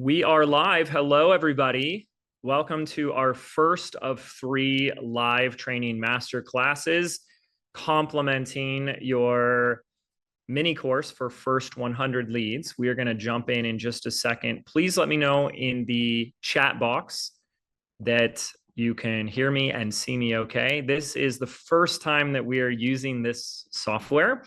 We are live. Hello, everybody. Welcome to our first of 3 live training master classes, complementing your mini course for first 100 leads. We are going to jump in just a second. Please let me know in the chat box that you can hear me and see me okay. This is the first time that we are using this software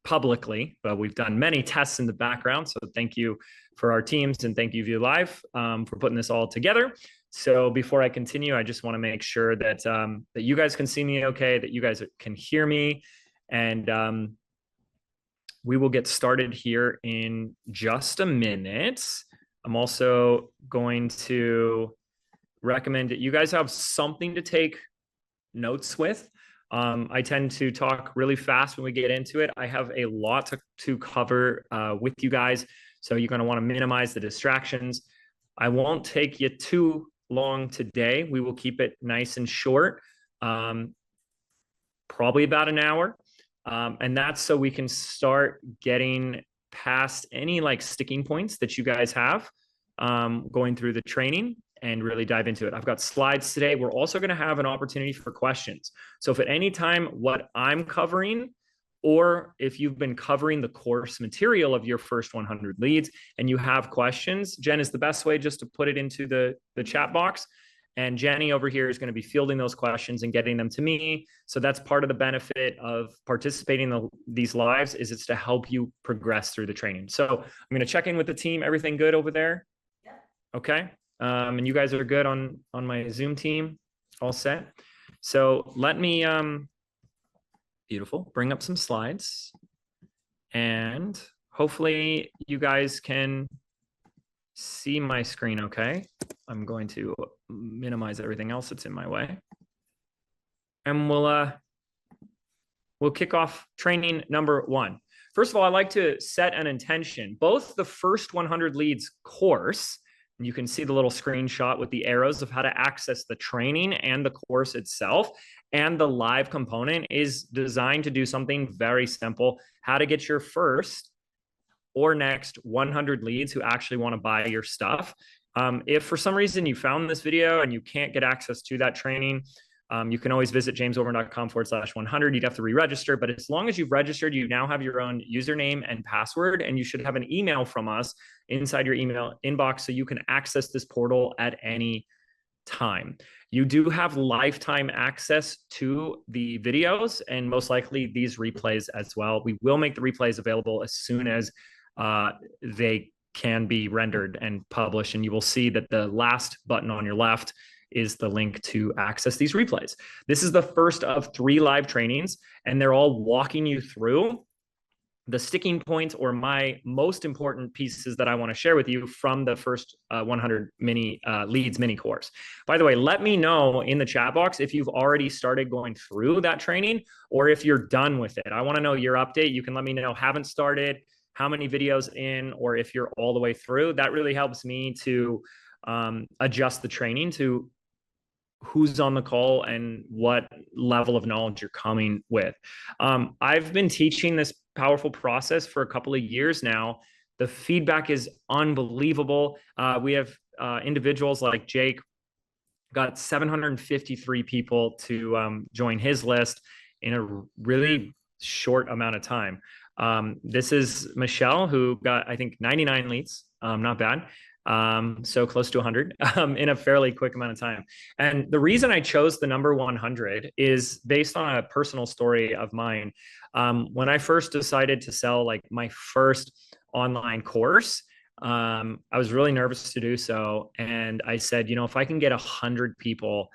publicly, but we've done many tests in the background. So thank you for our teams and thank you View Live for putting this all together. So before I continue, I just want to make sure that that you guys can see me okay, that you guys can hear me, and we will get started here in just a minute. I'm also going to recommend that you guys have something to take notes with. I tend to talk really fast when we get into it. I have a lot to cover with you guys, so you're going to want to minimize the distractions. I won't take you too long today. We will keep it nice and short, probably about an hour. And that's so we can start getting past any like sticking points that you guys have going through the training and really dive into it. I've got slides today. We're also going to have an opportunity for questions. So if at any time what I'm covering, or if you've been covering the course material of your first 100 leads and you have questions, Jen, is the best way just to put it into the chat box. And Jenny over here is going to be fielding those questions and getting them to me. So that's part of the benefit of participating in these lives, is it's to help you progress through the training. So I'm going to check in with the team. Everything good over there? Yeah. Okay. And you guys are good on my Zoom team, all set. So let me, beautiful, bring up some slides, and hopefully you guys can see my screen okay. I'm going to minimize everything else that's in my way. And we'll kick off training number 1. First of all, I like to set an intention. Both the first 100 leads course, and you can see the little screenshot with the arrows of how to access the training and the course itself, and the live component is designed to do something very simple: how to get your first or next 100 leads who actually want to buy your stuff. If for some reason you found this video and you can't get access to that training, you can always visit jameswedmore.com/100. You'd have to re-register, but as long as you've registered, you now have your own username and password, and you should have an email from us inside your email inbox so you can access this portal at any time. You do have lifetime access to the videos and most likely these replays as well. We will make the replays available as soon as they can be rendered and published, and you will see that the last button on your left is the link to access these replays. This is the first of 3 live trainings, and they're all walking you through the sticking points or my most important pieces that I want to share with you from the first 100 leads mini course. By the way, let me know in the chat box if you've already started going through that training or if you're done with it. I want to know your update. You can let me know haven't started, how many videos in, or if you're all the way through. That really helps me to adjust the training to who's on the call and what level of knowledge you're coming with. I've been teaching this powerful process for a couple of years now. The feedback is unbelievable. We have individuals like Jake, got 753 people to join his list in a really short amount of time. This is Michelle, who got, I think, 99 leads, not bad. So close to 100 in a fairly quick amount of time. And the reason I chose the number 100 is based on a personal story of mine. When I first decided to sell like my first online course, I was really nervous to do so. And I said, you know, if I can get 100 people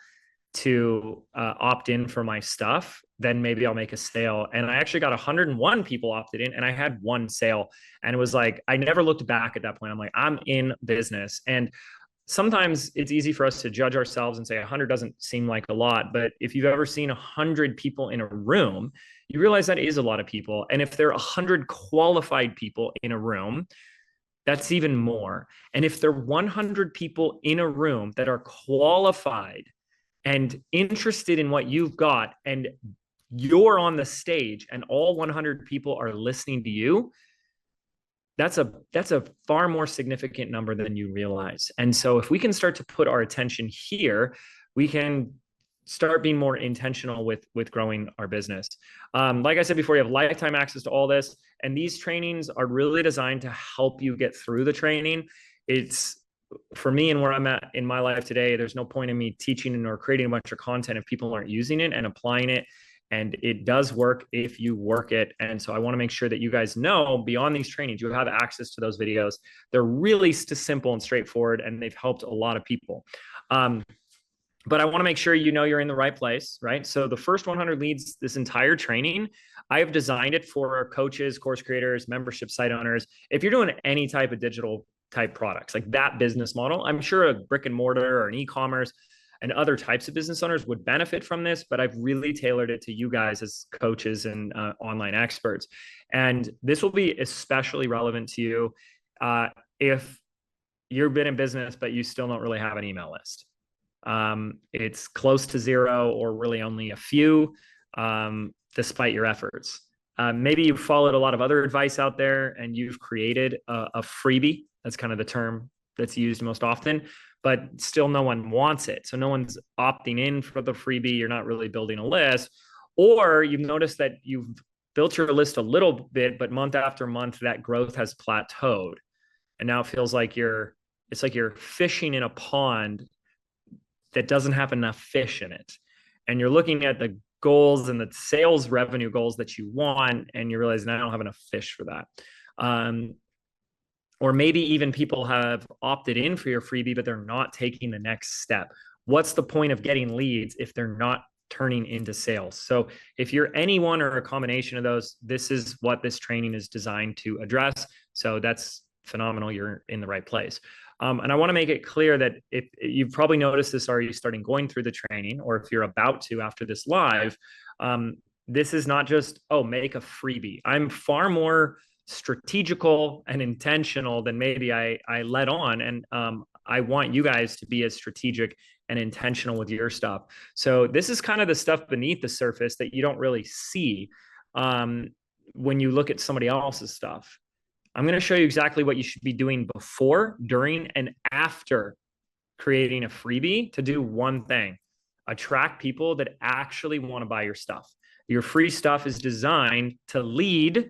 to opt in for my stuff, then maybe I'll make a sale. And I actually got 101 people opted in, and I had 1 sale. And it was like, I never looked back at that point. I'm like, I'm in business. And sometimes it's easy for us to judge ourselves and say 100 doesn't seem like a lot. But if you've ever seen 100 people in a room, you realize that is a lot of people. And if there are 100 qualified people in a room, that's even more. And if there are 100 people in a room that are qualified and interested in what you've got, and you're on the stage and all 100 people are listening to you, that's a far more significant number than you realize. And so if we can start to put our attention here, we can start being more intentional with growing our business. Like I said before, you have lifetime access to all this, and these trainings are really designed to help you get through the training. It's for me and where I'm at in my life today, there's no point in me teaching or creating a bunch of content if people aren't using it and applying it. And it does work if you work it. And so I want to make sure that you guys know beyond these trainings, you have access to those videos. They're really simple and straightforward, and they've helped a lot of people. But I want to make sure you know you're in the right place, right? So the first 100 leads, this entire training, I have designed it for coaches, course creators, membership site owners. If you're doing any type of digital type products, like that business model, I'm sure a brick and mortar or an e-commerce and other types of business owners would benefit from this, but I've really tailored it to you guys as coaches and online experts. And this will be especially relevant to you if you've been in business, but you still don't really have an email list. It's close to zero or really only a few, despite your efforts. Maybe you've followed a lot of other advice out there and you've created a freebie. That's kind of the term that's used most often, but still no one wants it. So no one's opting in for the freebie. You're not really building a list, or you've noticed that you've built your list a little bit, but month after month, that growth has plateaued. And now it feels like it's like you're fishing in a pond that doesn't have enough fish in it. And you're looking at the goals and the sales revenue goals that you want, and you realize, I don't have enough fish for that. Or maybe even people have opted in for your freebie, but they're not taking the next step. What's the point of getting leads if they're not turning into sales? So if you're any one or a combination of those, this is what this training is designed to address. So that's phenomenal. You're in the right place. And I want to make it clear that if you've probably noticed this already starting going through the training, or if you're about to after this live, this is not just, oh, make a freebie. I'm far more strategical and intentional than maybe I let on. And I want you guys to be as strategic and intentional with your stuff. So this is kind of the stuff beneath the surface that you don't really see when you look at somebody else's stuff. I'm going to show you exactly what you should be doing before, during, and after creating a freebie to do one thing: attract people that actually want to buy your stuff. Your free stuff is designed to lead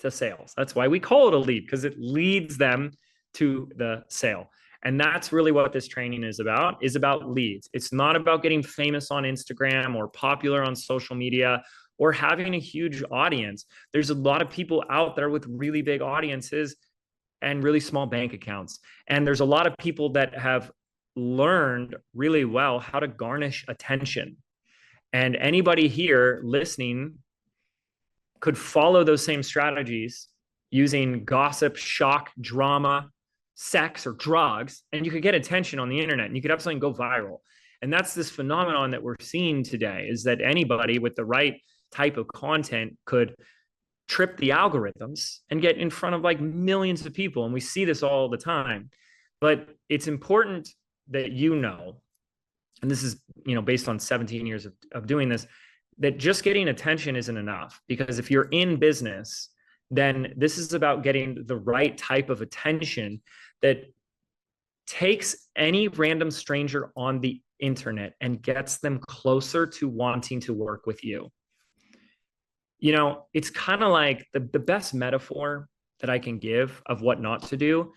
to sales. That's why we call it a lead, because it leads them to the sale. And that's really what this training is about leads. It's not about getting famous on Instagram or popular on social media or having a huge audience. There's a lot of people out there with really big audiences and really small bank accounts. And there's a lot of people that have learned really well how to garnish attention. And anybody here listening could follow those same strategies using gossip, shock, drama, sex, or drugs, and you could get attention on the internet and you could have something go viral. And that's this phenomenon that we're seeing today, is that anybody with the right type of content could trip the algorithms and get in front of like millions of people. And we see this all the time. But it's important that you know, and this is, based on 17 years of doing this, that just getting attention isn't enough. Because if you're in business, then this is about getting the right type of attention that takes any random stranger on the internet and gets them closer to wanting to work with you. It's kind of like the best metaphor that I can give of what not to do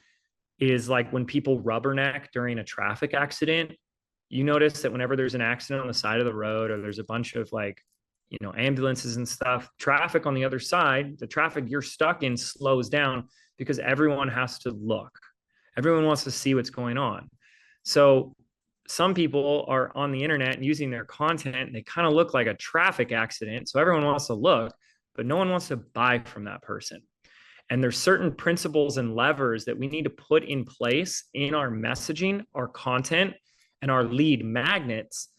is like when people rubberneck during a traffic accident. You notice that whenever there's an accident on the side of the road, or there's a bunch of ambulances and stuff, traffic on the other side, the traffic you're stuck in slows down because everyone has to look. Everyone wants to see what's going on. So some people are on the internet and using their content, and they kind of look like a traffic accident. So everyone wants to look, but no one wants to buy from that person. And there's certain principles and levers that we need to put in place in our messaging, our content, and our lead magnets,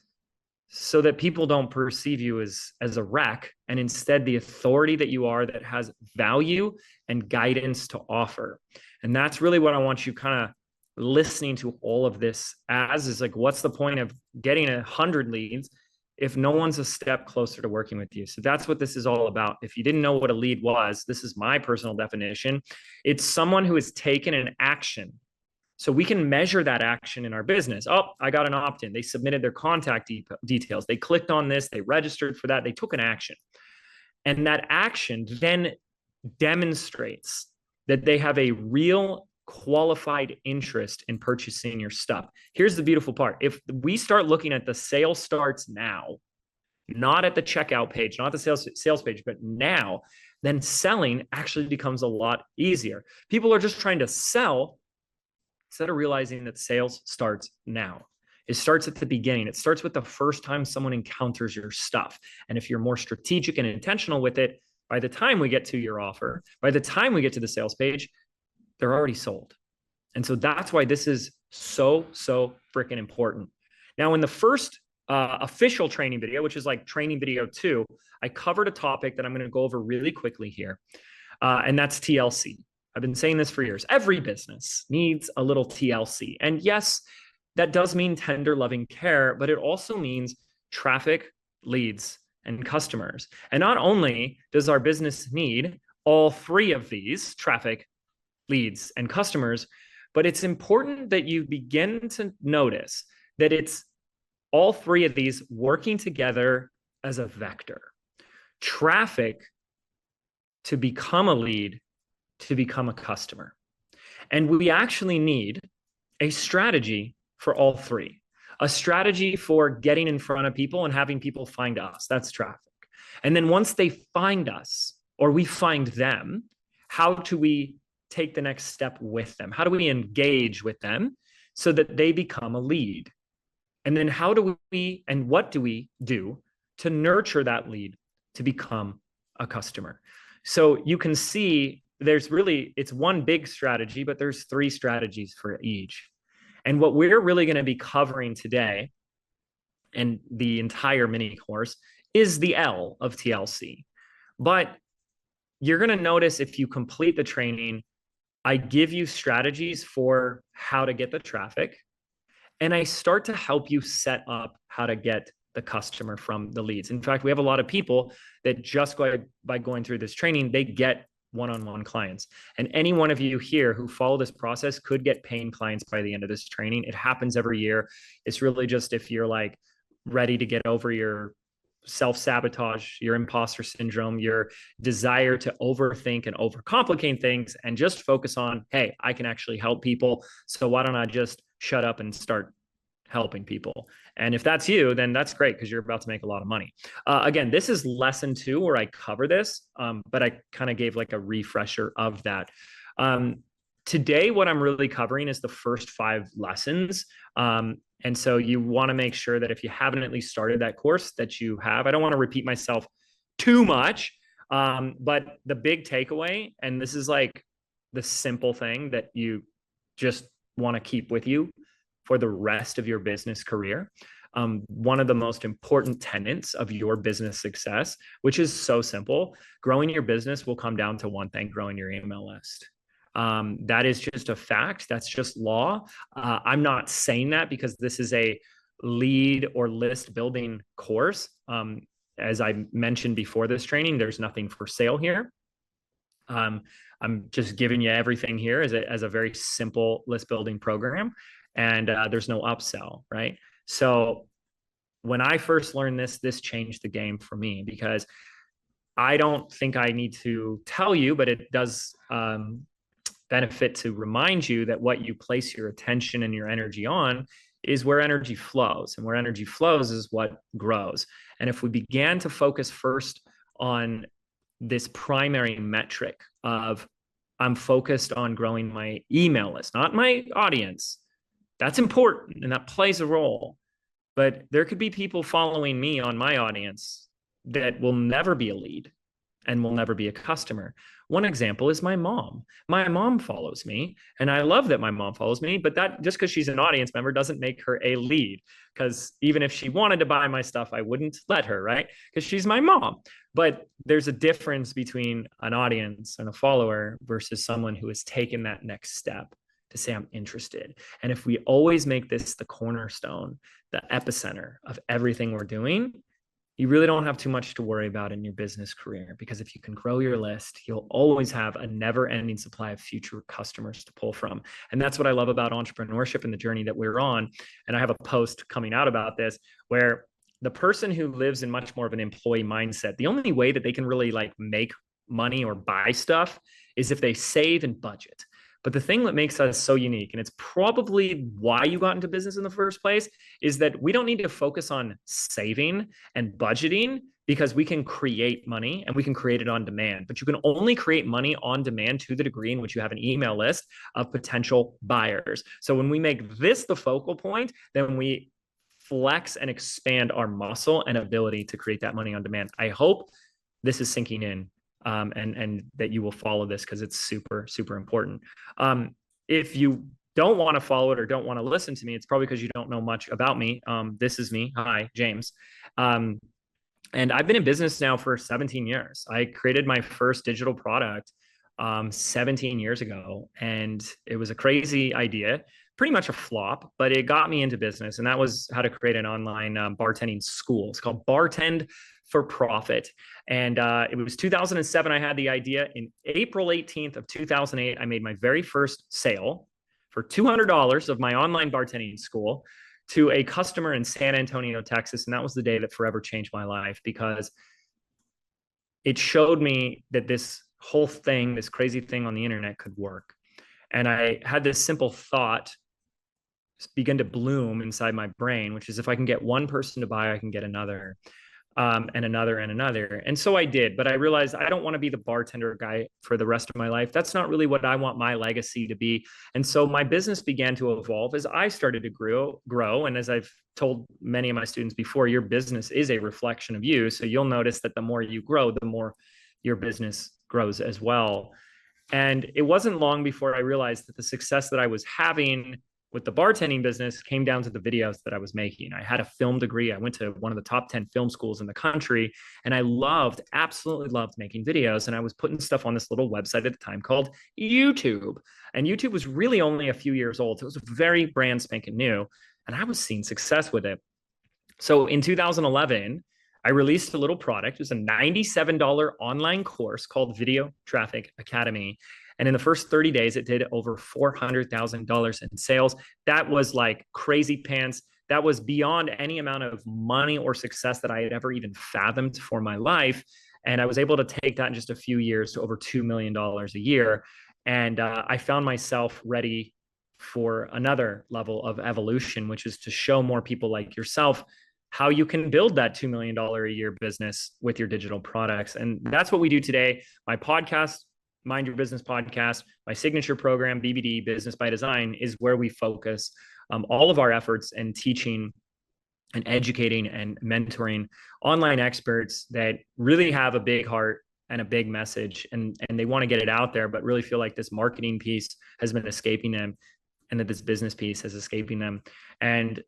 so that people don't perceive you as a wreck, and instead the authority that you are, that has value and guidance to offer. And that's really what I want you kind of listening to all of this as, is like, what's the point of getting 100 leads if no one's a step closer to working with you. So that's what this is all about. If you didn't know what a lead was, this is my personal definition. It's someone who has taken an action. So we can measure that action in our business. Oh, I got an opt-in. They submitted their contact details. They clicked on this. They registered for that. They took an action. And that action then demonstrates that they have a real qualified interest in purchasing your stuff. Here's the beautiful part. If we start looking at the sale starts now, not at the checkout page, not the sales page, but now, then selling actually becomes a lot easier. People are just trying to sell instead of realizing that sales starts now. It starts at the beginning. It starts with the first time someone encounters your stuff. And if you're more strategic and intentional with it, by the time we get to your offer, by the time we get to the sales page, they're already sold. And so that's why this is so freaking important. Now, in the first official training video, which is like training video 2, I covered a topic that I'm going to go over really quickly here. And that's TLC. I've been saying this for years. Every business needs a little TLC. And yes, that does mean tender, loving care, but it also means traffic, leads, and customers. And not only does our business need all 3 of these, traffic, leads, and customers, but it's important that you begin to notice that it's all 3 of these working together as a vector. Traffic to become a lead, to become a customer. And we actually need a strategy for all 3. A strategy for getting in front of people and having people find us. That's traffic. And then once they find us or we find them, how do we take the next step with them? How do we engage with them so that they become a lead? And then how do we and what do we do to nurture that lead to become a customer? So you can see it's one big strategy, but there's 3 strategies for each. And what we're really going to be covering today and the entire mini course is the L of TLC. But you're going to notice if you complete the training, I give you strategies for how to get the traffic, and I start to help you set up how to get the customer from the leads. In fact, we have a lot of people that just by going through this training, they get one-on-one clients. And any one of you here who follow this process could get paying clients by the end of this training. It happens every year. It's really just if you're like ready to get over your self-sabotage, your imposter syndrome, your desire to overthink and overcomplicate things and just focus on, hey, I can actually help people. So why don't I just shut up and start helping people? And if that's you, then that's great because you're about to make a lot of money. Again, this is lesson 2 where I cover this, but I kind of gave like a refresher of that. Today, what I'm really covering is the first 5 lessons. And so you want to make sure that if you haven't at least started that course that you have. I don't want to repeat myself too much, but the big takeaway, and this is like the simple thing that you just want to keep with you for the rest of your business career. One of the most important tenets of your business success, which is so simple, growing your business will come down to one thing: growing your email list. That is just a fact. That's just law. I'm not saying that because this is a lead or list building course. As I mentioned before this training, there's nothing for sale here. I'm just giving you everything here as a very simple list building program, and there's no upsell, right? So when I first learned this changed the game for me, because I don't think I need to tell you, but it does benefit to remind you that what you place your attention and your energy on is where energy flows, and where energy flows is what grows. And if we began to focus first on this primary metric of I'm focused on growing my email list, not my audience, that's important and that plays a role. But there could be people following me on my audience that will never be a lead and will never be a customer. One example is my mom. My mom follows me, and I love that my mom follows me, but that just because she's an audience member doesn't make her a lead. Because even if she wanted to buy my stuff, I wouldn't let her, right? Because she's my mom. But there's a difference between an audience and a follower versus someone who has taken that next step to say, I'm interested. And if we always make this the cornerstone, the epicenter of everything we're doing, you really don't have too much to worry about in your business career, because if you can grow your list, you'll always have a never ending supply of future customers to pull from. And that's what I love about entrepreneurship and the journey that we're on. And I have a post coming out about this where the person who lives in much more of an employee mindset, the only way that they can really like make money or buy stuff is if they save and budget. But the thing that makes us so unique, and it's probably why you got into business in the first place, is that we don't need to focus on saving and budgeting, because we can create money and we can create it on demand. But you can only create money on demand to the degree in which you have an email list of potential buyers. So when we make this the focal point, then we flex and expand our muscle and ability to create that money on demand. I hope this is sinking in, and that you will follow this, because it's super, super important. If you don't want to follow it or don't want to listen to me, it's probably because you don't know much about me. This is me. Hi, James. And I've been in business now for 17 years. I created my first digital product 17 years ago, and it was a crazy idea, pretty much a flop, but it got me into business. And that was how to create an online bartending school. It's called Bartend for Profit. And it was 2007. I had the idea. In April 18th of 2008, I made my very first sale for $200 of my online bartending school to a customer in San Antonio, Texas. And that was the day that forever changed my life, because it showed me that this whole thing, this crazy thing on the internet, could work. And I had this simple thought begin to bloom inside my brain, which is, if I can get one person to buy, I can get another. And another and another. And so I did, but I realized I don't want to be the bartender guy for the rest of my life. That's not really what I want my legacy to be. And so my business began to evolve as I started to grow. And as I've told many of my students before, your business is a reflection of you. So you'll notice that the more you grow, the more your business grows as well. And it wasn't long before I realized that the success that I was having with the bartending business came down to the videos that I was making. I had a film degree. I went to one of the top 10 film schools in the country, and I absolutely loved making videos. And I was putting stuff on this little website at the time called YouTube. And YouTube was really only a few years old. So it was very brand spanking new, and I was seeing success with it. So in 2011, I released a little product. It was a $97 online course called Video Traffic Academy. And in the first 30 days, it did over $400,000 in sales. That was like crazy pants. That was beyond any amount of money or success that I had ever even fathomed for my life. And I was able to take that in just a few years to over $2 million a year. And I found myself ready for another level of evolution, which is to show more people like yourself how you can build that $2 million a year business with your digital products. And that's what we do today. My podcast, Mind Your Business podcast, my signature program, BBD, Business by Design, is where we focus all of our efforts in teaching and educating and mentoring online experts that really have a big heart and a big message, and they want to get it out there, but really feel like this marketing piece has been escaping them, and that this business piece is escaping them. And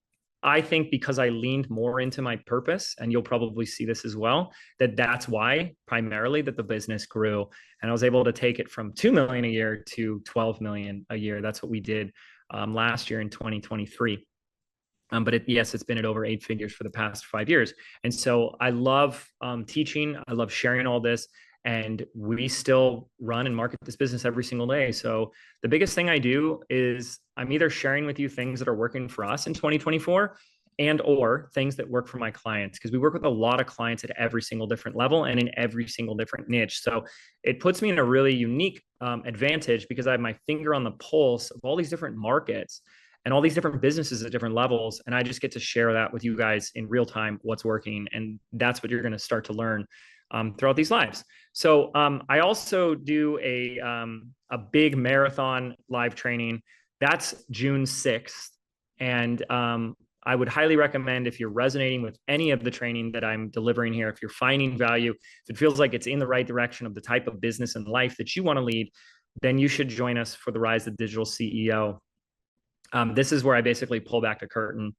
I think because I leaned more into my purpose, and you'll probably see this as well, that's why primarily that the business grew. And I was able to take it from 2 million a year to 12 million a year. That's what we did last year in 2023. But yes, it's been at over 8 figures for the past 5 years. And so I love teaching. I love sharing all this. And we still run and market this business every single day. So the biggest thing I do is I'm either sharing with you things that are working for us in 2024 and or things that work for my clients, because we work with a lot of clients at every single different level and in every single different niche. So it puts me in a really unique advantage, because I have my finger on the pulse of all these different markets and all these different businesses at different levels. And I just get to share that with you guys in real time, what's working. And that's what you're going to start to learn throughout these lives. So I also do a big marathon live training. That's June 6th. And I would highly recommend, if you're resonating with any of the training that I'm delivering here, if you're finding value, if it feels like it's in the right direction of the type of business and life that you want to lead, then you should join us for the Rise of Digital CEO. This is where I basically pull back the curtain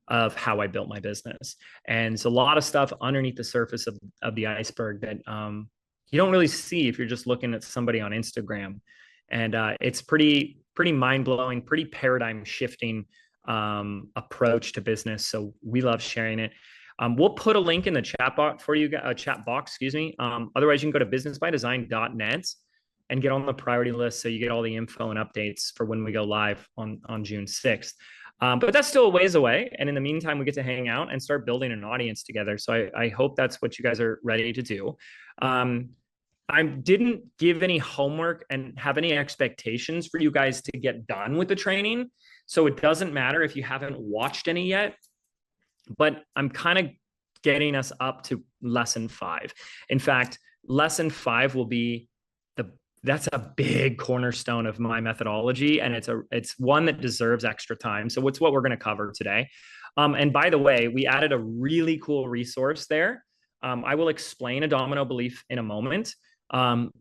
of how I built my business. And it's a lot of stuff underneath the surface of the iceberg that you don't really see if you're just looking at somebody on Instagram. And it's pretty mind-blowing, pretty paradigm shifting approach to business. So we love sharing it. We'll put a link in the chat box for you, chat box, excuse me. Otherwise, you can go to businessbydesign.net and get on the priority list so you get all the info and updates for when we go live on June 6th. But that's still a ways away. And in the meantime, we get to hang out and start building an audience together. So I hope that's what you guys are ready to do. I didn't give any homework and have any expectations for you guys to get done with the training. So it doesn't matter if you haven't watched any yet, but I'm kind of getting us up to lesson 5. In fact, lesson 5 will be that's a big cornerstone of my methodology, and it's one that deserves extra time. So it's what we're going to cover today. And by the way, we added a really cool resource there. I will explain a domino belief in a moment.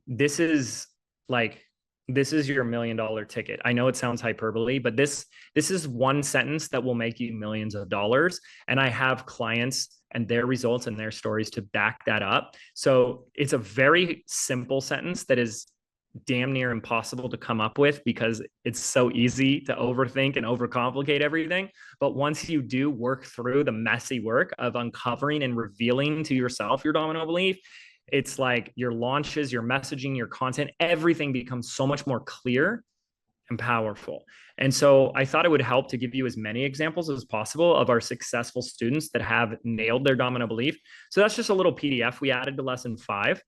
This is your $1 million ticket. I know it sounds hyperbole, but this is one sentence that will make you millions of dollars. And I have clients and their results and their stories to back that up. So it's a very simple sentence that is damn near impossible to come up with because it's so easy to overthink and overcomplicate everything. But once you do work through the messy work of uncovering and revealing to yourself your domino belief, it's like your launches, your messaging, your content, everything becomes so much more clear and powerful. And so I thought it would help to give you as many examples as possible of our successful students that have nailed their domino belief. So that's just a little PDF we added to lesson 5.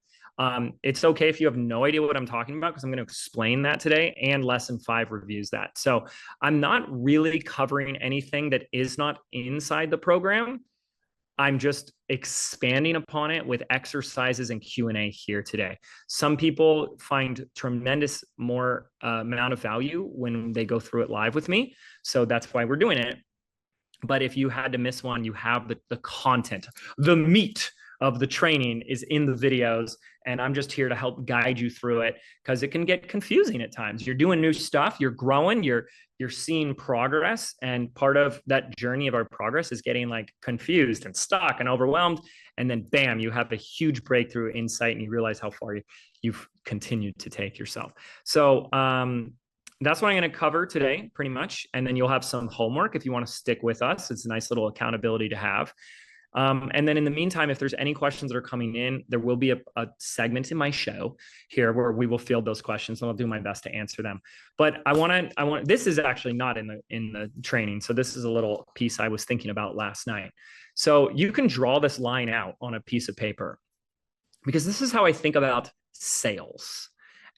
It's okay if you have no idea what I'm talking about because I'm going to explain that today, and lesson 5 reviews that. So I'm not really covering anything that is not inside the program. I'm just expanding upon it with exercises and Q&A here today. Some people find tremendous more amount of value when they go through it live with me. So that's why we're doing it. But if you had to miss one, you have the content, the meat of the training is in the videos, and I'm just here to help guide you through it because it can get confusing at times. You're doing new stuff, you're growing, you're seeing progress, and part of that journey of our progress is getting like confused and stuck and overwhelmed, and then bam, you have a huge breakthrough insight and you realize how far you've continued to take yourself. So that's what I'm going to cover today pretty much, and then you'll have some homework if you want to stick with us. It's a nice little accountability to have. And then in the meantime, if there's any questions that are coming in, there will be a segment in my show here where we will field those questions and I'll do my best to answer them. But I want, this is actually not in the training. So this is a little piece I was thinking about last night. So you can draw this line out on a piece of paper because this is how I think about sales.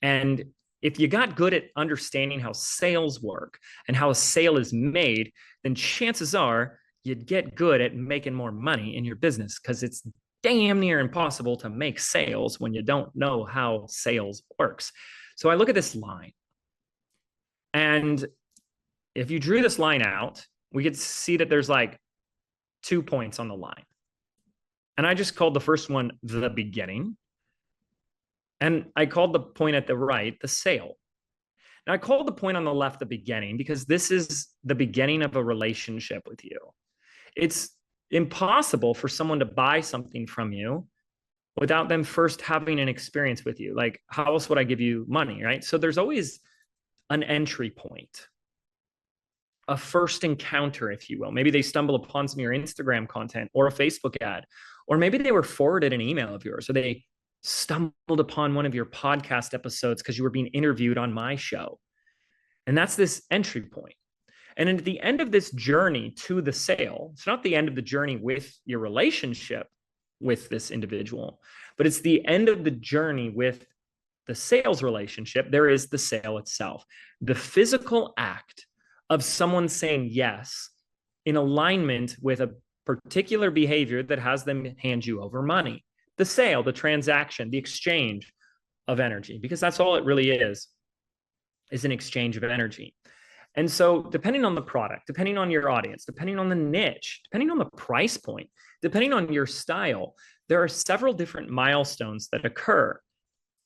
And if you got good at understanding how sales work and how a sale is made, then chances are you'd get good at making more money in your business because it's damn near impossible to make sales when you don't know how sales works. So I look at this line, and if you drew this line out, we could see that there's like 2 points on the line. And I just called the first one the beginning. And I called the point at the right the sale. Now I called the point on the left the beginning because this is the beginning of a relationship with you. It's impossible for someone to buy something from you without them first having an experience with you. Like, how else would I give you money, right? So there's always an entry point, a first encounter, if you will. Maybe they stumble upon some of your Instagram content or a Facebook ad, or maybe they were forwarded an email of yours, or they stumbled upon one of your podcast episodes because you were being interviewed on my show. And that's this entry point. And at the end of this journey to the sale, it's not the end of the journey with your relationship with this individual, but it's the end of the journey with the sales relationship. There is the sale itself, the physical act of someone saying yes in alignment with a particular behavior that has them hand you over money. The sale, the transaction, the exchange of energy, because that's all it really is an exchange of energy. And so depending on the product, depending on your audience, depending on the niche, depending on the price point, depending on your style, there are several different milestones that occur.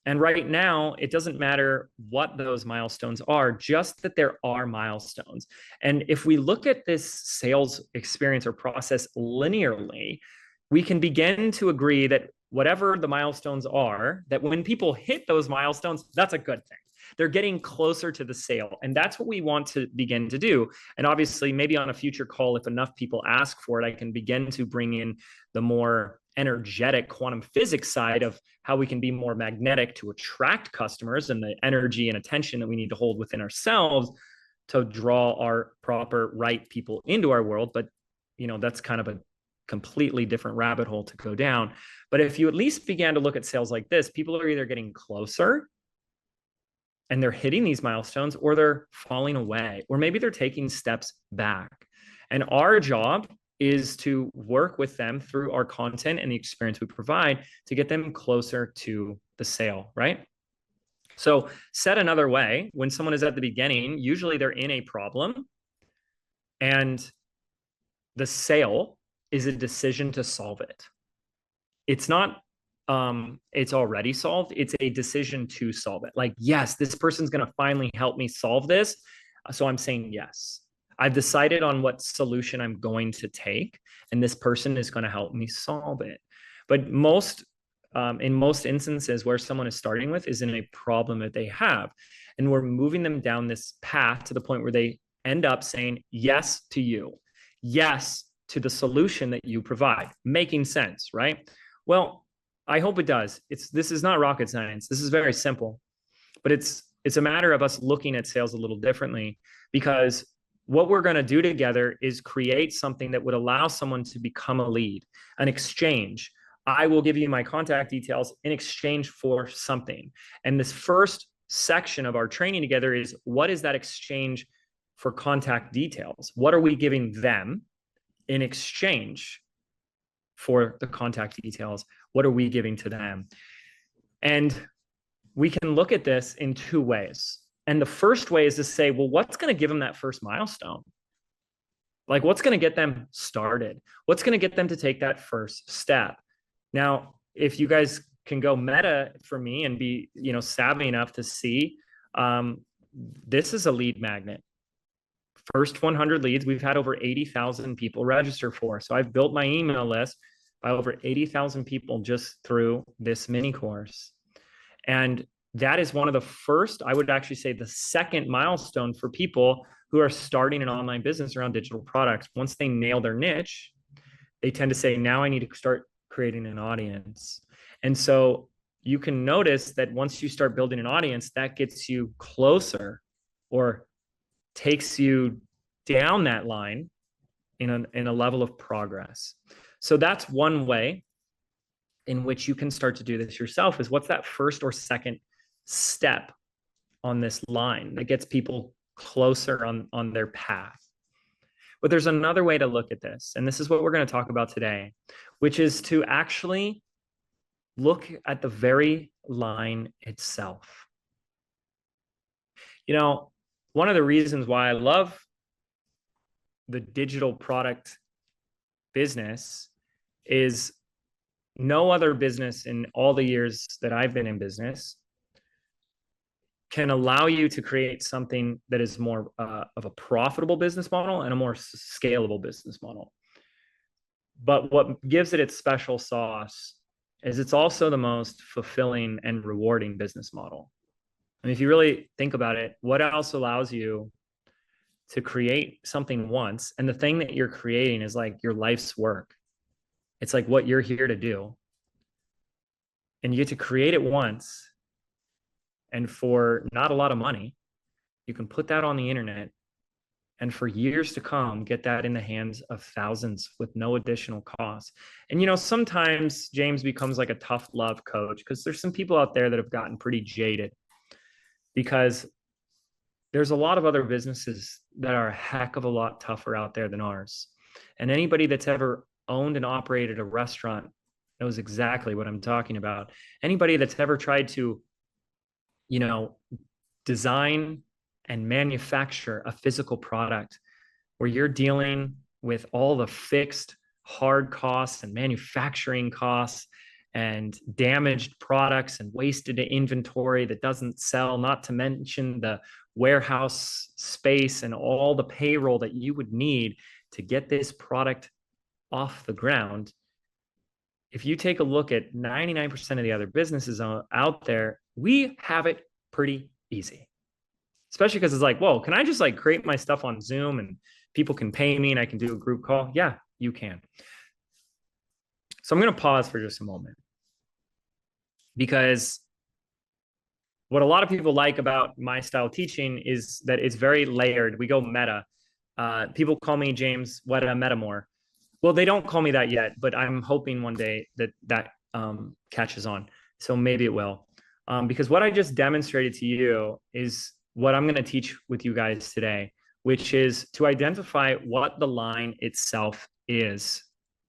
And right now, it doesn't matter what those milestones are, just that there are milestones. And if we look at this sales experience or process linearly, we can begin to agree that whatever the milestones are, that when people hit those milestones, that's a good thing. They're getting closer to the sale. And that's what we want to begin to do. And obviously, maybe on a future call, if enough people ask for it, I can begin to bring in the more energetic quantum physics side of how we can be more magnetic to attract customers and the energy and attention that we need to hold within ourselves to draw our proper right people into our world. But, that's kind of a completely different rabbit hole to go down. But if you at least began to look at sales like this, people are either getting closer and they're hitting these milestones, or they're falling away, or maybe they're taking steps back. And our job is to work with them through our content and the experience we provide to get them closer to the sale, right? So said another way, when someone is at the beginning, usually they're in a problem, and the sale is a decision to solve it. It's not it's already solved. It's a decision to solve it. Like, yes, this person's going to finally help me solve this. So I'm saying yes. I've decided on what solution I'm going to take, and this person is going to help me solve it. But in most instances where someone is starting with is in a problem that they have. And we're moving them down this path to the point where they end up saying yes to you, yes to the solution that you provide. Making sense, right? Well, I hope it does. This is not rocket science. This is very simple, but it's a matter of us looking at sales a little differently, because what we're going to do together is create something that would allow someone to become a lead, an exchange. I will give you my contact details in exchange for something. And this first section of our training together is, what is that exchange for contact details? What are we giving them in exchange for the contact details? What are we giving to them? And we can look at this in two ways. And the first way is to say, well, what's going to give them that first milestone? Like, what's going to get them started? What's going to get them to take that first step? Now, if you guys can go meta for me and be, savvy enough to see, this is a lead magnet. First 100 leads, we've had over 80,000 people register for. So I've built my email list by over 80,000 people just through this mini course. And that is one of the first, I would actually say the second milestone for people who are starting an online business around digital products. Once they nail their niche, they tend to say, now I need to start creating an audience. And so you can notice that once you start building an audience, that gets you closer, or takes you down that line in a level of progress. So that's one way in which you can start to do this yourself, is what's that first or second step on this line that gets people closer on their path. But there's another way to look at this, and this is what we're going to talk about today, which is to actually look at the very line itself. One of the reasons why I love the digital product business is no other business in all the years that I've been in business can allow you to create something that is more of a profitable business model and a more scalable business model. But what gives it its special sauce is it's also the most fulfilling and rewarding business model. I mean, if you really think about it, what else allows you to create something once, and the thing that you're creating is like your life's work? It's like what you're here to do. And you get to create it once, and for not a lot of money, you can put that on the internet, and for years to come, get that in the hands of thousands with no additional cost. And sometimes James becomes like a tough love coach, because there's some people out there that have gotten pretty jaded, because there's a lot of other businesses that are a heck of a lot tougher out there than ours. And anybody that's ever owned and operated a restaurant knows exactly what I'm talking about. Anybody that's ever tried to, design and manufacture a physical product where you're dealing with all the fixed hard costs and manufacturing costs and damaged products and wasted inventory that doesn't sell, not to mention the warehouse space and all the payroll that you would need to get this product off the ground. If you take a look at 99% of the other businesses out there, we have it pretty easy. Especially because it's like, whoa, can I just like create my stuff on Zoom and people can pay me and I can do a group call? Yeah, you can. So I'm going to pause for just a moment because what a lot of people like about my style teaching is that it's very layered. We go meta. People call me James Weta Metamore. Well, they don't call me that yet, but I'm hoping one day that catches on. So maybe it will. Because what I just demonstrated to you is what I'm going to teach with you guys today, which is to identify what the line itself is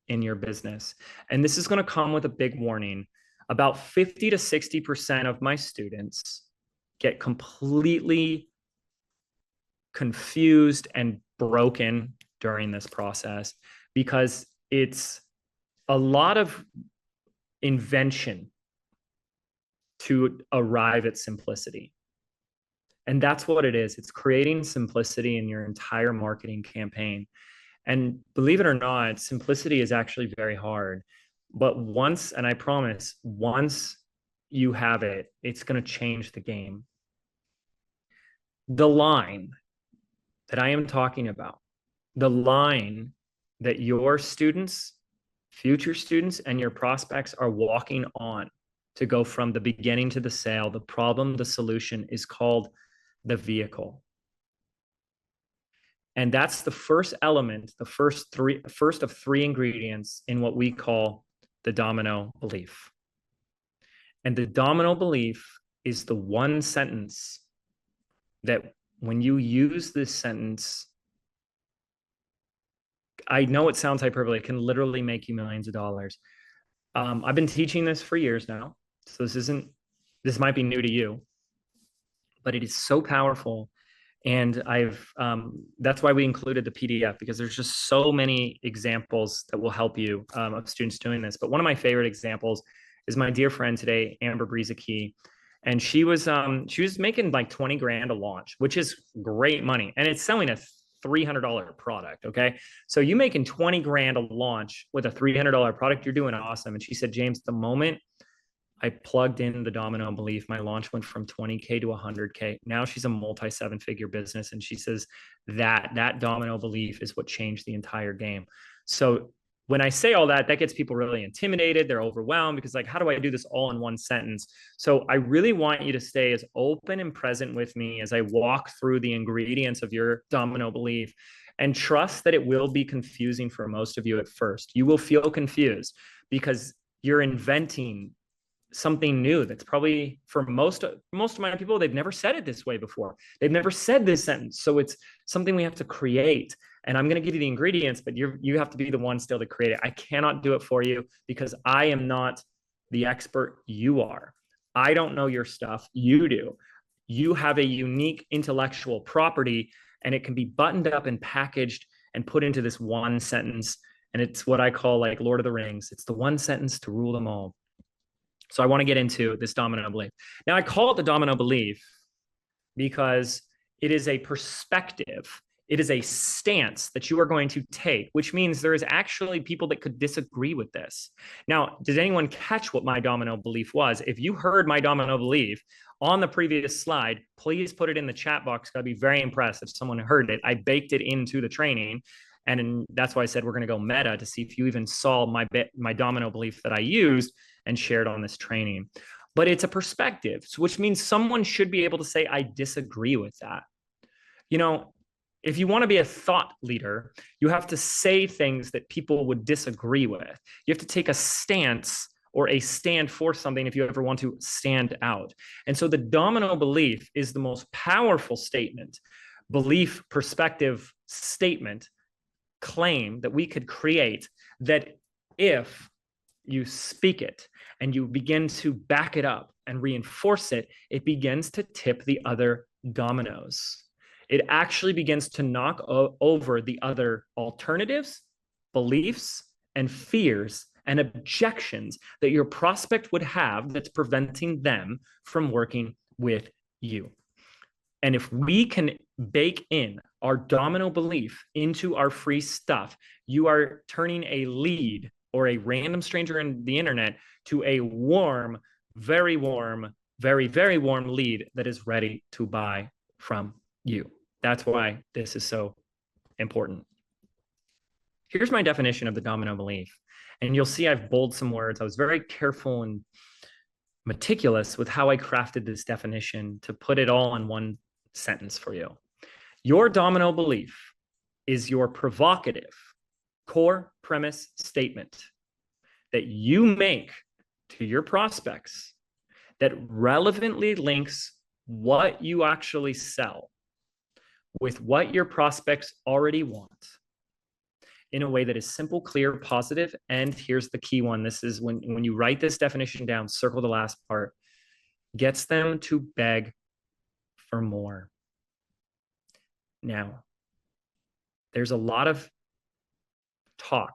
in your business. And this is going to come with a big warning. About 50 to 60% of my students get completely confused and broken during this process because it's a lot of invention to arrive at simplicity. And that's what it is. It's creating simplicity in your entire marketing campaign. And believe it or not, simplicity is actually very hard. But once, and I promise, once you have it, it's going to change the game. The line that I am talking about, the line that your students, future students, and your prospects are walking on to go from the beginning to the sale, the problem, the solution is called the vehicle. And that's the first element, the first of three ingredients in what we call the domino belief. And the domino belief is the one sentence that when you use this sentence, I know it sounds hyperbole, it can literally make you millions of dollars. I've been teaching this for years now. So this might be new to you, but it is so powerful. And that's why we included the PDF, because there's just so many examples that will help you of students doing this. But one of my favorite examples is my dear friend today, Amber Breezakey. And she was making like 20 grand a launch, which is great money. And it's selling a $300 product. Okay. So you making 20 grand a launch with a $300 product, you're doing awesome. And she said, James, the moment I plugged in the domino belief, my launch went from 20K to 100K. Now she's a multi seven-figure business. And she says that domino belief is what changed the entire game. So when I say all that, that gets people really intimidated. They're overwhelmed because like, how do I do this all in one sentence? So I really want you to stay as open and present with me as I walk through the ingredients of your domino belief, and trust that it will be confusing for most of you at first. You will feel confused because you're inventing something new that's probably for most of my people, they've never said it this way before. They've never said this sentence. So it's something we have to create. And I'm going to give you the ingredients, but you have to be the one still to create it. I cannot do it for you because I am not the expert. You are. I don't know your stuff. You do. You have a unique intellectual property, and it can be buttoned up and packaged and put into this one sentence. And it's what I call like Lord of the Rings. It's the one sentence to rule them all. So I want to get into this domino belief. Now, I call it the domino belief because it is a perspective. It is a stance that you are going to take, which means there is actually people that could disagree with this. Now, did anyone catch what my domino belief was? If you heard my domino belief on the previous slide, please put it in the chat box. I'd be very impressed if someone heard it. I baked it into the training. And that's why I said we're going to go meta to see if you even saw my domino belief that I used and shared on this training. But it's a perspective, which means someone should be able to say, I disagree with that. You know, if you want to be a thought leader, you have to say things that people would disagree with. You have to take a stance or a stand for something if you ever want to stand out. And so the domino belief is the most powerful statement, belief, perspective, statement, claim that we could create, that if you speak it and you begin to back it up and reinforce it, it begins to tip the other dominoes. It actually begins to knock over the other alternatives, beliefs, and fears and objections that your prospect would have that's preventing them from working with you. And if we can bake in our domino belief into our free stuff, you are turning a lead or a random stranger in the internet to a warm, very warm, very, very warm lead that is ready to buy from you. That's why this is so important. Here's my definition of the domino belief. And you'll see I've bolded some words. I was very careful and meticulous with how I crafted this definition to put it all in one sentence for you. Your domino belief is your provocative core premise statement that you make to your prospects that relevantly links what you actually sell with what your prospects already want in a way that is simple, clear, positive. And here's the key one. This is when you write this definition down, circle the last part, gets them to beg for more. Now, there's a lot of talk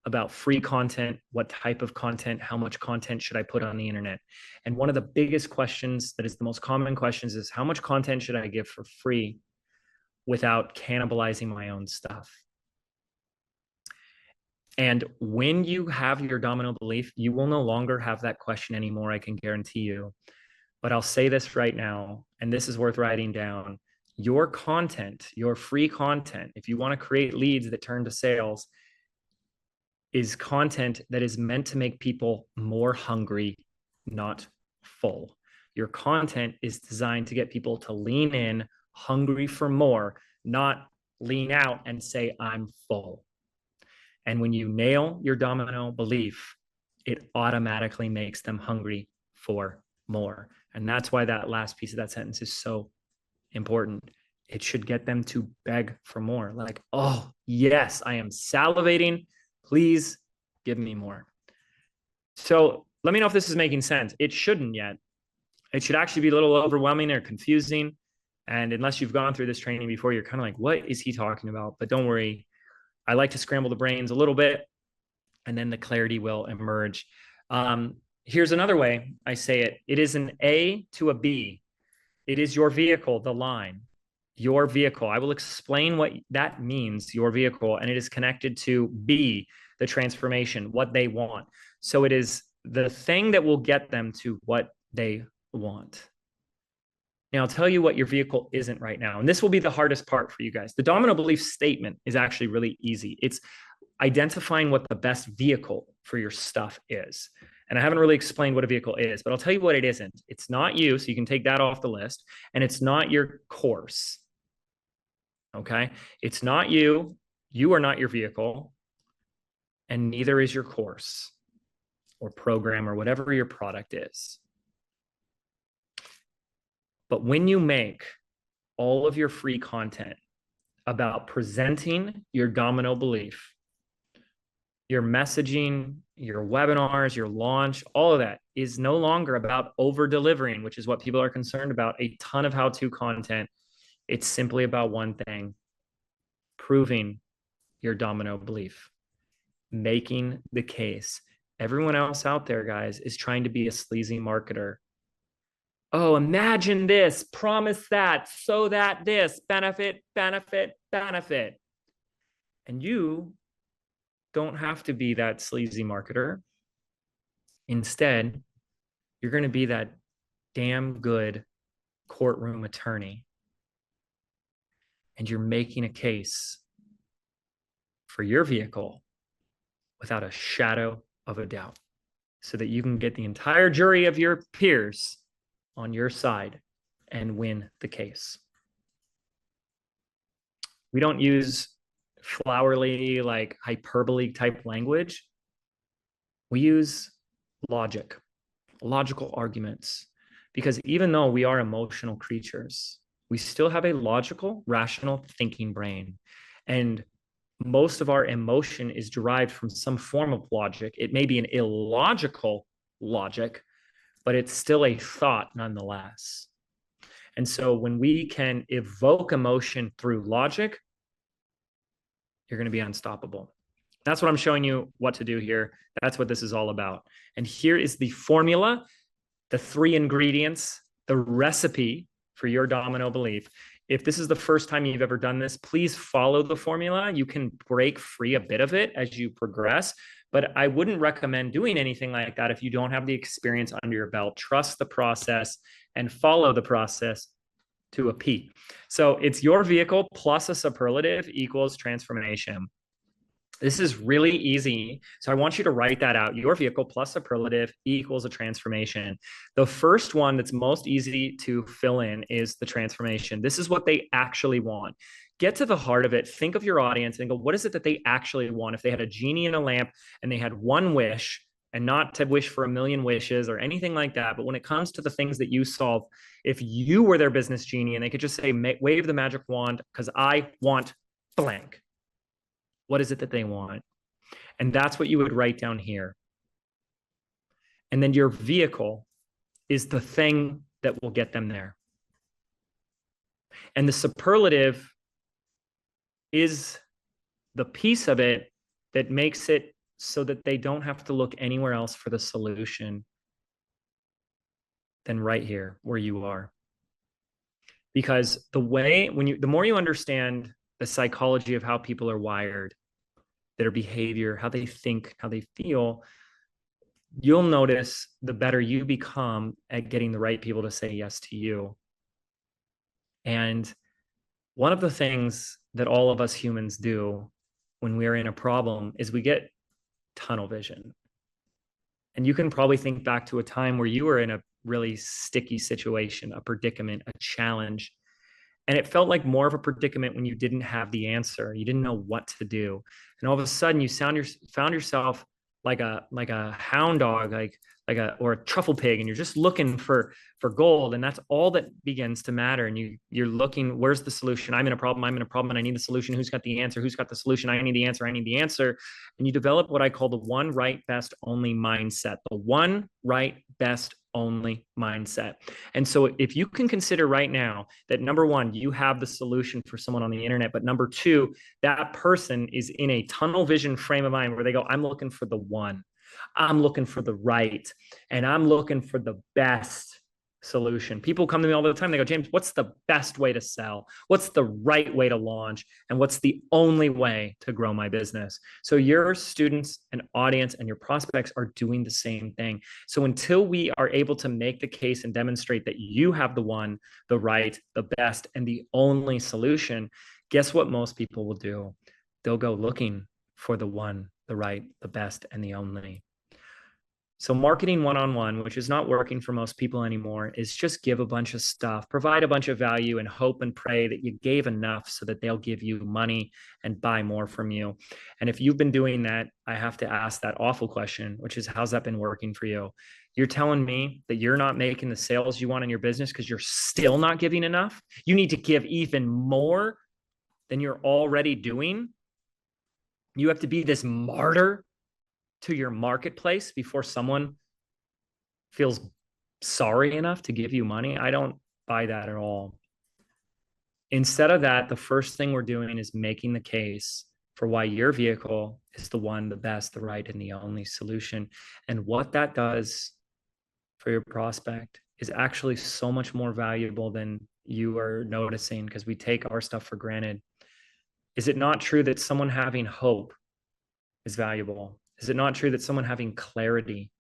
about free content, what type of content, how much content should I put on the internet? And one of the biggest questions that is the most common questions is how much content should I give for free without cannibalizing my own stuff? And when you have your domino belief, you will no longer have that question anymore, I can guarantee you. But I'll say this right now, and this is worth writing down. Your content, your free content, if you want to create leads that turn to sales, is content that is meant to make people more hungry, not full. Your content is designed to get people to lean in, hungry for more, not lean out and say, I'm full. And when you nail your domino belief, it automatically makes them hungry for more. And that's why that last piece of that sentence is so important. It should get them to beg for more. Like, oh, yes, I am salivating. Please give me more. So let me know if this is making sense. It shouldn't yet. It should actually be a little overwhelming or confusing. And unless you've gone through this training before, you're kind of like, what is he talking about? But don't worry. I like to scramble the brains a little bit, and then the clarity will emerge. Here's another way I say it. It is an A to a B. It is your vehicle, the line, your vehicle. I will explain what that means, your vehicle, and it is connected to B, the transformation, what they want. So it is the thing that will get them to what they want. Now, I'll tell you what your vehicle isn't right now. And this will be the hardest part for you guys. The domino belief statement is actually really easy. It's identifying what the best vehicle for your stuff is. And I haven't really explained what a vehicle is, but I'll tell you what it isn't. It's not you, so you can take that off the list. And it's not your course. Okay? It's not you. You are not your vehicle. And neither is your course or program or whatever your product is. But when you make all of your free content about presenting your domino belief, your messaging, your webinars, your launch, all of that is no longer about over-delivering, which is what people are concerned about, a ton of how-to content. It's simply about one thing, proving your domino belief, making the case. Everyone else out there, guys, is trying to be a sleazy marketer. Oh, imagine this, promise that, so that this, benefit, benefit, benefit. And you don't have to be that sleazy marketer. Instead, you're going to be that damn good courtroom attorney. And you're making a case for your vehicle without a shadow of a doubt, so that you can get the entire jury of your peers on your side and win the case. We don't use flowery, like hyperbole type language. We use logic, logical arguments, because even though we are emotional creatures, we still have a logical, rational thinking brain. And most of our emotion is derived from some form of logic. It may be an illogical logic, but it's still a thought nonetheless. And so when we can evoke emotion through logic, you're going to be unstoppable. That's what I'm showing you what to do here. That's what this is all about. And here is the formula, the 3 ingredients, the recipe for your domino belief. If this is the first time you've ever done this, please follow the formula. You can break free a bit of it as you progress, but I wouldn't recommend doing anything like that if you don't have the experience under your belt. Trust the process and follow the process to a P. So it's your vehicle plus a superlative equals transformation. This is really easy. So I want you to write that out. Your vehicle plus superlative equals a transformation. The first one that's most easy to fill in is the transformation. This is what they actually want. Get to the heart of it. Think of your audience and go, what is it that they actually want? If they had a genie in a lamp and they had one wish, and not to wish for a million wishes or anything like that, but when it comes to the things that you solve, if you were their business genie and they could just say, wave the magic wand because I want blank. What is it that they want? And that's what you would write down here. And then your vehicle is the thing that will get them there. And the superlative is the piece of it that makes it so that they don't have to look anywhere else for the solution than right here where you are. Because the more you understand the psychology of how people are wired, their behavior, how they think, how they feel, you'll notice the better you become at getting the right people to say yes to you. And one of the things that all of us humans do when we're in a problem is we get tunnel vision. And you can probably think back to a time where you were in a really sticky situation, a predicament, a challenge. And it felt like more of a predicament when you didn't have the answer. You didn't know what to do. And all of a sudden you found yourself like a hound dog, or a truffle pig, and you're just looking for gold. And that's all that begins to matter. And you're looking, where's the solution? I'm in a problem, and I need the solution. Who's got the answer? Who's got the solution? I need the answer. And you develop what I call the one right, best, only mindset. The one right, best, only mindset. And so if you can consider right now that number one, you have the solution for someone on the internet, but number two, that person is in a tunnel vision frame of mind where they go, I'm looking for the one, I'm looking for the right, and I'm looking for the best solution. People come to me all the time. They go, James, what's the best way to sell? What's the right way to launch? And what's the only way to grow my business? So your students and audience and your prospects are doing the same thing. So until we are able to make the case and demonstrate that you have the one, the right, the best, and the only solution, guess what most people will do? They'll go looking for the one, the right, the best, and the only. So marketing one-on-one, which is not working for most people anymore, is just give a bunch of stuff, provide a bunch of value, and hope and pray that you gave enough so that they'll give you money and buy more from you. And if you've been doing that, I have to ask that awful question, which is, how's that been working for you? You're telling me that you're not making the sales you want in your business because you're still not giving enough? You need to give even more than you're already doing? You have to be this martyr to your marketplace before someone feels sorry enough to give you money? I don't buy that at all. Instead of that, the first thing we're doing is making the case for why your vehicle is the one, the best, the right, and the only solution. And what that does for your prospect is actually so much more valuable than you are noticing, because we take our stuff for granted. Is it not true that someone having hope is valuable? Is it not true that someone having clarity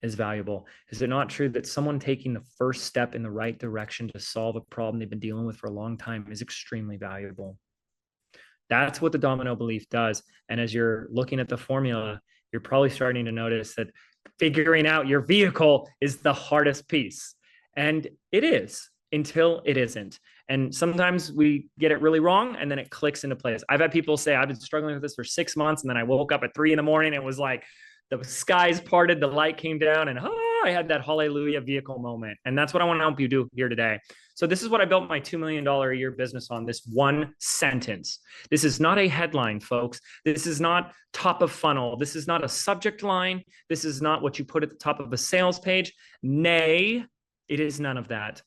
is valuable? Is it not true that someone taking the first step in the right direction to solve a problem they've been dealing with for a long time is extremely valuable? That's what the domino belief does. And as you're looking at the formula, you're probably starting to notice that figuring out your vehicle is the hardest piece. And it is, until it isn't. And sometimes we get it really wrong and then it clicks into place. I've had people say, I've been struggling with this for 6 months. And then I woke up at 3 a.m. and it was like the skies parted, the light came down, and I had that hallelujah vehicle moment. And that's what I want to help you do here today. So this is what I built my $2 million a year business on, this one sentence. This is not a headline, folks. This is not top of funnel. This is not a subject line. This is not what you put at the top of a sales page. Nay, it is none of that.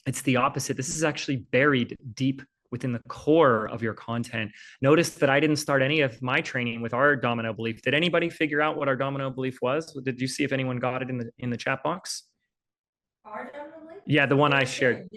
It's the opposite. This is actually buried deep within the core of your content. Notice that I didn't start any of my training with our domino belief. Did anybody figure out what our domino belief was? Did you see if anyone got it in the chat box? Our domino belief? Yeah, the one I shared.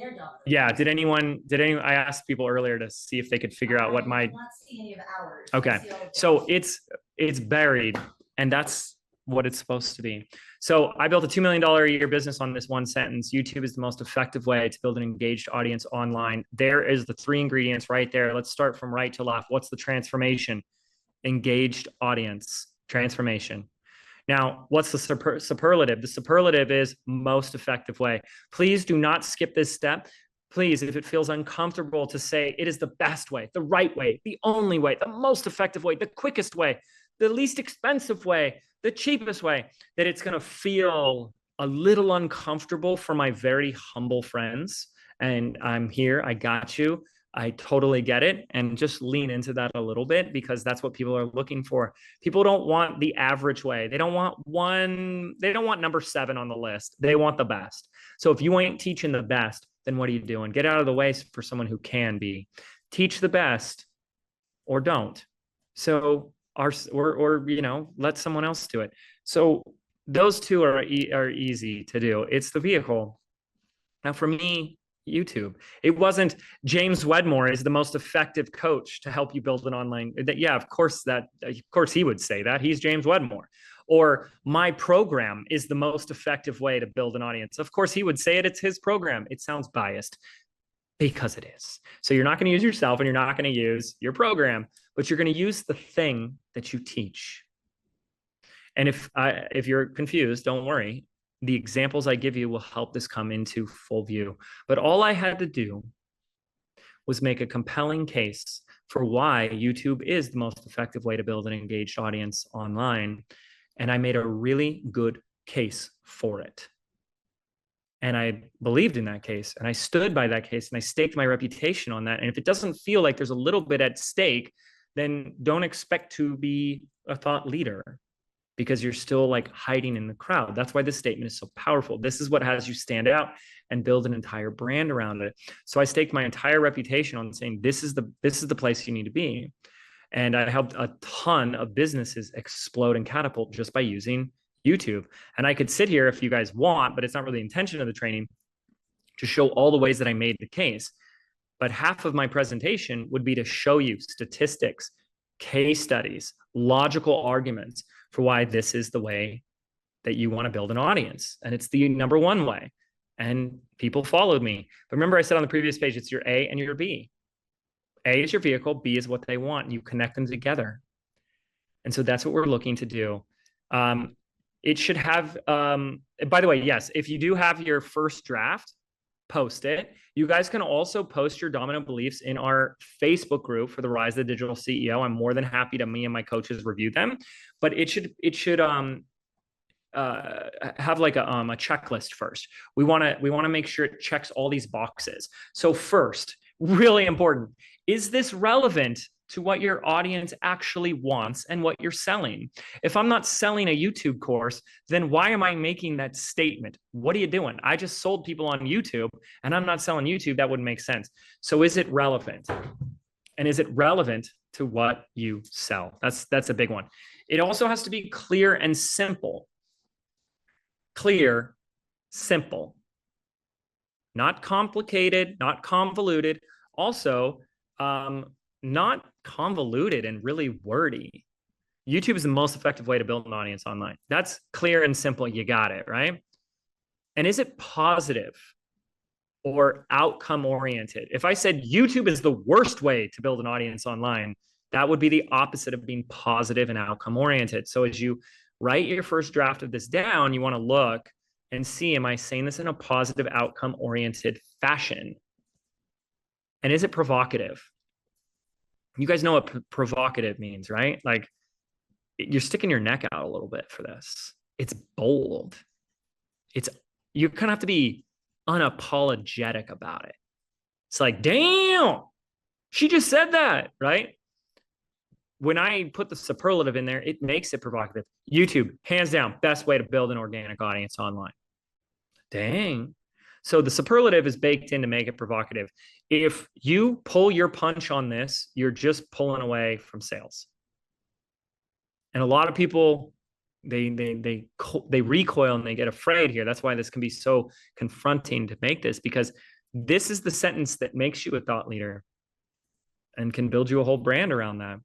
Yeah. Did anyone, I asked people earlier to see if they could figure out what my, not see any of ours. okay. So it's buried, and that's what it's supposed to be. So I built a $2 million a year business on this one sentence. YouTube is the most effective way to build an engaged audience online. There is the 3 ingredients right there. Let's start from right to left. What's the transformation? Engaged audience transformation. Now, what's the superlative? The superlative is most effective way. Please do not skip this step. Please, if it feels uncomfortable to say it is the best way, the right way, the only way, the most effective way, the quickest way, the least expensive way, the cheapest way, that it's going to feel a little uncomfortable for my very humble friends. And I'm here, I got you. I totally get it. And just lean into that a little bit, because that's what people are looking for. People don't want the average way. They don't want number 7 on the list. They want the best. So if you ain't teaching the best, then what are you doing? Get out of the way for someone who can be. Teach the best or don't. So let someone else do it. So those two are easy to do. It's the vehicle. Now for me, YouTube. It wasn't James Wedmore is the most effective coach to help you build an online. Yeah, of course he would say that. He's James Wedmore. Or my program is the most effective way to build an audience. Of course he would say it. It's his program. It sounds biased because it is. So you're not going to use yourself, and you're not going to use your program, but you're going to use the thing that you teach. And if you're confused, don't worry. The examples I give you will help this come into full view. But all I had to do was make a compelling case for why YouTube is the most effective way to build an engaged audience online. And I made a really good case for it. And I believed in that case, and I stood by that case, and I staked my reputation on that. And if it doesn't feel like there's a little bit at stake, then don't expect to be a thought leader, because you're still like hiding in the crowd. That's why this statement is so powerful. This is what has you stand out and build an entire brand around it. So I staked my entire reputation on saying, this is the place you need to be. And I helped a ton of businesses explode and catapult just by using YouTube. And I could sit here if you guys want, but it's not really the intention of the training, to show all the ways that I made the case. But half of my presentation would be to show you statistics, case studies, logical arguments for why this is the way that you want to build an audience. And it's the number 1 way. And people followed me. But remember, I said on the previous page, it's your A and your B. A is your vehicle, B is what they want. You connect them together. And so that's what we're looking to do. It should have, by the way, yes, if you do have your first draft, post it. You guys can also post your domino beliefs in our Facebook group for the Rise of the Digital CEO. I'm more than happy to, me and my coaches review them, but it should have like a checklist first. We want to make sure it checks all these boxes. So first, really important, is this relevant to what your audience actually wants and what you're selling? If I'm not selling a YouTube course, then why am I making that statement? What are you doing? I just sold people on YouTube and I'm not selling YouTube. That wouldn't make sense. So is it relevant? And is it relevant to what you sell? That's a big one. It also has to be clear and simple. Clear, simple. Not complicated, not convoluted. Also, not convoluted and really wordy. YouTube is the most effective way to build an audience online. That's clear and simple. You got it, right? And is it positive or outcome oriented? If I said YouTube is the worst way to build an audience online, that would be the opposite of being positive and outcome oriented. So as you write your first draft of this down, you want to look and see, am I saying this in a positive outcome oriented fashion? And is it provocative? You guys know what provocative means, right? Like, you're sticking your neck out a little bit for this. It's bold. You kind of have to be unapologetic about it. It's like, damn, she just said that, right? When I put the superlative in there, it makes it provocative. YouTube, hands down, best way to build an organic audience online. Dang. So the superlative is baked in to make it provocative. If you pull your punch on this, you're just pulling away from sales. And a lot of people they recoil and they get afraid here. That's why this can be so confronting to make this, because this is the sentence that makes you a thought leader and can build you a whole brand around that.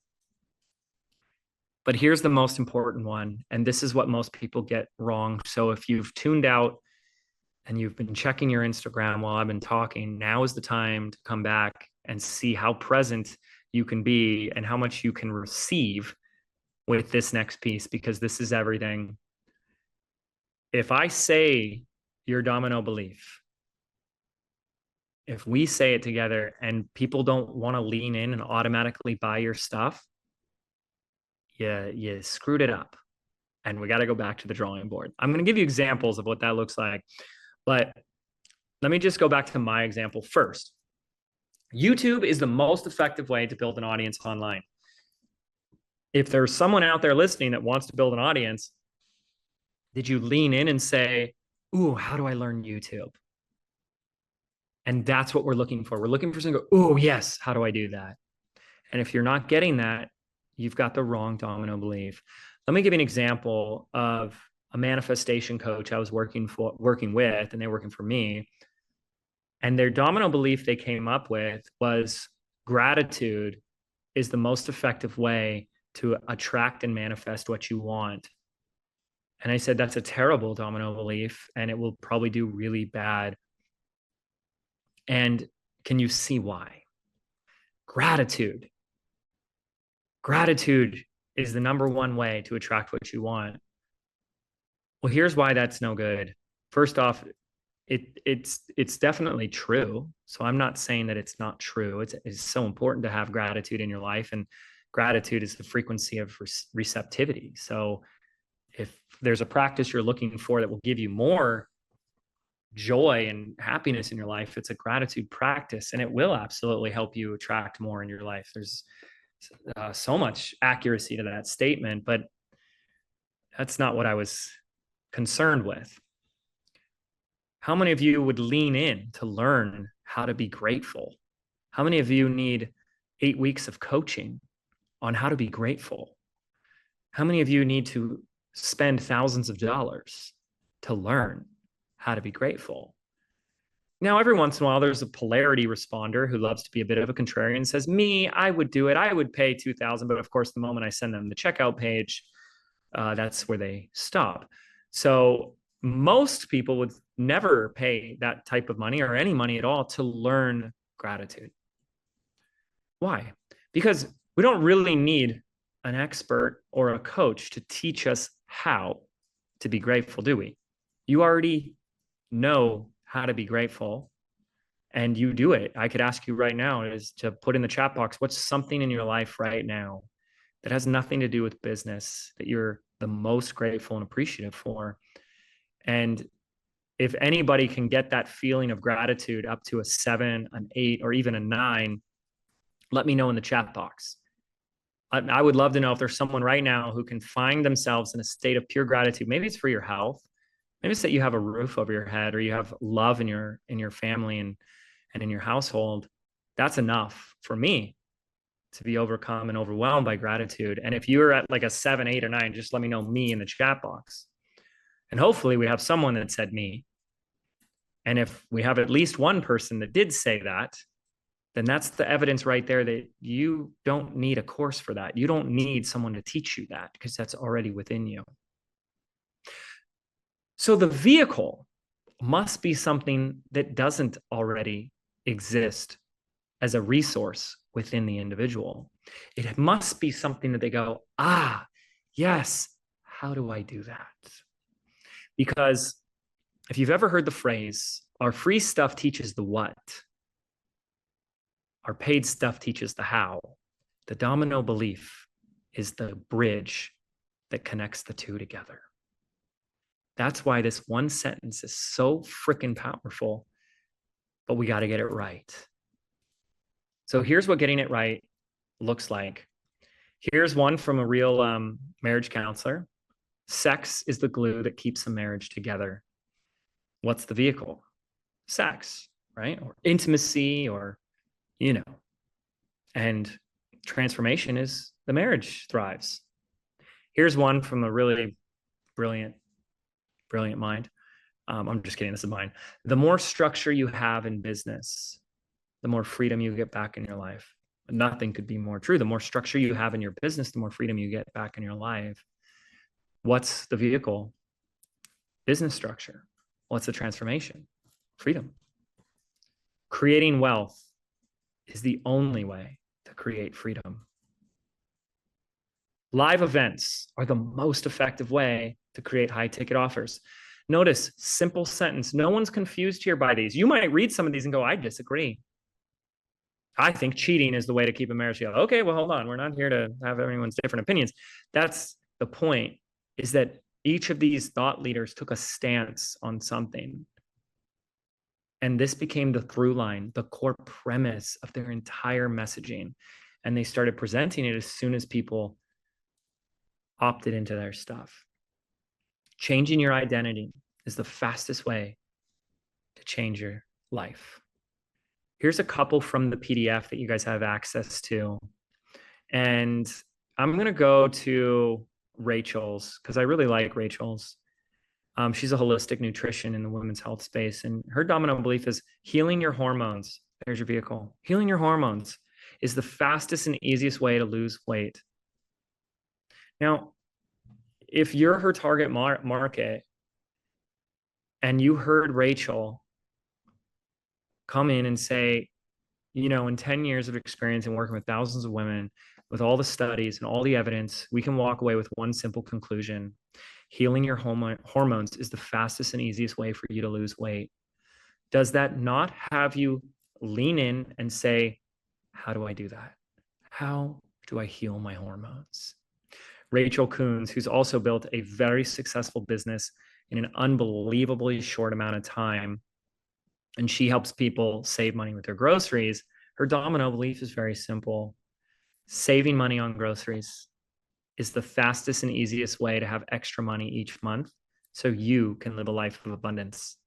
But here's the most important one, and this is what most people get wrong. So if you've tuned out and you've been checking your Instagram while I've been talking, now is the time to come back and see how present you can be and how much you can receive with this next piece, because this is everything. If I say your domino belief, if we say it together and people don't want to lean in and automatically buy your stuff, you screwed it up. And we got to go back to the drawing board. I'm going to give you examples of what that looks like. But let me just go back to my example first. YouTube is the most effective way to build an audience online. If there's someone out there listening that wants to build an audience, did you lean in and say, ooh, how do I learn YouTube? And that's what we're looking for. We're looking for someone to go, oh, yes, how do I do that? And if you're not getting that, you've got the wrong domino belief. Let me give you an example of a manifestation coach I was working with, and they're working for me. And their domino belief they came up with was gratitude is the most effective way to attract and manifest what you want. And I said, that's a terrible domino belief, and it will probably do really bad. And can you see why? Gratitude is the number one way to attract what you want. Well, here's why that's no good. First off, it's definitely true. So I'm not saying that it's not true. It's so important to have gratitude in your life, and gratitude is the frequency of receptivity. So if there's a practice you're looking for that will give you more joy and happiness in your life, it's a gratitude practice, and it will absolutely help you attract more in your life. There's so much accuracy to that statement, but that's not what I was concerned with. How many of you would lean in to learn how to be grateful? How many of you need 8 weeks of coaching on how to be grateful? How many of you need to spend thousands of dollars to learn how to be grateful? Now, every once in a while, there's a polarity responder who loves to be a bit of a contrarian and says, me, I would do it. I would pay $2,000. But of course, the moment I send them the checkout page, that's where they stop. So most people would never pay that type of money or any money at all to learn gratitude. Why? Because we don't really need an expert or a coach to teach us how to be grateful, do we? You already know how to be grateful, and you do it. I could ask you right now is to put in the chat box, what's something in your life right now that has nothing to do with business that you're the most grateful and appreciative for? And if anybody can get that feeling of gratitude up to a 7, an 8, or even a 9, let me know in the chat box. I would love to know if there's someone right now who can find themselves in a state of pure gratitude. Maybe it's for your health. Maybe it's that you have a roof over your head, or you have love in your family and in your household. That's enough for me to be overcome and overwhelmed by gratitude. And if you're at like a 7, 8, or 9, just let me know me in the chat box. And hopefully we have someone that said me. And if we have at least one person that did say that, then that's the evidence right there that you don't need a course for that. You don't need someone to teach you that, because that's already within you. So the vehicle must be something that doesn't already exist as a resource within the individual. It must be something that they go, yes, how do I do that? Because if you've ever heard the phrase, our free stuff teaches the what, our paid stuff teaches the how, the domino belief is the bridge that connects the two together. That's why this one sentence is so freaking powerful, but we got to get it right. So here's what getting it right looks like. Here's one from a real marriage counselor. Sex is the glue that keeps a marriage together. What's the vehicle? Sex, right? Or intimacy, or, and transformation is the marriage thrives. Here's one from a really Brilliant, brilliant mind. I'm just kidding. This is mine. The more structure you have in business, the more freedom you get back in your life. Nothing could be more true. The more structure you have in your business, the more freedom you get back in your life. What's the vehicle? Business structure. What's the transformation? Freedom. Creating wealth is the only way to create freedom. Live events are the most effective way to create high ticket offers. Notice, simple sentence. No one's confused here by these. You might read some of these and go, I disagree. I think cheating is the way to keep a marriage together. Okay, well, hold on. We're not here to have everyone's different opinions. That's the point, is that each of these thought leaders took a stance on something. And this became the through line, the core premise of their entire messaging. And they started presenting it as soon as people opted into their stuff. Changing your identity is the fastest way to change your life. Here's a couple from the PDF that you guys have access to. And I'm going to go to Rachel's because I really like Rachel's. She's a holistic nutrition in the women's health space. And her dominant belief is healing your hormones. There's your vehicle. Healing your hormones is the fastest and easiest way to lose weight. Now, if you're her target market and you heard Rachel come in and say, you know, in 10 years of experience and working with thousands of women, with all the studies and all the evidence, we can walk away with one simple conclusion. Healing your hormones is the fastest and easiest way for you to lose weight. Does that not have you lean in and say, how do I do that? How do I heal my hormones? Rachel Coons, who's also built a very successful business in an unbelievably short amount of time, and she helps people save money with their groceries. Her domino belief is very simple. Saving money on groceries is the fastest and easiest way to have extra money each month so you can live a life of abundance.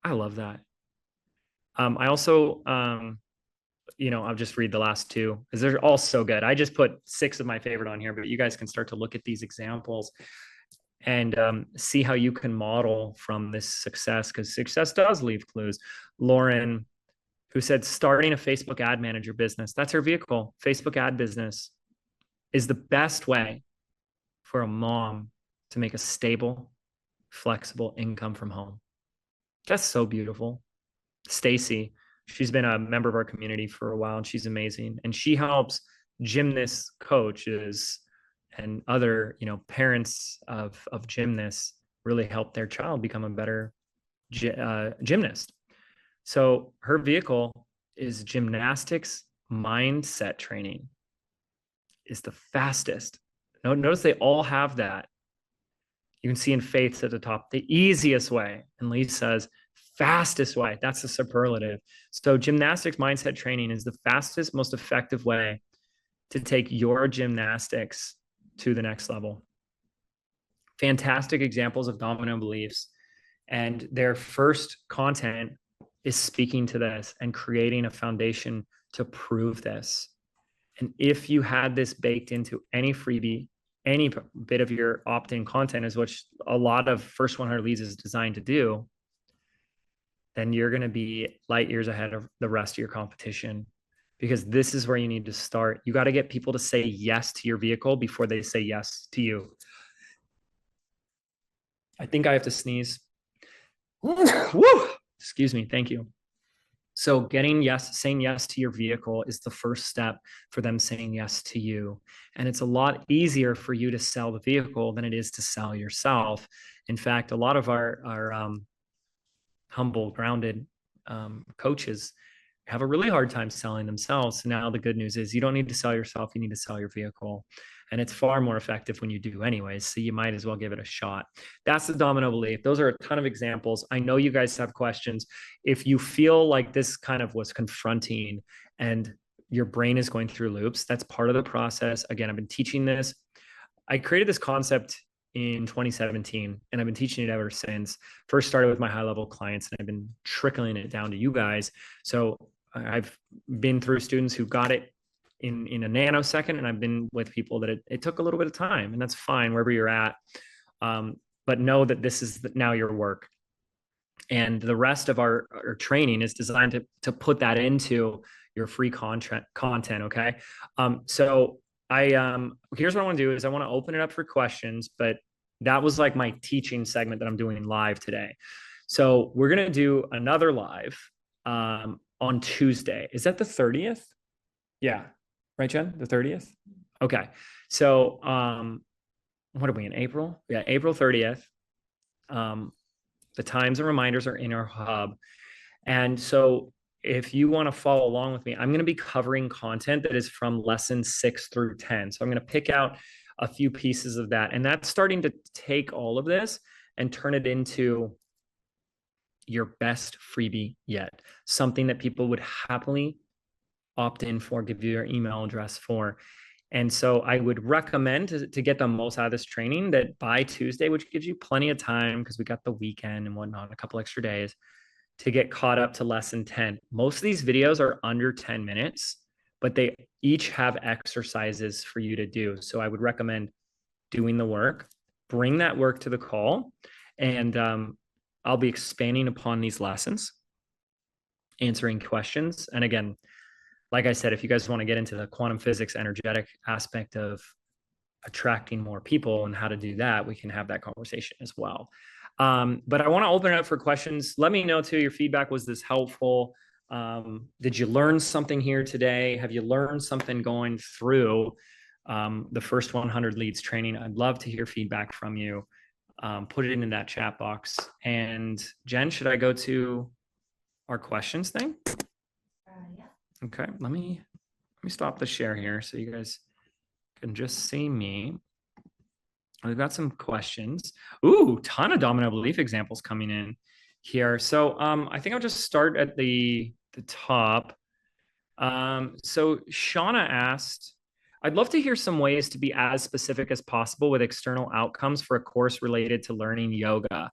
I love that. I also, I'll just read the last two because they're all so good. I just put 6 of my favorite on here, but you guys can start to look at these examples and see how you can model from this success, because success does leave clues. Lauren, who said starting a Facebook ad manager business, that's her vehicle. Facebook ad business is the best way for a mom to make a stable, flexible income from home. That's so beautiful. Stacy, she's been a member of our community for a while and she's amazing. And she helps gymnast coaches and other, parents of gymnasts really help their child become a better gymnast. So her vehicle is gymnastics mindset training. Is the fastest. Notice they all have that. You can see in Faith's at the top, the easiest way. And Lee says, fastest way. That's the superlative. So gymnastics mindset training is the fastest, most effective way to take your gymnastics to the next level. Fantastic examples of domino beliefs. And their first content is speaking to this and creating a foundation to prove this. And if you had this baked into any freebie, any bit of your opt-in content, is what a lot of First 100 Leads is designed to do, then you're going to be light years ahead of the rest of your competition, because this is where you need to start. You got to get people to say yes to your vehicle before they say yes to you. I think I have to sneeze. Woo! Excuse me. Thank you. So saying yes to your vehicle is the first step for them saying yes to you. And it's a lot easier for you to sell the vehicle than it is to sell yourself. In fact, a lot of our humble, grounded coaches have a really hard time selling themselves. So now the good news is you don't need to sell yourself. You need to sell your vehicle. And it's far more effective when you do anyways. So you might as well give it a shot. That's the domino belief. Those are a ton of examples. I know you guys have questions. If you feel like this kind of was confronting and your brain is going through loops, that's part of the process. Again, I've been teaching this. I created this concept in 2017, and I've been teaching it ever since. First started with my high-level clients, and I've been trickling it down to you guys. So I've been through students who got it in a nanosecond, and I've been with people that it took a little bit of time, and that's fine wherever you're at. But know that this is now your work. And the rest of our training is designed to put that into your free content. Okay. So here's what I want to do is I want to open it up for questions, but that was like my teaching segment that I'm doing live today. So we're going to do another live on Tuesday. Is that the 30th? Yeah. Right, Jen? The 30th? Okay. So what are we in April? Yeah, April 30th. The times and reminders are in our hub. And so if you want to follow along with me, I'm going to be covering content that is from lessons 6 through 10. So I'm going to pick out a few pieces of that. And that's starting to take all of this and turn it into your best freebie yet, something that people would happily opt in for, give you your email address for. And so I would recommend to get the most out of this training that by Tuesday, which gives you plenty of time because we got the weekend and whatnot, a couple extra days to get caught up to lesson 10. Most of these videos are under 10 minutes, but they each have exercises for you to do. So I would recommend doing the work, bring that work to the call, and I'll be expanding upon these lessons, answering questions. And again, like I said, if you guys want to get into the quantum physics energetic aspect of attracting more people and how to do that, we can have that conversation as well. But I want to open it up for questions. Let me know too, your feedback. Was this helpful? Did you learn something here today? Have you learned something going through the first 100 leads training? I'd love to hear feedback from you. Put it in that chat box. And Jen, should I go to our questions thing? Yeah. Okay, let me stop the share here so you guys can just see me. We've got some questions. Ooh, ton of domino belief examples coming in here. So I think I'll just start at the top. So Shauna asked, I'd love to hear some ways to be as specific as possible with external outcomes for a course related to learning yoga.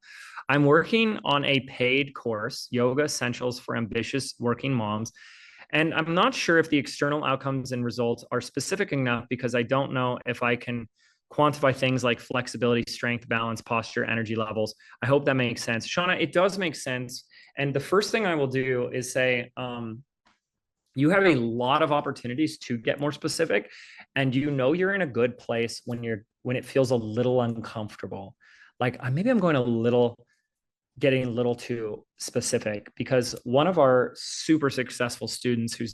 I'm working on a paid course, Yoga Essentials for Ambitious Working Moms, and I'm not sure if the external outcomes and results are specific enough because I don't know if I can quantify things like flexibility, strength, balance, posture, energy levels. I hope that makes sense. Shauna, it does make sense. And the first thing I will do is say, you have a lot of opportunities to get more specific, and you know you're in a good place when it feels a little uncomfortable. Like maybe I'm getting a little too specific, because one of our super successful students who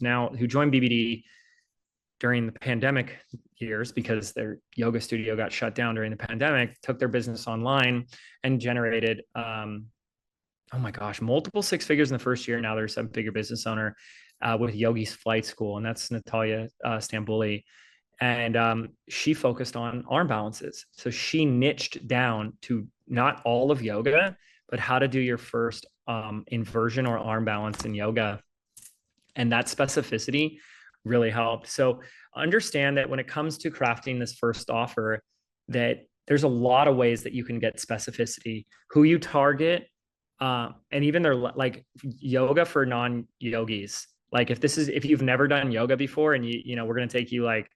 joined BBD during the pandemic years because their yoga studio got shut down during the pandemic, took their business online and generated oh my gosh, multiple six figures in the first year. Now they're a 7-figure business owner with Yogi's Flight School, and that's Natalia Stambuli. And she focused on arm balances. So she niched down to not all of yoga, but how to do your first inversion or arm balance in yoga. And that specificity really helped. So understand that when it comes to crafting this first offer, that there's a lot of ways that you can get specificity, who you target, and even they're like yoga for non-yogis. Like if you've never done yoga before and we're going to take you like,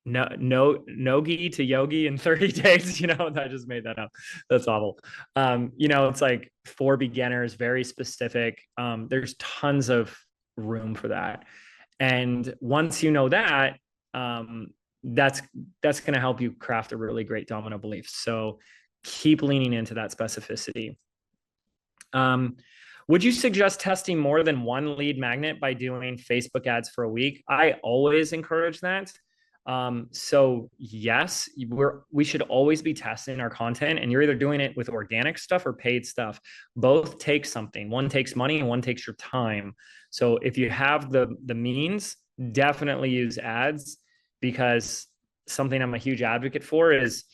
nogi to yogi in 30 days, I just made that up. That's awful. It's like for beginners, very specific. There's tons of room for that. And once you know that, that's going to help you craft a really great domino belief. So keep leaning into that specificity. Would you suggest testing more than one lead magnet by doing Facebook ads for a week? I always encourage that. So yes, we should always be testing our content, and you're either doing it with organic stuff or paid stuff. Both take something. One takes money and one takes your time. So if you have the means, definitely use ads, because something I'm a huge advocate for is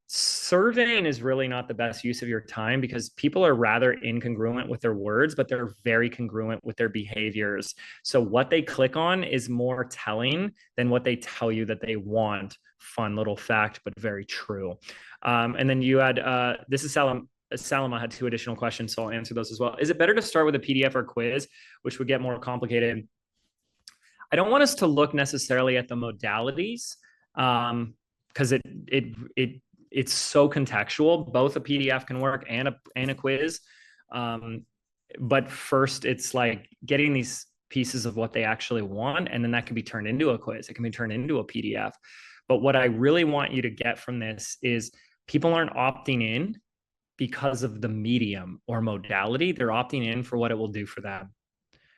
surveying is really not the best use of your time, because people are rather incongruent with their words, but they're very congruent with their behaviors. So what they click on is more telling than what they tell you that they want. Fun little fact, but very true. And then you had, this is Salama had 2 additional questions, so I'll answer those as well. Is it better to start with a PDF or quiz, which would get more complicated? I don't want us to look necessarily at the modalities, because it's so contextual. Both a PDF can work and a quiz. But first, it's like getting these pieces of what they actually want, and then that can be turned into a quiz. It can be turned into a PDF. But what I really want you to get from this is people aren't opting in because of the medium or modality. They're opting in for what it will do for them.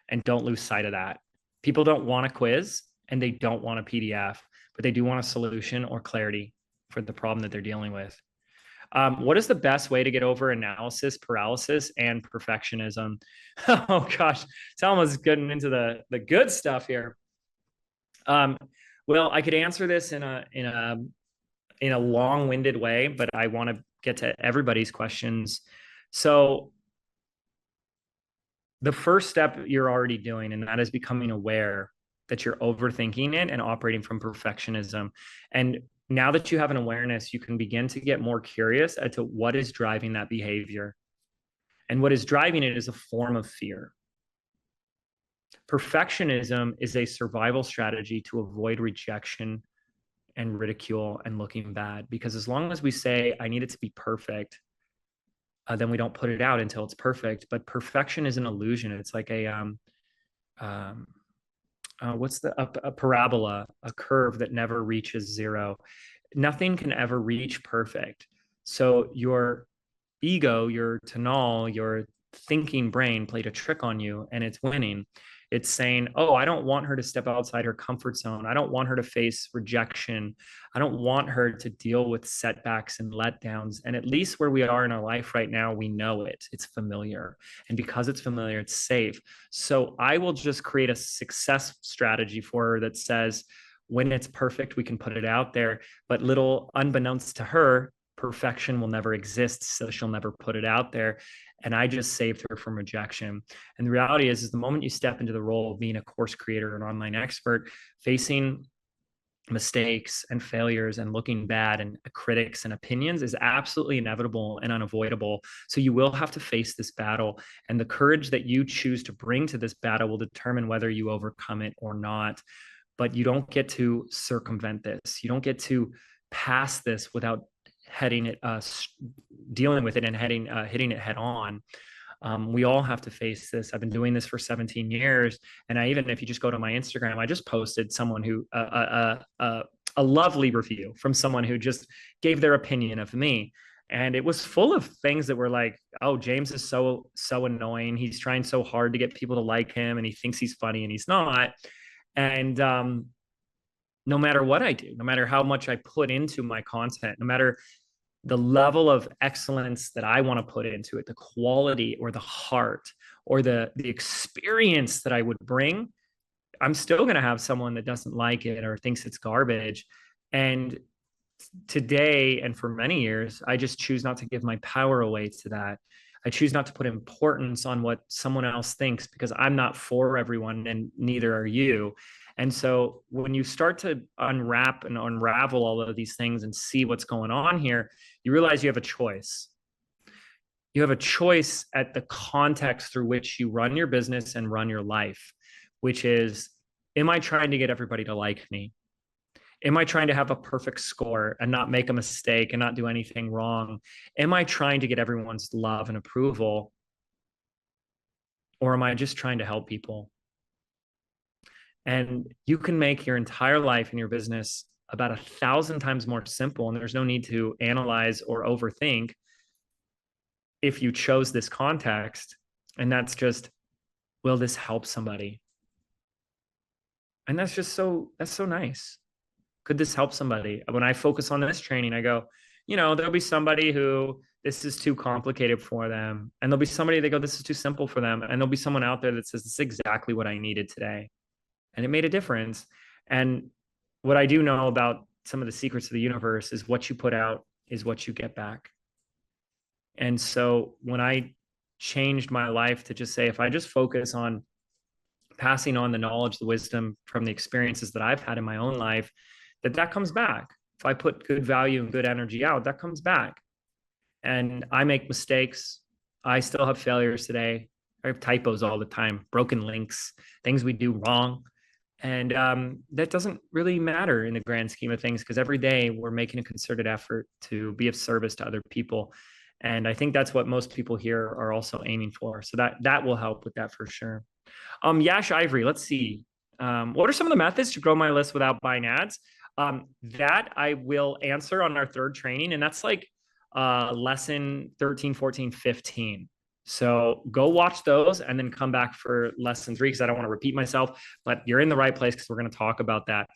And don't lose sight of that. People don't want a quiz and they don't want a PDF, but they do want a solution or clarity for the problem that they're dealing with. What is the best way to get over analysis paralysis and perfectionism? Oh gosh, it's almost getting into the good stuff here. Well, I could answer this in a long-winded way, but I want to get to everybody's questions. So the first step you're already doing, and that is becoming aware that you're overthinking it and operating from perfectionism. And now that you have an awareness, you can begin to get more curious as to what is driving that behavior. And what is driving it is a form of fear. Perfectionism is a survival strategy to avoid rejection and ridicule and looking bad. Because as long as we say, I need it to be perfect, then we don't put it out until it's perfect. But perfection is an illusion. It's like a parabola, a curve that never reaches zero. Nothing can ever reach perfect. So your ego, your tonal, your thinking brain played a trick on you, and it's winning. It's saying, oh, I don't want her to step outside her comfort zone. I don't want her to face rejection. I don't want her to deal with setbacks and letdowns. And at least where we are in our life right now, we know it. It's familiar. And because it's familiar, it's safe. So I will just create a success strategy for her that says, when it's perfect, we can put it out there. But little unbeknownst to her, perfection will never exist. So she'll never put it out there. And I just saved her from rejection. And the reality is the moment you step into the role of being a course creator, an online expert, facing mistakes and failures and looking bad and critics and opinions is absolutely inevitable and unavoidable. So you will have to face this battle. And the courage that you choose to bring to this battle will determine whether you overcome it or not. But you don't get to circumvent this. You don't get to pass this without heading it, dealing with it and hitting it head on. We all have to face this. I've been doing this for 17 years. And if you just go to my Instagram, I just posted someone who, a lovely review from someone who just gave their opinion of me. And it was full of things that were like, oh, James is so annoying. He's trying so hard to get people to like him and he thinks he's funny and he's not. And no matter what I do, no matter how much I put into my content, no matter the level of excellence that I want to put into it, the quality or the heart or the experience that I would bring, I'm still going to have someone that doesn't like it or thinks it's garbage. And today, and for many years, I just choose not to give my power away to that. I choose not to put importance on what someone else thinks because I'm not for everyone and neither are you. And so when you start to unwrap and unravel all of these things and see what's going on here, you realize you have a choice. You have a choice at the context through which you run your business and run your life, which is, am I trying to get everybody to like me? Am I trying to have a perfect score and not make a mistake and not do anything wrong? Am I trying to get everyone's love and approval? Or am I just trying to help people? And you can make your entire life and your business about 1,000 times more simple. And there's no need to analyze or overthink if you chose this context. And that's just, will this help somebody? And that's so nice. Could this help somebody? When I focus on this training, I go, there'll be somebody who this is too complicated for them. And there'll be somebody that go, this is too simple for them. And there'll be someone out there that says, this is exactly what I needed today. And it made a difference. And what I do know about some of the secrets of the universe is what you put out is what you get back. And so when I changed my life to just say, if I just focus on passing on the knowledge, the wisdom from the experiences that I've had in my own life, that comes back. If I put good value and good energy out, that comes back. And I make mistakes. I still have failures today. I have typos all the time, broken links, things we do wrong. And that doesn't really matter in the grand scheme of things, because every day we're making a concerted effort to be of service to other people. And I think that's what most people here are also aiming for. So that will help with that for sure. Yash Ivory, let's see. What are some of the methods to grow my list without buying ads? That I will answer on our third training, and that's like lesson 13, 14, 15. So go watch those and then come back for lesson 3, because I don't want to repeat myself, but you're in the right place because we're going to talk about that.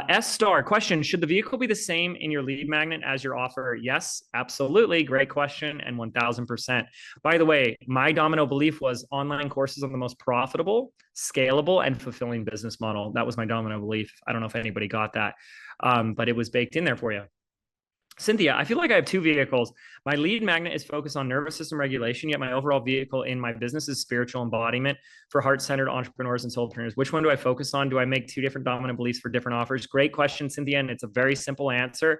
S Star question: should the vehicle be the same in your lead magnet as your offer? Yes, absolutely. Great question, and 1000%. By the way, my domino belief was online courses are the most profitable, scalable, and fulfilling business model. That was my domino belief. I don't know if anybody got that, but it was baked in there for you. Cynthia, I feel like I have 2 vehicles. My lead magnet is focused on nervous system regulation, yet my overall vehicle in my business is spiritual embodiment for heart-centered entrepreneurs and solopreneurs. Which one do I focus on? Do I make 2 different dominant beliefs for different offers? Great question, Cynthia, and it's a very simple answer.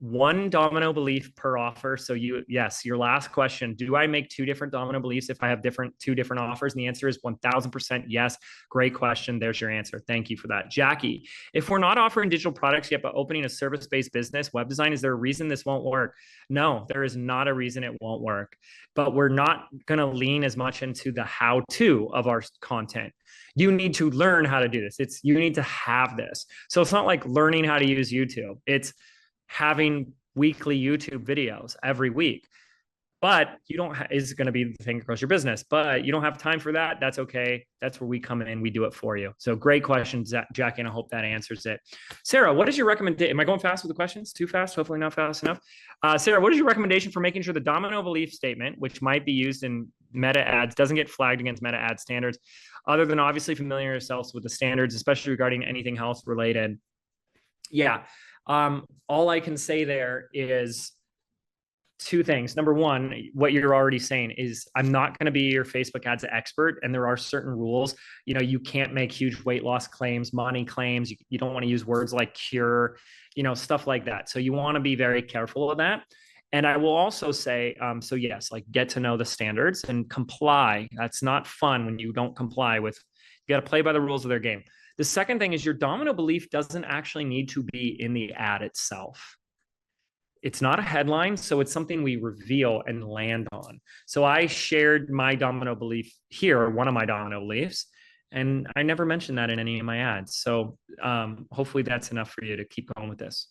1 domino belief per offer. So yes, your last question, do I make 2 different domino beliefs if I have 2 different offers? And the answer is 1000% yes. Great question. There's your answer. Thank you for that. Jackie, if we're not offering digital products yet, but opening a service-based business, web design, is there a reason this won't work? No, there is not a reason it won't work, but we're not going to lean as much into the how-to of our content. You need to learn how to do this. You need to have this. So it's not like learning how to use YouTube. It's having weekly YouTube videos every week. But you don't is going to be the thing across your business, but you don't have time for that. That's okay. That's where we come in. We do it for you. So great questions, Jackie, and I hope that answers it. Sarah, what is your recommendation? Am I going fast with the questions? Too fast? Hopefully not fast enough. Sarah, what is your recommendation for making sure the domino belief statement, which might be used in meta ads, doesn't get flagged against meta ad standards, other than obviously familiar yourselves with the standards, especially regarding anything health related? Yeah. All I can say there is 2 things. Number 1, what you're already saying is I'm not going to be your Facebook ads expert, and there are certain rules. You can't make huge weight loss claims, money claims. You don't want to use words like cure, stuff like that. So you want to be very careful of that. And I will also say, so yes, like get to know the standards and comply. That's not fun when you don't comply with. You got to play by the rules of their game. The second thing is your domino belief doesn't actually need to be in the ad itself. It's not a headline, so it's something we reveal and land on. So I shared my domino belief here, one of my domino beliefs, and I never mentioned that in any of my ads. So hopefully that's enough for you to keep going with this.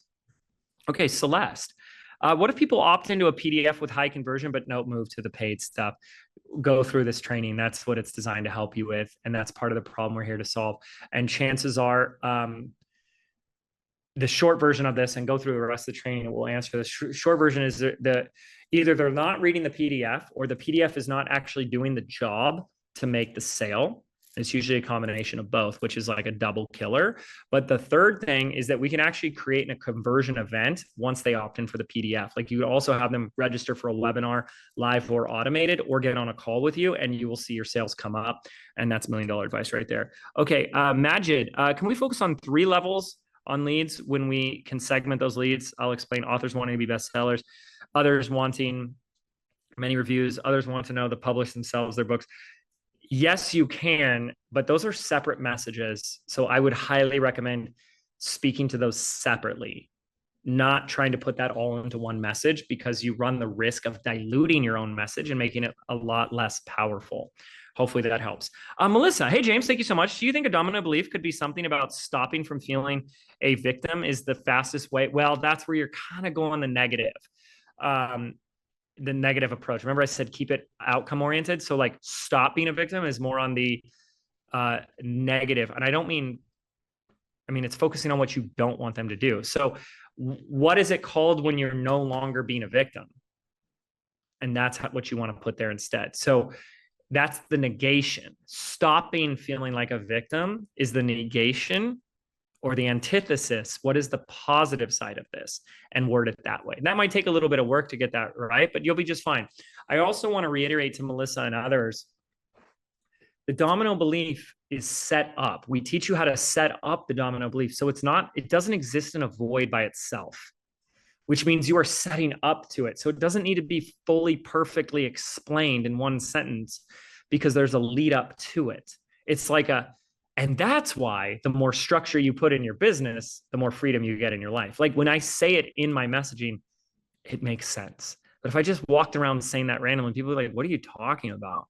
Okay, Celeste. What if people opt into a PDF with high conversion, but don't move to the paid stuff? Go through this training. That's what it's designed to help you with. And that's part of the problem we're here to solve. And chances are the short version of this, and go through the rest of the training, it will answer the short version is either they're not reading the PDF, or the PDF is not actually doing the job to make the sale. It's usually a combination of both, which is like a double killer. But the third thing is that we can actually create a conversion event once they opt in for the PDF. Like you also have them register for a webinar, live or automated, or get on a call with you, and you will see your sales come up. And that's $1 million advice right there. Okay, Majid, can we focus on 3 levels on leads when we can segment those leads? I'll explain. Authors wanting to be bestsellers, others wanting many reviews, others want to know the publish themselves, their books. Yes, you can, but those are separate messages. So I would highly recommend speaking to those separately, not trying to put that all into one message, because you run the risk of diluting your own message and making it a lot less powerful. Hopefully that helps. Melissa, hey, James, thank you so much. Do you think a domino belief could be something about stopping from feeling a victim is the fastest way? Well, that's where you're kind of going the negative approach. Remember I said keep it outcome oriented. So like stop being a victim is more on the negative. And I mean, it's focusing on what you don't want them to do. So what is it called when you're no longer being a victim? And that's what you want to put there instead. So that's the negation. Stopping feeling like a victim is the negation, or the antithesis. What is the positive side of this? And word it that way. That might take a little bit of work to get that right, but you'll be just fine. I also want to reiterate to Melissa and others, the domino belief is set up. We teach you how to set up the domino belief. So it doesn't exist in a void by itself, which means you are setting up to it. So it doesn't need to be fully perfectly explained in one sentence, because there's a lead up to it. It's like And that's why the more structure you put in your business, the more freedom you get in your life. Like when I say it in my messaging, it makes sense. But if I just walked around saying that randomly, people are like, what are you talking about?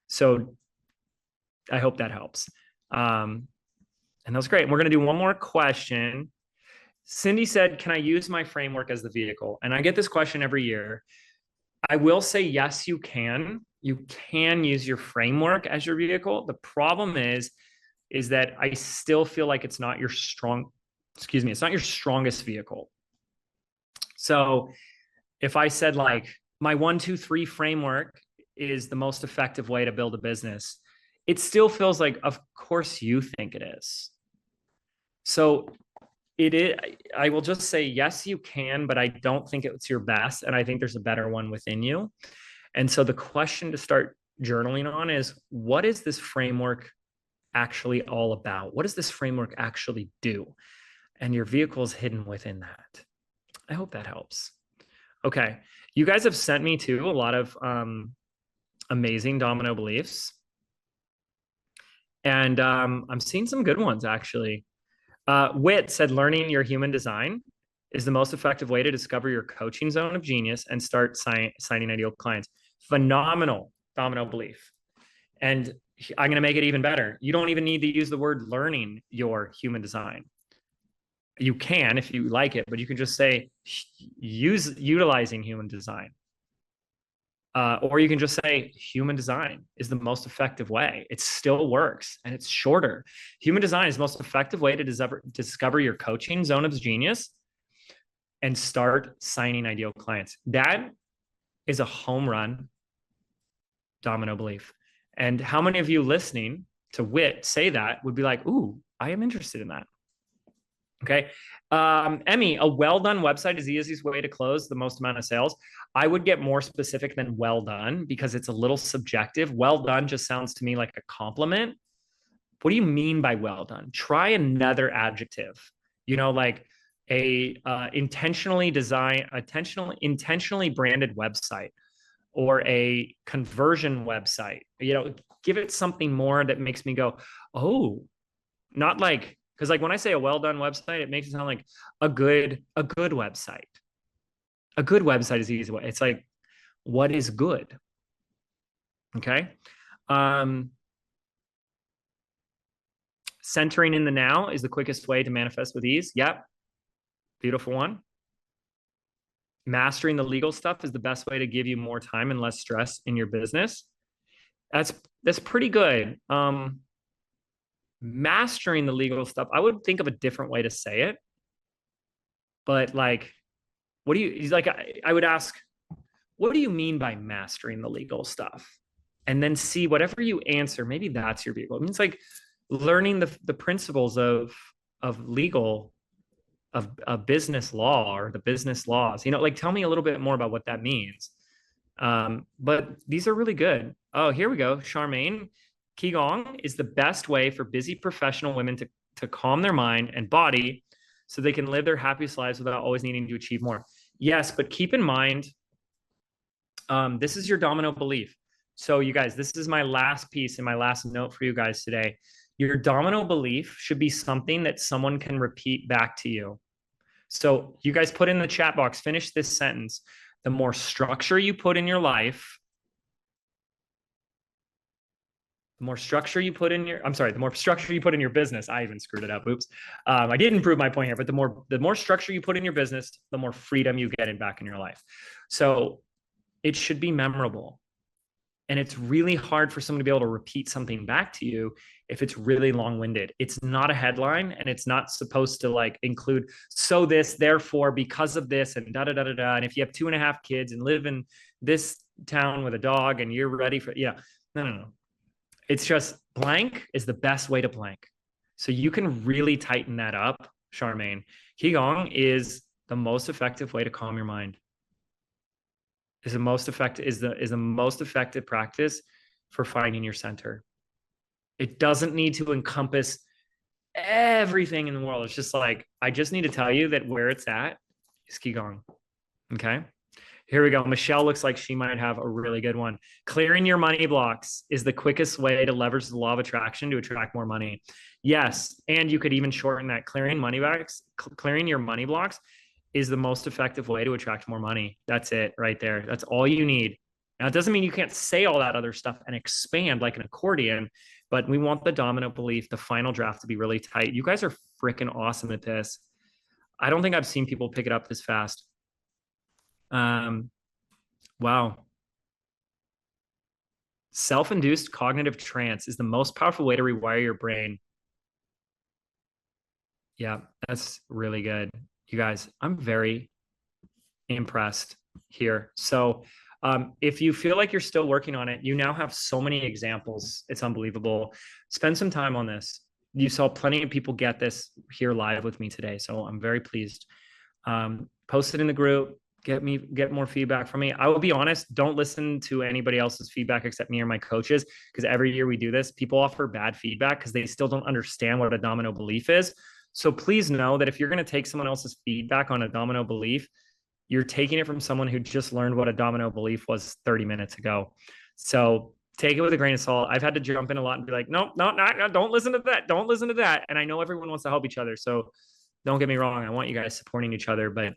So I hope that helps. And that was great. And we're going to do one more question. Cindy said, can I use my framework as the vehicle? And I get this question every year. I will say, yes, you can. You can use your framework as your vehicle. The problem is that I still feel like it's not your it's not your strongest vehicle. So if I said like my 1, 2, 3 framework is the most effective way to build a business, it still feels like, of course you think it is. So it is, I will just say, yes, you can, but I don't think it's your best. And I think there's a better one within you. And so the question to start journaling on is, what is this framework actually all about? What does this framework actually do? And your vehicle is hidden within that. I hope that helps. Okay. You guys have sent me too a lot of amazing domino beliefs. And I'm seeing some good ones actually. Wit said, learning your human design is the most effective way to discover your coaching zone of genius and start signing ideal clients. Phenomenal domino belief. And I'm going to make it even better. You don't even need to use the word learning your human design. You can if you like it, but you can just say utilizing human design. Or you can just say human design is the most effective way. It still works and it's shorter. Human design is the most effective way to discover your coaching zone of genius and start signing ideal clients. That is a home run domino belief. And how many of you listening to Wit say that would be like, ooh, I am interested in that. Okay. Emmy, a well done website is the easiest way to close the most amount of sales. I would get more specific than well done because it's a little subjective. Well done just sounds to me like a compliment. What do you mean by well done? Try another adjective, like a intentionally branded website or a conversion website. Give it something more that makes me go, oh, not like, because like when I say a well done website, it makes it sound like a good website. A good website is the easy way. It's like, what is good? Okay. Centering in the now is the quickest way to manifest with ease. Yep. Beautiful one. Mastering the legal stuff is the best way to give you more time and less stress in your business. That's pretty good. Mastering the legal stuff, I would think of a different way to say it. But like, what do you, like, I would ask, what do you mean by mastering the legal stuff? And then see whatever you answer, maybe that's your vehicle. It means like learning the principles of legal, of business law or the business laws, like tell me a little bit more about what that means. But these are really good. Oh, here we go. Charmaine, Qigong is the best way for busy professional women to calm their mind and body so they can live their happiest lives without always needing to achieve more. Yes, but keep in mind, this is your domino belief. So you guys, this is my last piece and my last note for you guys today. Your domino belief should be something that someone can repeat back to you. So you guys put in the chat box, finish this sentence. The more structure you put in your life, the more structure you put in your business. I even screwed it up. Oops. I didn't prove my point here, but the more structure you put in your business, the more freedom you get back in your life. So it should be memorable. And it's really hard for someone to be able to repeat something back to you if it's really long-winded. It's not a headline and it's not supposed to like include, so this, therefore, because of this, and da da da da da. And if you have 2.5 kids and live in this town with a dog and you're ready for, no. It's just blank is the best way to blank. So you can really tighten that up, Charmaine. Qigong is the most effective way to calm your mind. Is the most effective practice for finding your center. It doesn't need to encompass everything in the world. It's just like, I just need to tell you that where it's at is Qigong. Okay. Here we go. Michelle looks like she might have a really good one. Clearing your money blocks is the quickest way to leverage the law of attraction to attract more money. Yes. And you could even shorten that. Clearing your money blocks is the most effective way to attract more money. That's it right there. That's all you need. Now, it doesn't mean you can't say all that other stuff and expand like an accordion, but we want the dominant belief, the final draft, to be really tight. You guys are freaking awesome at this. I don't think I've seen people pick it up this fast. Wow. Self-induced cognitive trance is the most powerful way to rewire your brain. Yeah, that's really good. You guys, I'm very impressed here. So if you feel like you're still working on it, you now have so many examples. It's unbelievable. Spend some time on this. You saw plenty of people get this here live with me today. So I'm very pleased. Post it in the group. Get more feedback from me. I will be honest, don't listen to anybody else's feedback except me or my coaches, because every year we do this, people offer bad feedback because they still don't understand what a domino belief is. So please know that if you're going to take someone else's feedback on a domino belief, you're taking it from someone who just learned what a domino belief was 30 minutes ago. So take it with a grain of salt. I've had to jump in a lot and be like, no, don't listen to that. Don't listen to that. And I know everyone wants to help each other. So don't get me wrong. I want you guys supporting each other, but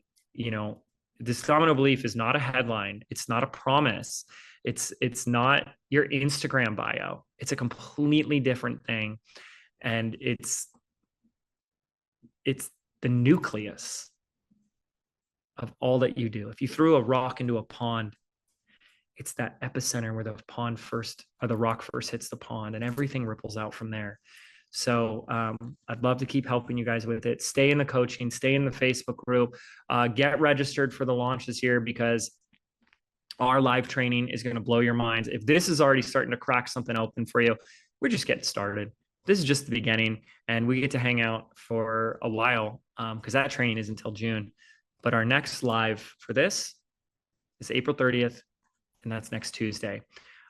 this domino belief is not a headline. It's not a promise. It's not your Instagram bio. It's a completely different thing. And it's the nucleus of all that you do. If you threw a rock into a pond, it's that epicenter where the rock first hits the pond, and everything ripples out from there. So I'd love to keep helping you guys with it. Stay in the coaching, stay in the Facebook group, get registered for the launch this year, because our live training is going to blow your minds. If this is already starting to crack something open for you, we're just getting started. This is just the beginning, and we get to hang out for a while because that training is until June. But our next live for this is April 30th, and that's next Tuesday.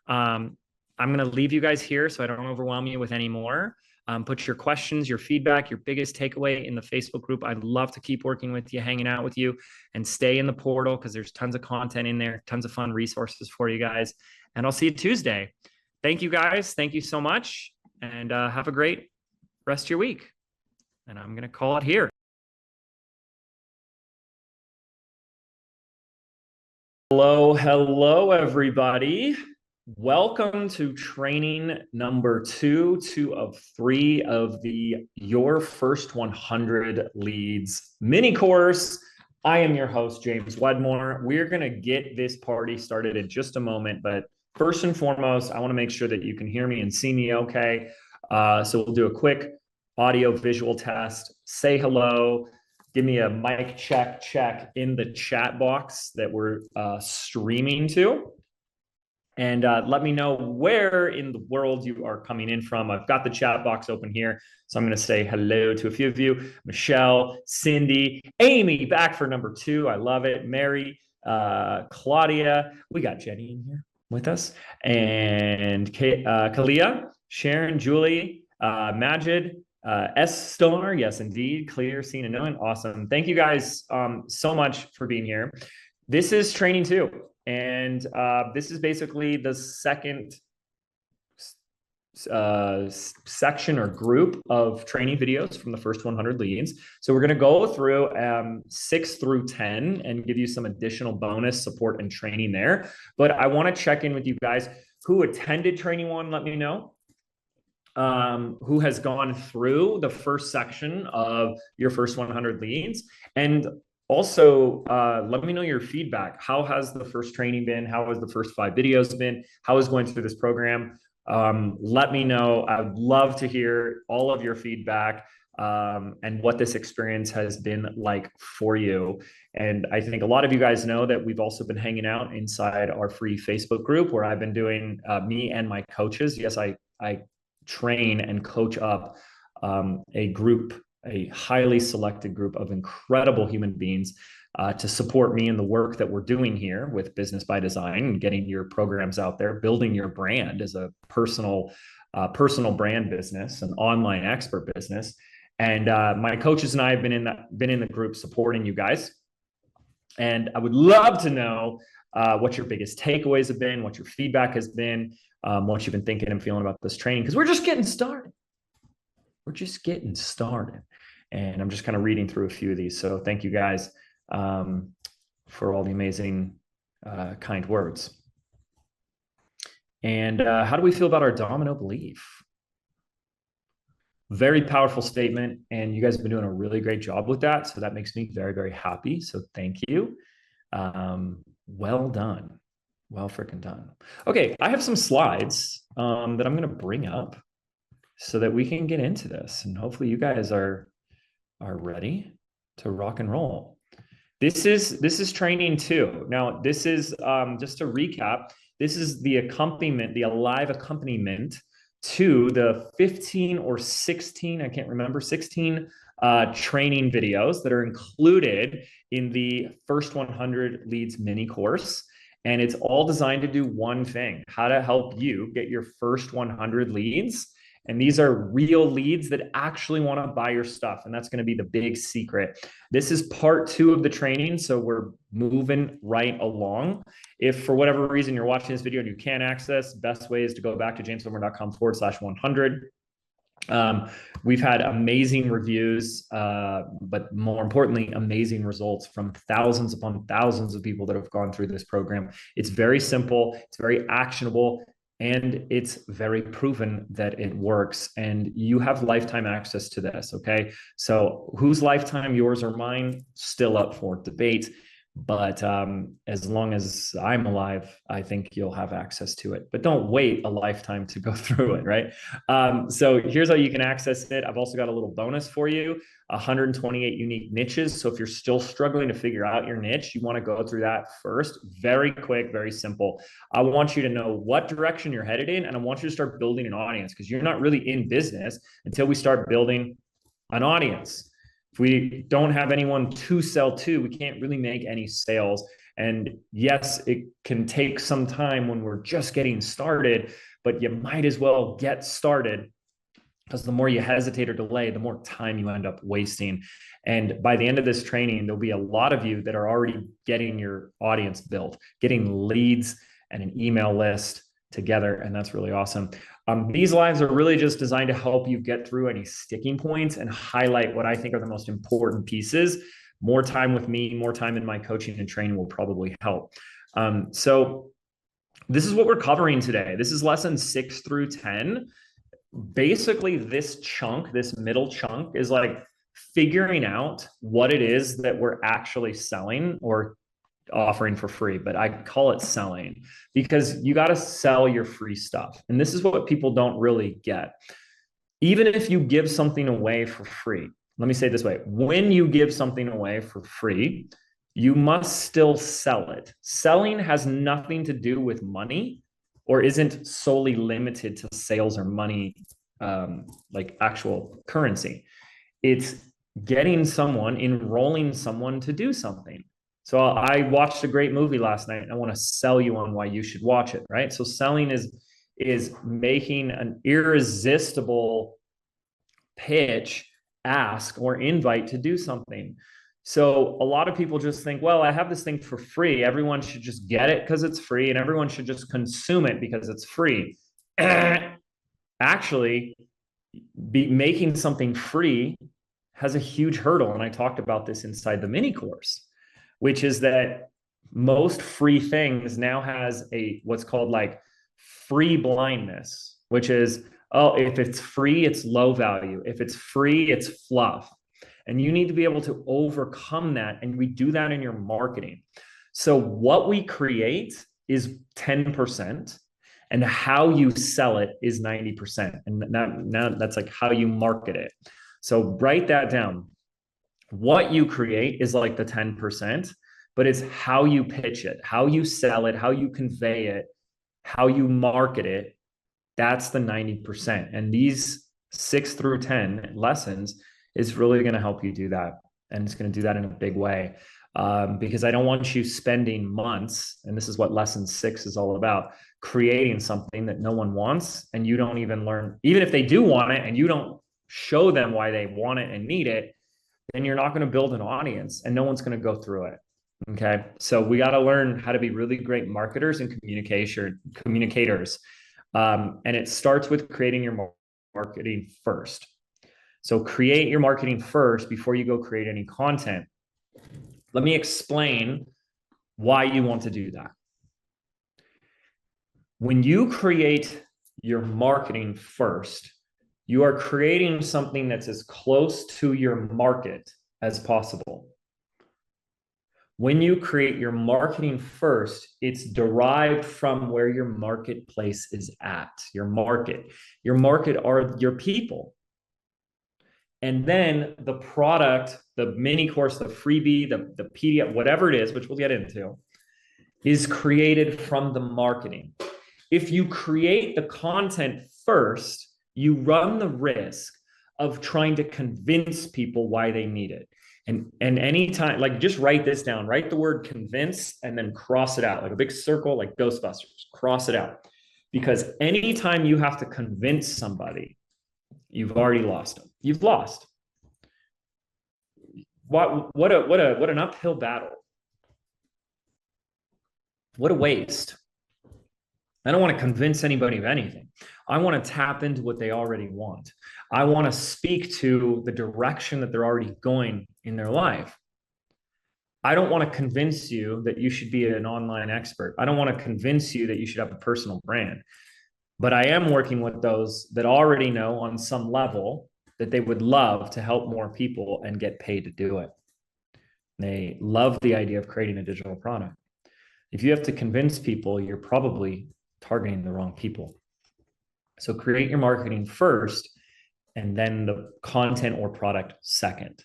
I'm going to leave you guys here so I don't overwhelm you with any more. Put your questions, your feedback, your biggest takeaway in the Facebook group. I'd love to keep working with you, hanging out with you, and stay in the portal because there's tons of content in there, tons of fun resources for you guys. And I'll see you Tuesday. Thank you guys. Thank you so much. And have a great rest of your week. And I'm going to call it here. Hello, everybody. Welcome to training number two of 3 of the Your First 100 Leads mini course. I am your host, James Wedmore. We're going to get this party started in just a moment, but first and foremost, I want to make sure that you can hear me and see me okay. So we'll do a quick audio visual test. Say hello. Give me a mic check in the chat box that we're streaming to. And let me know where in the world you are coming in from. I've got the chat box open here. So I'm going to say hello to a few of you. Michelle, Cindy, Amy, back for number 2. I love it. Mary, Claudia. We got Jenny in here with us. And Kalia, Sharon, Julie, Majid, S Stoner. Yes, indeed. Clear, seen, and known. Awesome. Thank you guys so much for being here. This is training 2. And this is basically the second section or group of training videos from the first 100 leads. So we're going to go through 6 through 10 and give you some additional bonus support and training there. But I want to check in with you guys who attended training 1. Let me know. Who has gone through the first section of your first 100 leads. And also, let me know your feedback. How has the first training been? How has the first 5 videos been? How is going through this program? Let me know. I would love to hear all of your feedback and what this experience has been like for you. And I think a lot of you guys know that we've also been hanging out inside our free Facebook group where I've been doing me and my coaches. Yes, I train and coach up a group, a highly selected group of incredible human beings to support me in the work that we're doing here with Business by Design and getting your programs out there, building your brand as a personal brand business, an online expert business. And my coaches and I have been in the group supporting you guys. And I would love to know what your biggest takeaways have been, what your feedback has been, what you've been thinking and feeling about this training, because we're just getting started. We're just getting started. And I'm just kind of reading through a few of these. So thank you guys for all the amazing kind words. And how do we feel about our domino belief? Very powerful statement. And you guys have been doing a really great job with that. So that makes me very, very happy. So thank you. Well done. Well freaking done. Okay, I have some slides that I'm going to bring up so that we can get into this. And hopefully you guys are ready to rock and roll. This is training 2. Now, this is just to recap, this is the accompaniment, the live accompaniment to the 15 or 16, I can't remember, 16 training videos that are included in the First 100 Leads mini course. And it's all designed to do one thing, how to help you get your first 100 leads. And these are real leads that actually want to buy your stuff. And that's going to be the big secret. This is part 2 of the training. So we're moving right along. If for whatever reason you're watching this video and you can't access, best way is to go back to jameswhitmore.com/100. We've had amazing reviews, but more importantly, amazing results from thousands upon thousands of people that have gone through this program. It's very simple. It's very actionable. And it's very proven that it works, and you have lifetime access to this. Okay. So whose lifetime, yours or mine, still up for debate. But as long as I'm alive, I think you'll have access to it. But don't wait a lifetime to go through it, right? So here's how you can access it. I've also got a little bonus for you, 128 unique niches. So if you're still struggling to figure out your niche, you want to go through that first. Very quick, very simple. I want you to know what direction you're headed in, and I want you to start building an audience, because you're not really in business until we start building an audience. If we don't have anyone to sell to, we can't really make any sales. And yes, it can take some time when we're just getting started, but you might as well get started, because the more you hesitate or delay, the more time you end up wasting. And by the end of this training, there'll be a lot of you that are already getting your audience built, getting leads and an email list together. And that's really awesome. These lives are really just designed to help you get through any sticking points and highlight what I think are the most important pieces. More time with me, more time in my coaching and training will probably help. So this is what we're covering today. This is lessons 6 through 10. Basically, this chunk, this middle chunk, is like figuring out what it is that we're actually selling or offering for free, but I call it selling, because you got to sell your free stuff. And this is what people don't really get. Even if you give something away for free, let me say it this way: when you give something away for free, you must still sell it. Selling has nothing to do with money, or isn't solely limited to sales or money, like actual currency. It's getting someone, enrolling someone to do something. So I watched a great movie last night, and I want to sell you on why you should watch it, right? So selling is making an irresistible pitch, ask, or invite to do something. So a lot of people just think, well, I have this thing for free. Everyone should just get it because it's free, and everyone should just consume it because it's free. Actually, making something free has a huge hurdle. And I talked about this inside the mini course, which is that most free things now has what's called like free blindness, which is, oh, if it's free, it's low value. If it's free, it's fluff. And you need to be able to overcome that. And we do that in your marketing. So what we create is 10%, and how you sell it is 90%. And now that's like how you market it. So write that down. What you create is like the 10%, but it's how you pitch it, how you sell it, how you convey it, how you market it. That's the 90%. And these 6 through 10 lessons is really going to help you do that. And it's going to do that in a big way, because I don't want you spending months, and this is what lesson 6 is all about, creating something that no one wants, and you don't even learn, even if they do want it and you don't show them why they want it and need it, then you're not going to build an audience, and no one's going to go through it. Okay. So we got to learn how to be really great marketers and communicators. And it starts with creating your marketing first. So create your marketing first before you go create any content. Let me explain why you want to do that. When you create your marketing first, you are creating something that's as close to your market as possible. When you create your marketing first, it's derived from where your marketplace is at, your market. Your market are your people. And then the product, the mini course, the freebie, the PDF, whatever it is, which we'll get into, is created from the marketing. If you create the content first, you run the risk of trying to convince people why they need it. And anytime, like, just write this down, write the word convince and then cross it out like a big circle, like Ghostbusters, cross it out. Because anytime you have to convince somebody, you've already lost them. You've lost. What an uphill battle. What a waste. I don't want to convince anybody of anything. I want to tap into what they already want. I want to speak to the direction that they're already going in their life. I don't want to convince you that you should be an online expert. I don't want to convince you that you should have a personal brand. But I am working with those that already know on some level that they would love to help more people and get paid to do it. They love the idea of creating a digital product. If you have to convince people, you're probably targeting the wrong people. So create your marketing first and then the content or product second.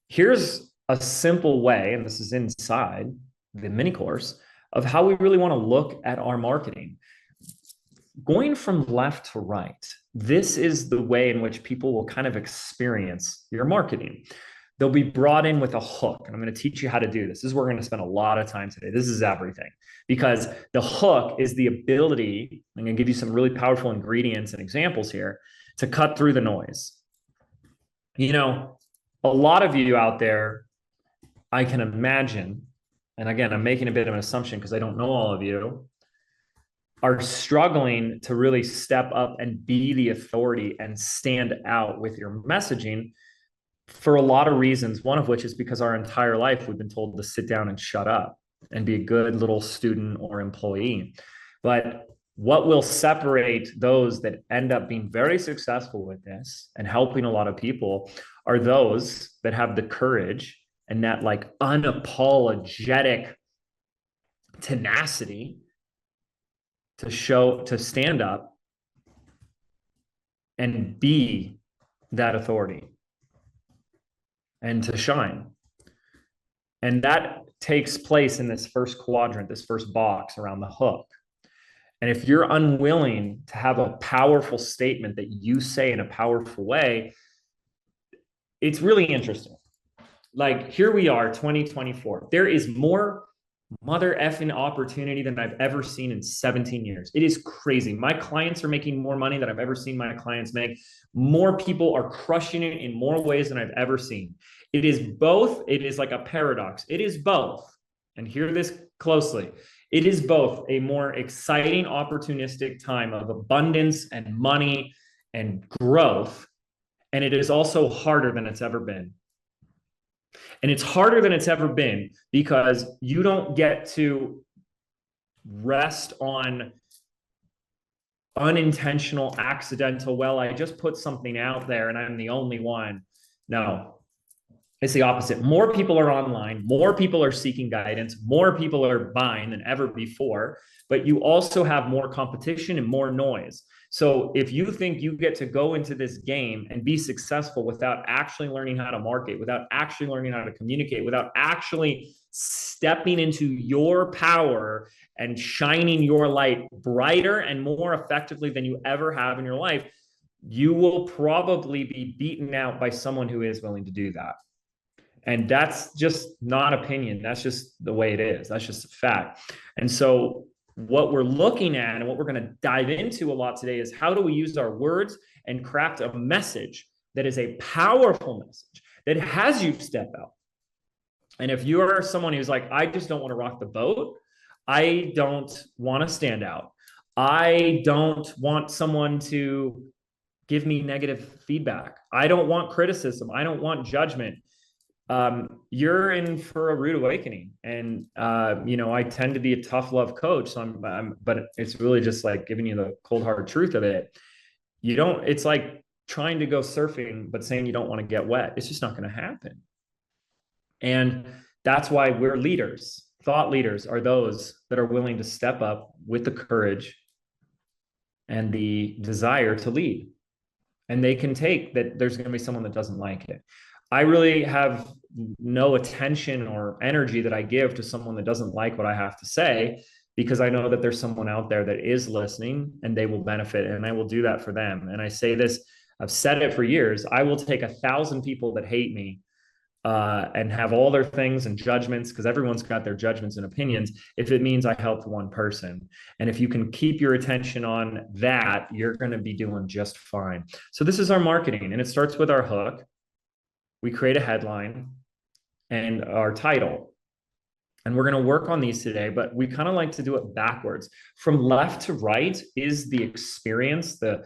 Here's a simple way, and this is inside the mini course, of how we really want to look at our marketing. Going from left to right, this is the way in which people will kind of experience your marketing. They'll be brought in with a hook. And I'm going to teach you how to do this. This is where we're going to spend a lot of time today. This is everything, because the hook is the ability, I'm going to give you some really powerful ingredients and examples here, to cut through the noise. You know, a lot of you out there, I can imagine, and again, I'm making a bit of an assumption because I don't know all of you, are struggling to really step up and be the authority and stand out with your messaging for a lot of reasons, one of which is because our entire life we've been told to sit down and shut up and be a good little student or employee. But what will separate those that end up being very successful with this and helping a lot of people are those that have the courage and that like unapologetic tenacity to stand up and be that authority and to shine. And that takes place in this first quadrant, this first box around the hook. And if you're unwilling to have a powerful statement that you say in a powerful way, it's really interesting. Like, here we are, 2024. There is more mother effing opportunity than I've ever seen in 17 years. It is crazy. My clients are making more money than I've ever seen my clients make. More people are crushing it in more ways than I've ever seen. It is both. It is like a paradox. It is both. And hear this closely. It is both a more exciting, opportunistic time of abundance and money and growth. And it is also harder than it's ever been. And it's harder than it's ever been because you don't get to rest on unintentional, accidental, well, I just put something out there and I'm the only one. No, it's the opposite. More people are online, more people are seeking guidance, more people are buying than ever before, but you also have more competition and more noise. So if you think you get to go into this game and be successful without actually learning how to market, without actually learning how to communicate, without actually stepping into your power and shining your light brighter and more effectively than you ever have in your life, you will probably be beaten out by someone who is willing to do that. And that's just not opinion. That's just the way it is. That's just a fact. And so what we're looking at and what we're going to dive into a lot today is how do we use our words and craft a message that is a powerful message that has you step out, And if you're someone who's like, I just don't want to rock the boat, I don't want to stand out, I don't want someone to give me negative feedback, I don't want criticism, I don't want judgment, you're in for a rude awakening. And I tend to be a tough love coach, so but it's really just like giving you the cold hard truth of it. It's like trying to go surfing but saying you don't want to get wet. It's just not going to happen. And that's why we're leaders. Thought leaders are those that are willing to step up with the courage and the desire to lead. And they can take that there's going to be someone that doesn't like it. I really have no attention or energy that I give to someone that doesn't like what I have to say, because I know that there's someone out there that is listening and they will benefit, and I will do that for them. And I say this, I've said it for years, I will take 1,000 people that hate me and have all their things and judgments, because everyone's got their judgments and opinions, if it means I helped one person. And if you can keep your attention on that, you're going to be doing just fine. So this is our marketing, and it starts with our hook. We create a headline and our title. And we're going to work on these today, but we kind of like to do it backwards. From left to right is the experience, the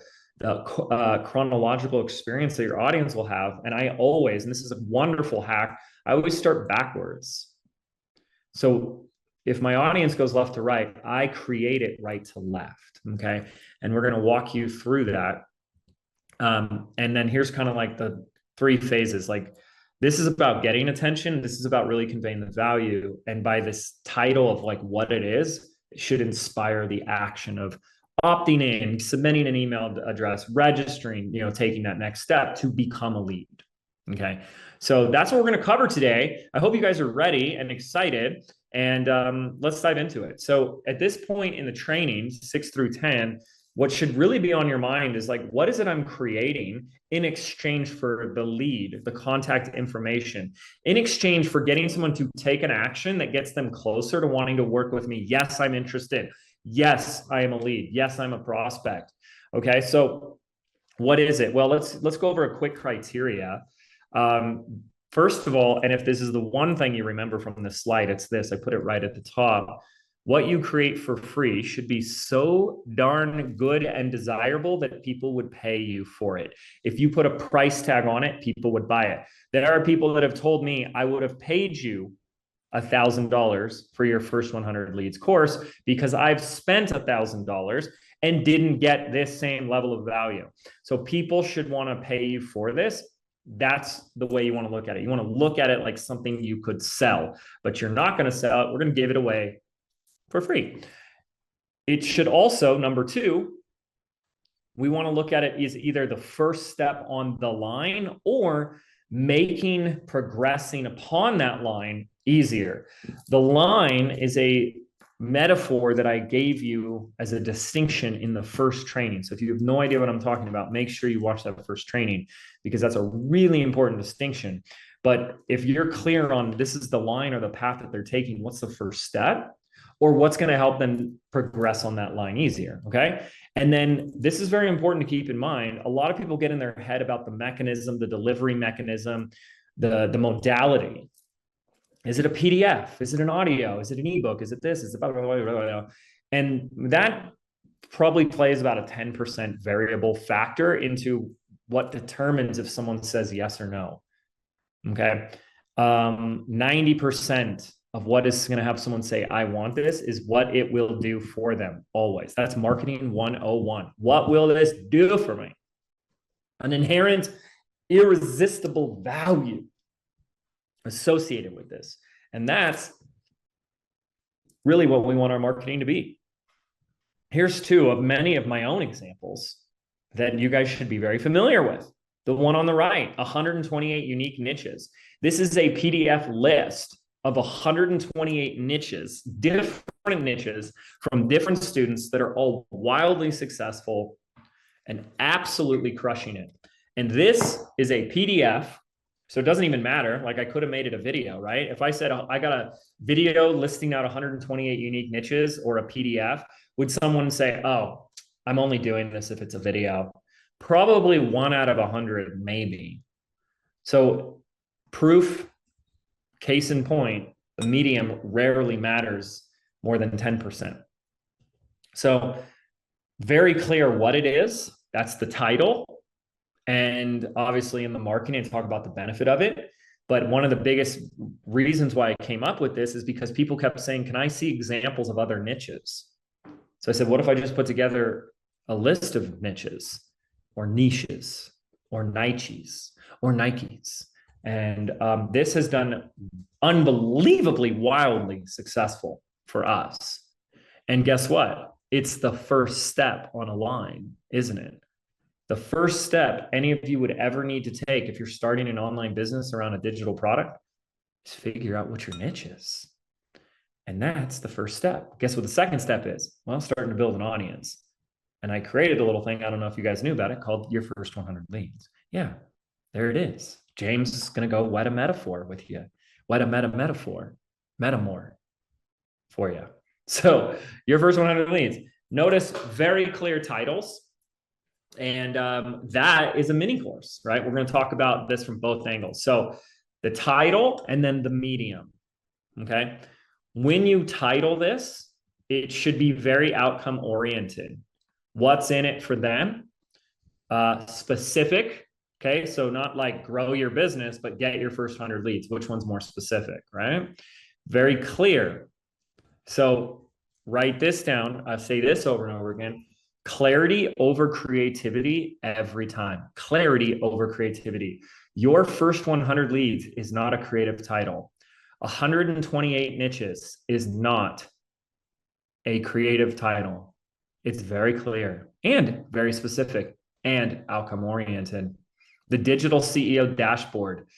chronological experience that your audience will have. And I always, and this is a wonderful hack, I always start backwards. So if my audience goes left to right, I create it right to left. Okay. And we're going to walk you through that. And then here's kind of like the 3 phases. Like, this is about getting attention. This is about really conveying the value. And by this title of like what it is, it should inspire the action of opting in, submitting an email address, registering, taking that next step to become a lead. Okay. So that's what we're going to cover today. I hope you guys are ready and excited, and let's dive into it. So at this point in the training, 6 through 10, what should really be on your mind is like, what is it I'm creating in exchange for the lead, the contact information, in exchange for getting someone to take an action that gets them closer to wanting to work with me? Yes, I'm interested. Yes, I am a lead. Yes, I'm a prospect. Okay, so what is it? Well, let's go over a quick criteria. First of all, and if this is the one thing you remember from this slide, it's this. I put it right at the top. What you create for free should be so darn good and desirable that people would pay you for it. If you put a price tag on it, people would buy it. There are people that have told me, I would have paid you $1,000 for your first 100 leads course because I've spent $1,000 and didn't get this same level of value. So people should want to pay you for this. That's the way you want to look at it. You want to look at it like something you could sell, but you're not going to sell it. We're going to give it away for free. It should also, number 2, we want to look at it as either the first step on the line or making progressing upon that line easier. The line is a metaphor that I gave you as a distinction in the first training. So if you have no idea what I'm talking about, make sure you watch that first training, because that's a really important distinction. But if you're clear on this is the line or the path that they're taking, what's the first step? Or what's going to help them progress on that line easier, okay? And then this is very important to keep in mind. A lot of people get in their head about the mechanism, the delivery mechanism, the modality. Is it a PDF? Is it an audio? Is it an ebook? Is it this? Is it blah, blah, blah, blah, blah. And that probably plays about a 10% variable factor into what determines if someone says yes or no, okay? 90% of what is going to have someone say, I want this, is what it will do for them always. That's marketing 101. What will this do for me? An inherent, irresistible value associated with this. And that's really what we want our marketing to be. Here's 2 of many of my own examples that you guys should be very familiar with. The one on the right, 128 unique niches. This is a PDF list of 128 niches, different niches from different students that are all wildly successful and absolutely crushing it. And this is a PDF, so it doesn't even matter. Like, I could have made it a video, right? If I said I got a video listing out 128 unique niches or a PDF, would someone say, oh, I'm only doing this if it's a video? Probably 1 out of 100, maybe. So proof Case in point, the medium rarely matters more than 10%. So very clear what it is. That's the title. And obviously in the marketing, I talk about the benefit of it. But one of the biggest reasons why I came up with this is because people kept saying, can I see examples of other niches? So I said, what if I just put together a list of niches or niches or Nikes or Nikes? And this has done unbelievably wildly successful for us. And guess what? It's the first step on a line, isn't it? The first step any of you would ever need to take if you're starting an online business around a digital product is figure out what your niche is. And that's the first step. Guess what the second step is? Well, starting to build an audience. And I created a little thing, I don't know if you guys knew about it, called Your First 100 Leads. Yeah, there it is. James is going to go wet a metaphor with you. Wet a metamore for you. So Your First 100 Leads. Notice very clear titles. And that is a mini course, right? We're going to talk about this from both angles. So the title and then the medium, okay? When you title this, it should be very outcome oriented. What's in it for them? Specific, okay? So not like grow your business, but get your first 100 leads. Which one's more specific, right? Very clear. So write this down. I say this over and over again. Clarity over creativity every time. Clarity over creativity. Your first 100 leads is not a creative title. 128 niches is not a creative title. It's very clear and very specific and outcome oriented. The digital CEO dashboard,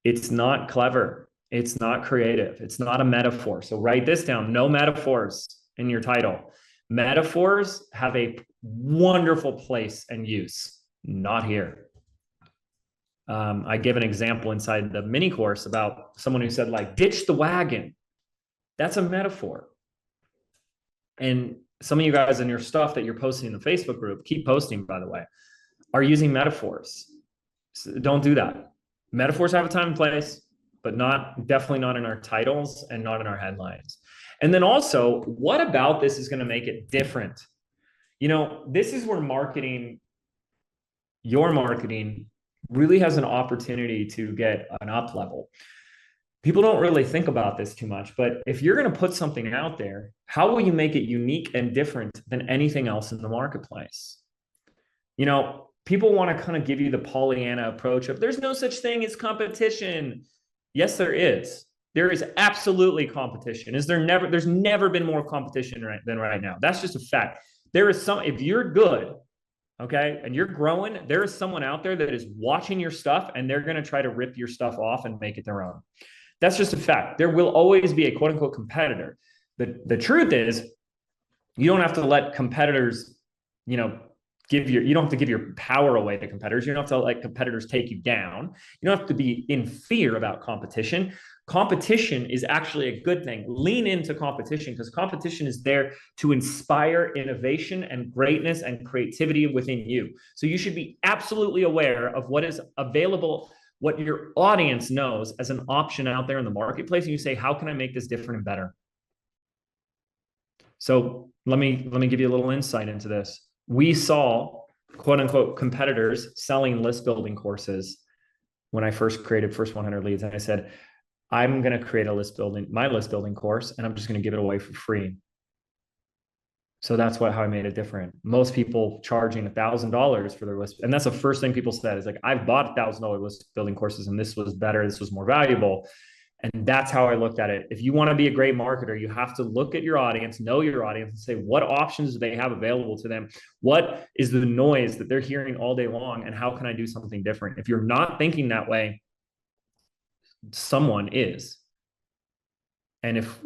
it's not clever. It's not creative. It's not a metaphor. So write this down. No metaphors in your title. Metaphors have a wonderful place and use, not here. I give an example inside the mini course about someone who said, like, ditch the wagon. That's a metaphor. And some of you guys in your stuff that you're posting in the Facebook group, keep posting, by the way, are using metaphors. So don't do that. Metaphors have a time and place, but definitely not in our titles and not in our headlines. And then also, what about this is going to make it different? You know, this is where your marketing really has an opportunity to get an up level. People don't really think about this too much, but if you're going to put something out there, how will you make it unique and different than anything else in the marketplace? You know, people want to kind of give you the Pollyanna approach of there's no such thing as competition. Yes, there is. There is absolutely competition. There's never been more competition than right now. That's just a fact. There is if you're good, okay, and you're growing, there is someone out there that is watching your stuff and they're going to try to rip your stuff off and make it their own. That's just a fact. There will always be a quote unquote competitor. The truth is you don't have to let competitors, you don't have to give your power away to competitors. You don't have to let competitors take you down. You don't have to be in fear about competition. Competition is actually a good thing. Lean into competition because competition is there to inspire innovation and greatness and creativity within you. So you should be absolutely aware of what is available, what your audience knows as an option out there in the marketplace. And you say, how can I make this different and better? So let me give you a little insight into this. We saw quote unquote competitors selling list building courses when I first created First 100 Leads. And I said, I'm going to create my list building course, and I'm just going to give it away for free. So that's how I made it different. Most people charging $1,000 for their list. And that's the first thing people said is like, I've bought $1,000 list building courses and this was better. This was more valuable. And that's how I looked at it. If you want to be a great marketer, you have to look at your audience, know your audience, and say, what options do they have available to them? What is the noise that they're hearing all day long? And how can I do something different? If you're not thinking that way, someone is. And if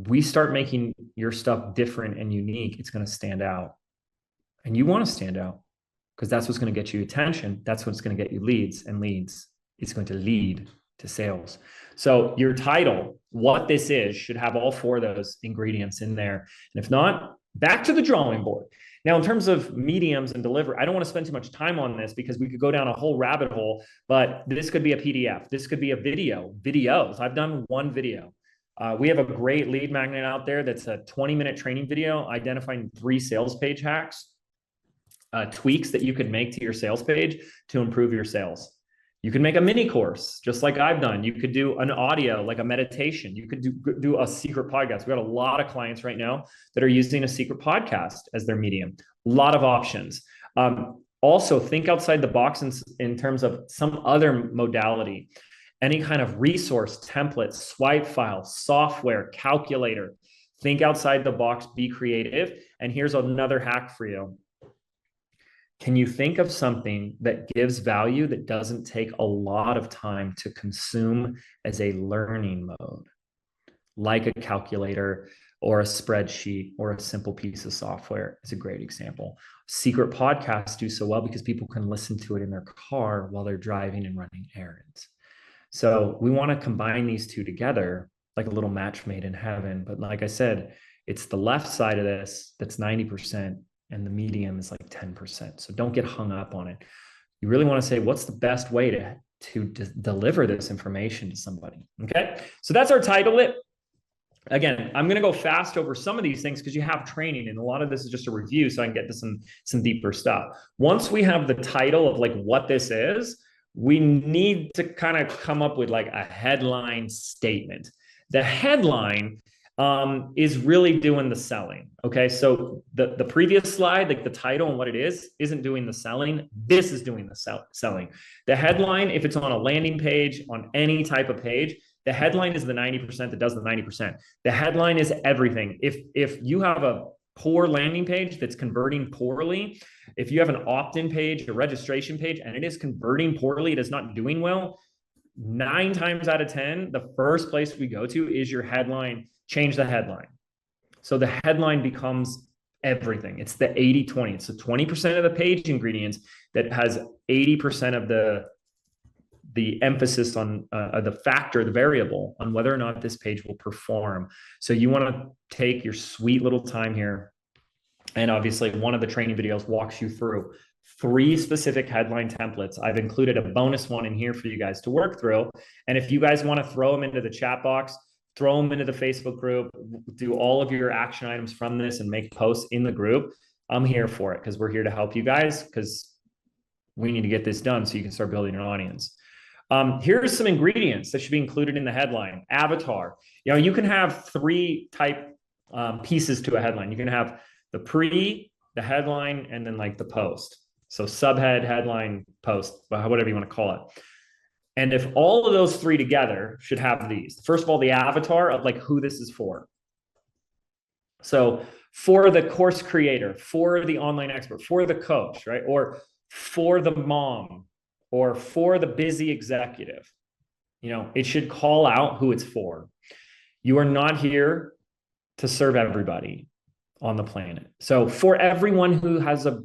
we start making your stuff different and unique, it's going to stand out. And you want to stand out because that's what's going to get you attention. That's what's going to get you leads, and leads is going to lead to sales. So your title, what this is, should have all four of those ingredients in there. And if not, back to the drawing board. Now, in terms of mediums and delivery, I don't want to spend too much time on this because we could go down a whole rabbit hole, but this could be a PDF. This could be a videos. I've done one video. We have a great lead magnet out there that's a 20-minute training video identifying 3 sales page hacks, tweaks that you could make to your sales page to improve your sales. You can make a mini course, just like I've done. You could do an audio, like a meditation. You could do a secret podcast. We got a lot of clients right now that are using a secret podcast as their medium. A lot of options. Also, think outside the box in terms of some other modality. Any kind of resource, template, swipe file, software, calculator. Think outside the box, be creative. And here's another hack for you. Can you think of something that gives value that doesn't take a lot of time to consume as a learning mode, like a calculator or a spreadsheet or a simple piece of software? Is a great example. Secret podcasts do so well because people can listen to it in their car while they're driving and running errands. So we want to combine these two together like a little match made in heaven. But like I said, it's the left side of this that's 90%. And the medium is like 10%. So don't get hung up on it. You really want to say, what's the best way to deliver this information to somebody? Okay. So that's our title. Again, I'm going to go fast over some of these things because you have training and a lot of this is just a review so I can get to some deeper stuff. Once we have the title of like what this is, we need to kind of come up with like a headline statement. The headline is really doing the selling. Okay. So the previous slide, like the title and what it is, isn't doing the selling. This is doing the selling. The headline, if it's on a landing page, on any type of page, the headline is the 90% that does the 90%. The headline is everything. If you have a poor landing page that's converting poorly, if you have an opt-in page, a registration page, and it is converting poorly, it is not doing well, 9 times out of 10, the first place we go to is your headline. Change the headline. So the headline becomes everything. It's the 80-20. It's the 20% of the page ingredients that has 80% of the emphasis on the factor, the variable on whether or not this page will perform. So you want to take your sweet little time here. And obviously one of the training videos walks you through 3 specific headline templates. I've included a bonus one in here for you guys to work through. And if you guys want to throw them into the chat box, throw them into the Facebook group, do all of your action items from this and make posts in the group, I'm here for it because we're here to help you guys because we need to get this done so you can start building an audience. Here's some ingredients that should be included in the headline. Avatar. You know, you can have 3 type pieces to a headline. You can have the pre, the headline, and then like the post. So subhead, headline, post, whatever you want to call it. And if all of those 3 together should have these, first of all, the avatar of like who this is for. So for the course creator, for the online expert, for the coach, right? Or for the mom, or for the busy executive, you know, it should call out who it's for. You are not here to serve everybody on the planet. So for everyone who has a,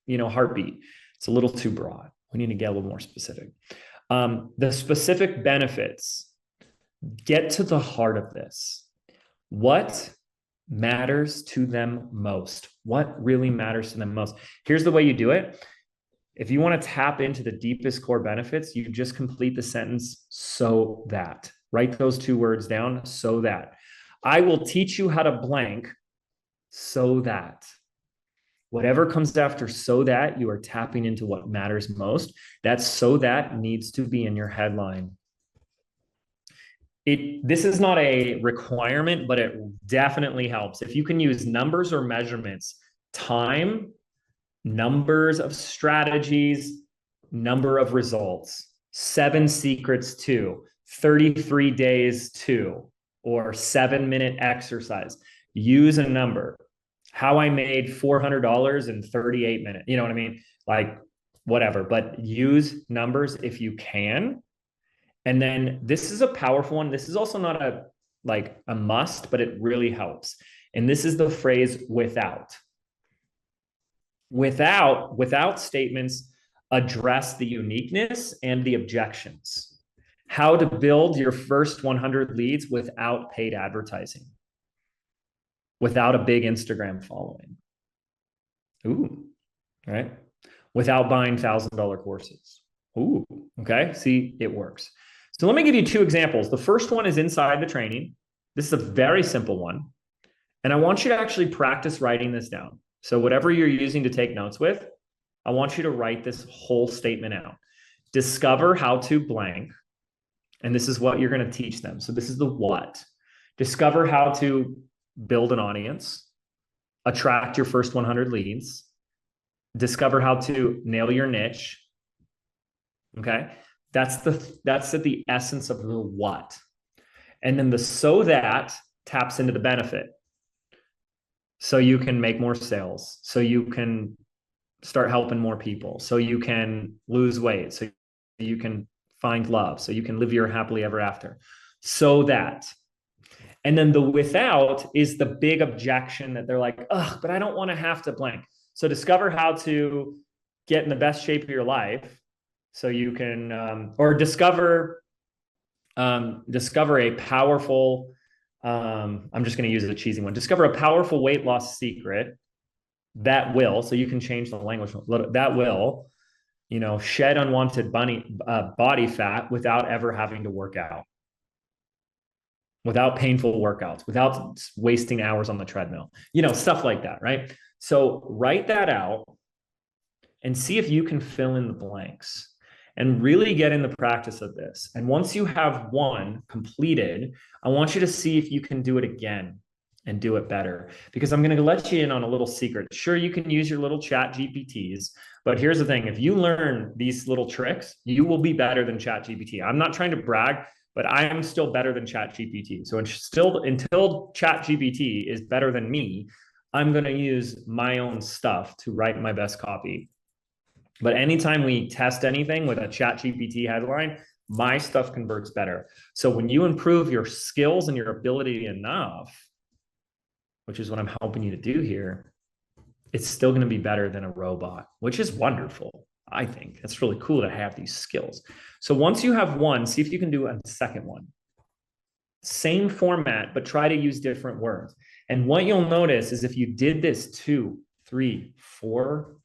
you know, heartbeat, it's a little too broad. We need to get a little more specific. The specific benefits, get to the heart of this. What matters to them most? What really matters to them most? Here's the way you do it. If you want to tap into the deepest core benefits, you just complete the sentence, so that. Write those 2 words down, so that. I will teach you how to blank, so that. Whatever comes after so that, you are tapping into what matters most. That so that needs to be in your headline. This is not a requirement, but it definitely helps. If you can use numbers or measurements, time, numbers of strategies, number of results, 7 secrets to, 33 days to, or 7-minute exercise. Use a number. How I made $400 in 38 minutes. You know what I mean? Like whatever, but use numbers if you can. And then this is a powerful one. This is also not a must, but it really helps. And this is the phrase without. Without statements address the uniqueness and the objections. How to build your first 100 leads without paid advertising, without a big Instagram following. Ooh, right. Without buying $1,000 courses. Ooh, okay. See, it works. So let me give you two examples. The first one is inside the training. This is a very simple one. And I want you to actually practice writing this down. So whatever you're using to take notes with, I want you to write this whole statement out. Discover how to blank. And this is what you're going to teach them. So this is the what. Discover how to build an audience, attract your first 100 leads, discover how to nail your niche. Okay. That's at the essence of the what. And then the so that taps into the benefit. So you can make more sales. So you can start helping more people. So you can lose weight. So you can find love. So you can live your happily ever after. So that. And then the without is the big objection that they're like, ugh, but I don't want to have to blank. So discover how to get in the best shape of your life. So you can, or discover a powerful, I'm just going to use a cheesy one. Discover a powerful weight loss secret that will, so you can change the language, that will, shed unwanted body fat without ever having to work out, without painful workouts, without wasting hours on the treadmill, stuff like that, right? So write that out and see if you can fill in the blanks and really get in the practice of this. And once you have one completed, I want you to see if you can do it again and do it better, because I'm going to let you in on a little secret. Sure, you can use your little chat GPTs, but here's the thing. If you learn these little tricks, you will be better than chat GPT. I'm not trying to brag, but I am still better than chat GPT. So until chat GPT is better than me, I'm going to use my own stuff to write my best copy. But anytime we test anything with a chat GPT headline, my stuff converts better. So when you improve your skills and your ability enough, which is what I'm helping you to do here, it's still going to be better than a robot, which is wonderful. I think it's really cool to have these skills. So once you have one, see if you can do a second one. Same format, but try to use different words. And what you'll notice is if you did this 2, 3, 4,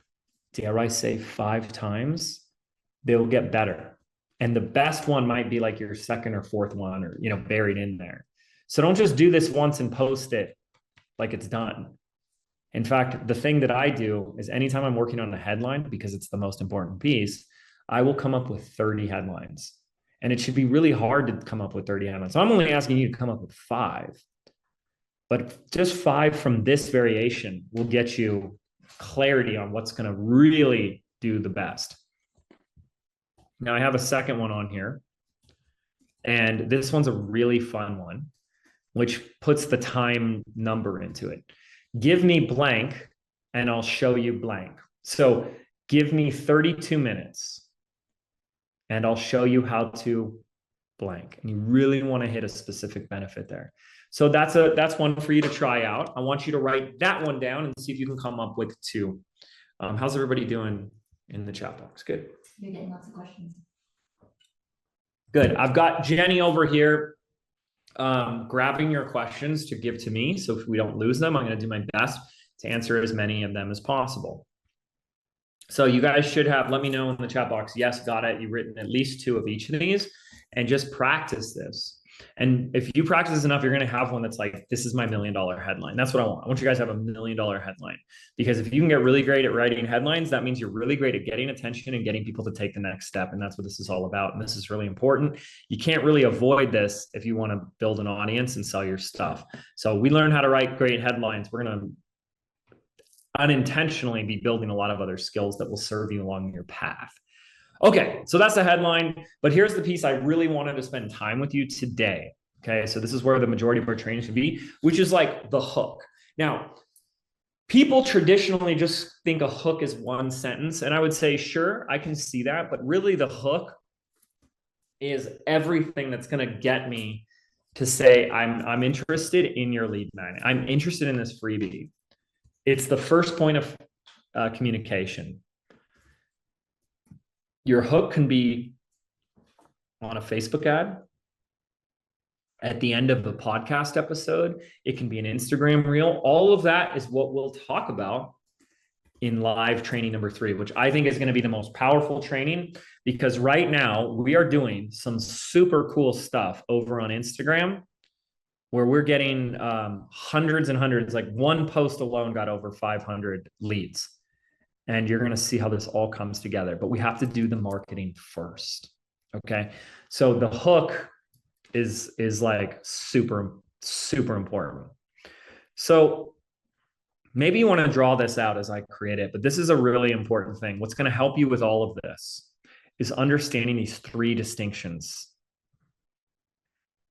dare I say 5 times, they'll get better. And the best one might be like your second or fourth one, or, buried in there. So don't just do this once and post it like it's done. In fact, the thing that I do is anytime I'm working on a headline, because it's the most important piece, I will come up with 30 headlines. And it should be really hard to come up with 30 headlines. So I'm only asking you to come up with 5. But just 5 from this variation will get you clarity on what's going to really do the best. Now I have a second one on here. And this one's a really fun one, which puts the time number into it. Give me blank and I'll show you blank. So give me 32 minutes and I'll show you how to blank. And you really want to hit a specific benefit there. So that's one for you to try out. I want you to write that one down and see if you can come up with 2. How's everybody doing in the chat box? Good. You're getting lots of questions. Good. I've got Jenny over here grabbing your questions to give to me. So if we don't lose them, I'm going to do my best to answer as many of them as possible. So you guys should have, let me know in the chat box, yes, got it. You've written at least 2 of each of these, and just practice this. And if you practice enough, you're going to have one that's like, this is my $1 million headline. That's what I want. I want you guys to have a $1 million headline, because if you can get really great at writing headlines, that means you're really great at getting attention and getting people to take the next step. And that's what this is all about. And this is really important. You can't really avoid this if you want to build an audience and sell your stuff. So we learn how to write great headlines. We're going to unintentionally be building a lot of other skills that will serve you along your path. Okay, so that's the headline, but here's the piece I really wanted to spend time with you today. Okay, so this is where the majority of our training should be, which is like the hook. Now, people traditionally just think a hook is one sentence, and I would say, sure, I can see that, but really the hook is everything that's going to get me to say, I'm interested in your lead magnet. I'm interested in this freebie. It's the first point of communication. Your hook can be on a Facebook ad, at the end of a podcast episode. It can be an Instagram reel. All of that is what we'll talk about in live training number 3, which I think is going to be the most powerful training, because right now we are doing some super cool stuff over on Instagram where we're getting hundreds and hundreds, like one post alone got over 500 leads. And you're going to see how this all comes together. But we have to do the marketing first. Okay. So the hook is like super, super important. So maybe you want to draw this out as I create it, but this is a really important thing. What's going to help you with all of this is understanding these 3 distinctions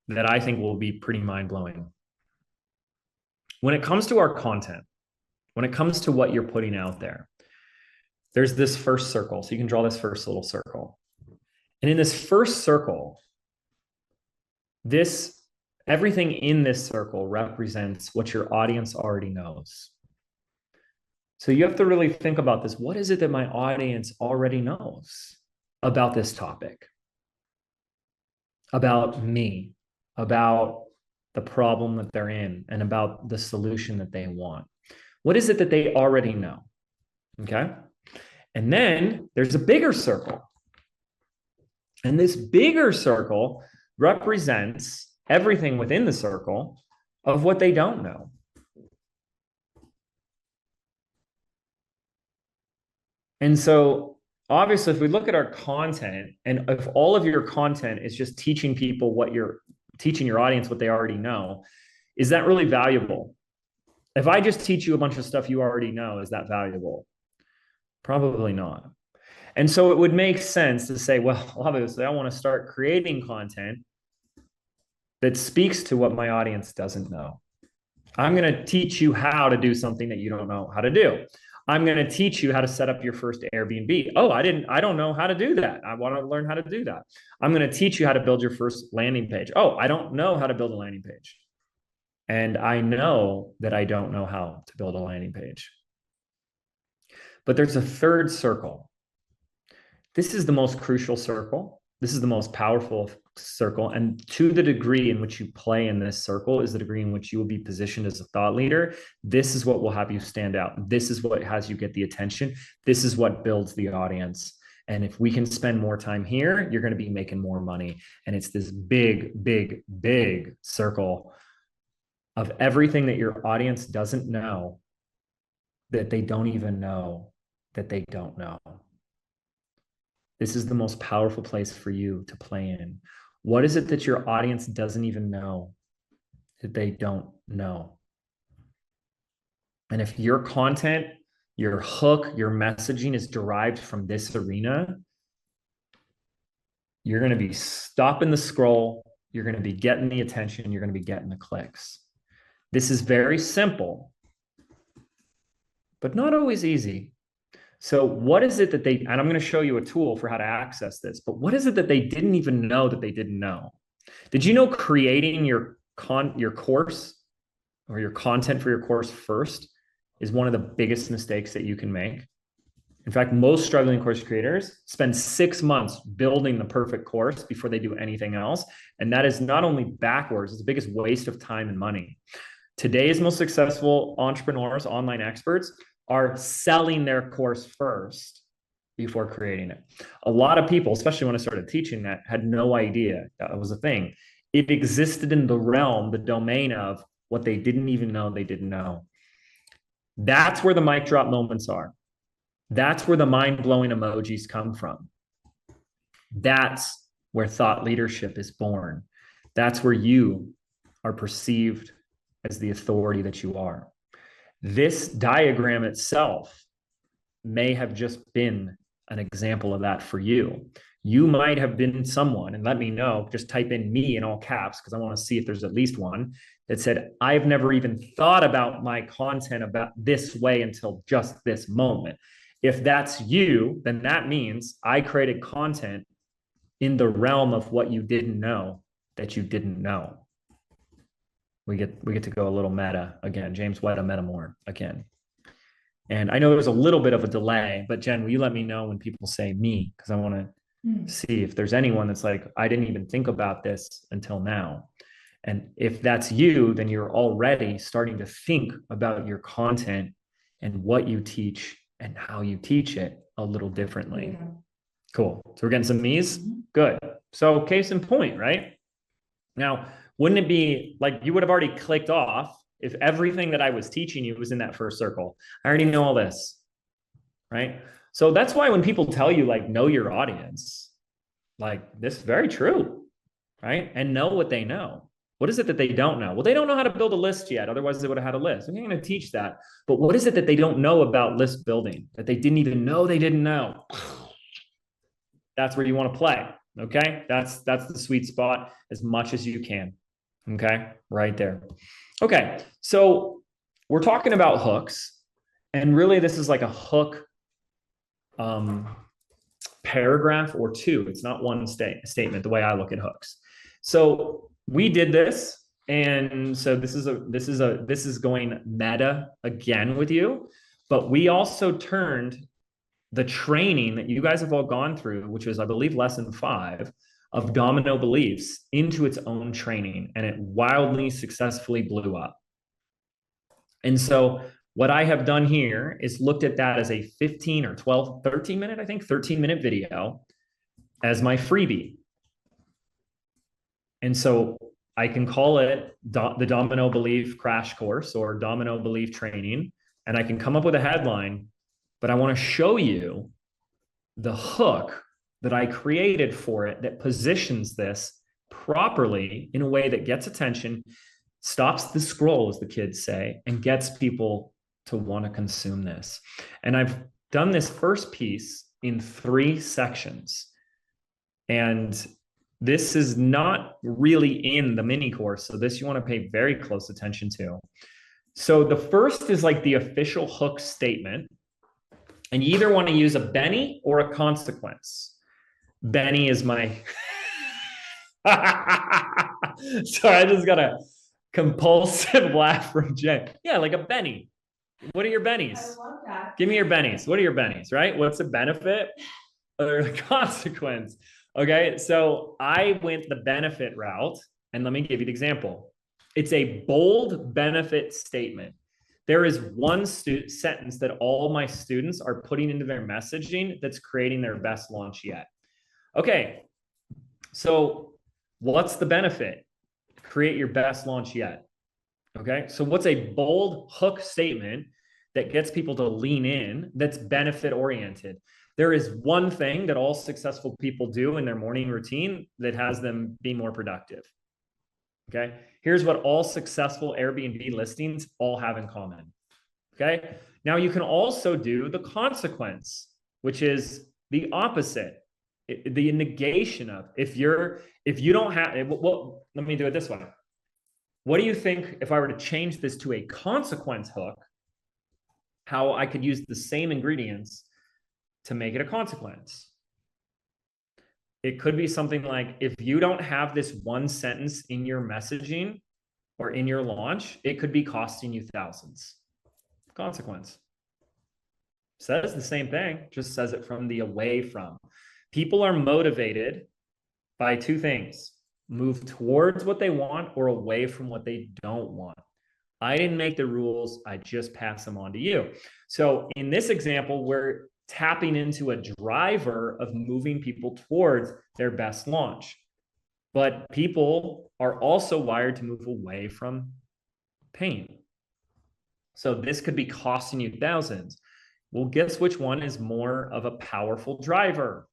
that I think will be pretty mind-blowing. When it comes to our content, when it comes to what you're putting out there, there's this first circle. So you can draw this first little circle. And in this first circle, everything in this circle represents what your audience already knows. So you have to really think about this. What is it that my audience already knows about this topic? About me, about the problem that they're in, and about the solution that they want. What is it that they already know? Okay. And then there's a bigger circle. And this bigger circle represents everything within the circle of what they don't know. And so obviously, if we look at our content, and if all of your content is just teaching people what you're teaching your audience, what they already know, is that really valuable? If I just teach you a bunch of stuff you already know, is that valuable? Probably not. And so it would make sense to say, well, obviously, I want to start creating content that speaks to what my audience doesn't know. I'm going to teach you how to do something that you don't know how to do. I'm going to teach you how to set up your first Airbnb. Oh, I don't know how to do that. I want to learn how to do that. I'm going to teach you how to build your first landing page. Oh, I don't know how to build a landing page. And I know that I don't know how to build a landing page. But there's a third circle. This is the most crucial circle. This is the most powerful circle. And to the degree in which you play in this circle is the degree in which you will be positioned as a thought leader. This is what will have you stand out. This is what has you get the attention. This is what builds the audience. And if we can spend more time here, you're going to be making more money. And it's this big, big, big circle of everything that your audience doesn't know, that they don't even know that they don't know. This is the most powerful place for you to play in. What is it that your audience doesn't even know that they don't know? And if your content, your hook, your messaging is derived from this arena, you're going to be stopping the scroll. You're going to be getting the attention. You're going to be getting the clicks. This is very simple, but not always easy. So what is it that and I'm going to show you a tool for how to access this, but what is it that they didn't even know that they didn't know? Did you know creating your course or your content for your course first is one of the biggest mistakes that you can make? In fact, most struggling course creators spend 6 months building the perfect course before they do anything else. And that is not only backwards, it's the biggest waste of time and money. Today's most successful entrepreneurs, online experts, are selling their course first before creating it. A lot of people, especially when I started teaching that, had no idea that was a thing. It existed in the realm, the domain of what they didn't even know they didn't know. That's where the mic drop moments are. That's where the mind-blowing emojis come from. That's where thought leadership is born. That's where you are perceived as the authority that you are. This diagram itself may have just been an example of that for you. You might have been someone, and let me know, just type in me in all caps, because I want to see if there's at least one that said, I've never even thought about my content about this way until just this moment. If that's you, then that means I created content in the realm of what you didn't know that you didn't know. We get to go a little meta again. James Wetta, meta more again. And I know there's a little bit of a delay, but Jen, will you let me know when people say me? Because I want to see if there's anyone that's like, I didn't even think about this until now. And if that's you, then you're already starting to think about your content and what you teach and how you teach it a little differently. Yeah. Cool. So we're getting some E's? Good. So case in point, right? Now, wouldn't it be like you would have already clicked off if everything that I was teaching you was in that first circle? I already know all this, right? So that's why when people tell you like, know your audience, like this is very true, right? And know what they know. What is it that they don't know? Well, they don't know how to build a list yet. Otherwise, they would have had a list. I'm going to teach that. But what is it that they don't know about list building that they didn't even know they didn't know? That's where you want to play. Okay. That's the sweet spot as much as you can. Okay. Right there. Okay. So we're talking about hooks. And really, this is like a hook paragraph or two. It's not one statement, the way I look at hooks. So we did this. And so this is going meta again with you. But we also turned the training that you guys have all gone through, which was, I believe, lesson 5 of domino beliefs, into its own training, and it wildly successfully blew up. And so what I have done here is looked at that as a 15 or 12, 13 minute, I think 13-minute video as my freebie. And so I can call it the domino belief crash course or domino belief training, and I can come up with a headline, but I want to show you the hook that I created for it that positions this properly in a way that gets attention, stops the scroll, as the kids say, and gets people to want to consume this. And I've done this first piece in 3 sections. And this is not really in the mini course. So this you want to pay very close attention to. So the first is like the official hook statement. And you either want to use a Benny or a consequence. Benny is my... Sorry, I just got a compulsive laugh from Jen. Yeah, like a Benny. What are your bennies? I love that. Give me your bennies. What are your bennies, right? What's the benefit or the consequence? Okay, so I went the benefit route, and let me give you an example. It's a bold benefit statement. There is one sentence that all my students are putting into their messaging that's creating their best launch yet. Okay, so what's the benefit? Create your best launch yet. Okay, so what's a bold hook statement that gets people to lean in that's benefit oriented? There is one thing that all successful people do in their morning routine that has them be more productive. Okay, here's what all successful Airbnb listings all have in common. Okay, now you can also do the consequence, which is the opposite, the negation of. If you don't have, well, let me do it this way. What do you think if I were to change this to a consequence hook, how I could use the same ingredients to make it a consequence? It could be something like, if you don't have this one sentence in your messaging or in your launch, it could be costing you thousands. Consequence. Says the same thing, just says it from the away from. People are motivated by 2 things: move towards what they want or away from what they don't want. I didn't make the rules. I just pass them on to you. So in this example, we're tapping into a driver of moving people towards their best launch. But people are also wired to move away from pain. So this could be costing you thousands. Well, guess which one is more of a powerful driver?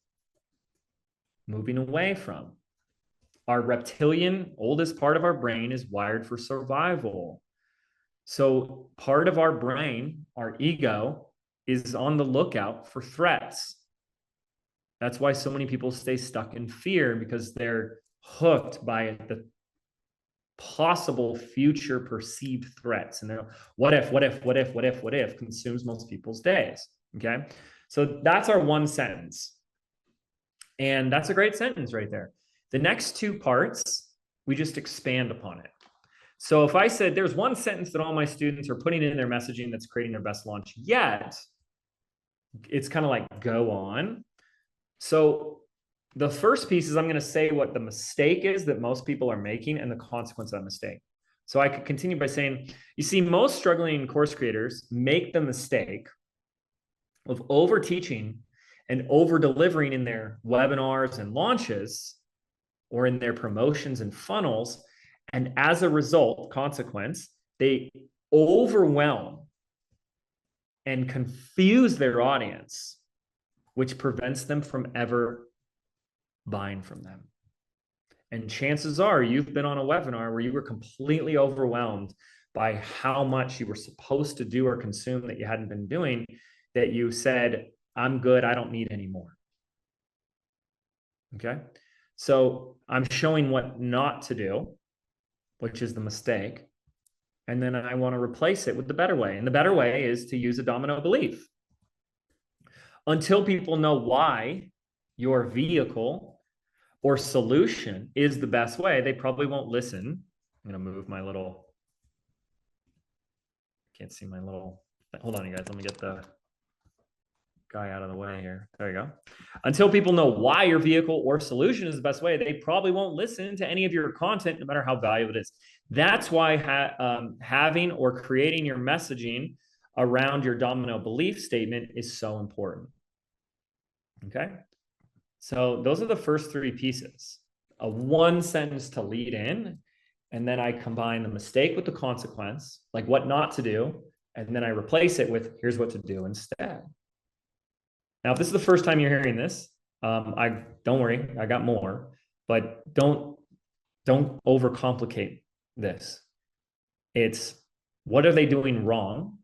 Moving away from. Our reptilian, oldest part of our brain, is wired for survival. So part of our brain, our ego, is on the lookout for threats. That's why so many people stay stuck in fear, because they're hooked by the possible future perceived threats. And they're, what if consumes most people's days. Okay. So that's our one sentence. And that's a great sentence right there. The next 2 parts, we just expand upon it. So if I said there's one sentence that all my students are putting in their messaging that's creating their best launch yet, it's kind of like, go on. So the first piece is I'm going to say what the mistake is that most people are making and the consequence of that mistake. So I could continue by saying, you see, most struggling course creators make the mistake of over teaching and over delivering in their webinars and launches or in their promotions and funnels. And as a result, consequence, they overwhelm and confuse their audience, which prevents them from ever buying from them. And chances are you've been on a webinar where you were completely overwhelmed by how much you were supposed to do or consume that you hadn't been doing, that you said, I'm good, I don't need any more. Okay. So I'm showing what not to do, which is the mistake. And then I want to replace it with the better way. And the better way is to use a domino belief. Until people know why your vehicle or solution is the best way, they probably won't listen. I'm going to move my little, can't see my little, hold on, you guys. Let me get the guy out of the way here. There you go. Until people know why your vehicle or solution is the best way, they probably won't listen to any of your content, no matter how valuable it is. That's why having or creating your messaging around your domino belief statement is so important. Okay. So those are the first three pieces. A one sentence to lead in, and then I combine the mistake with the consequence, like what not to do, and then I replace it with here's what to do instead. Now, if this is the first time you're hearing this, don't worry, I got more, but don't overcomplicate this. It's what are they doing wrong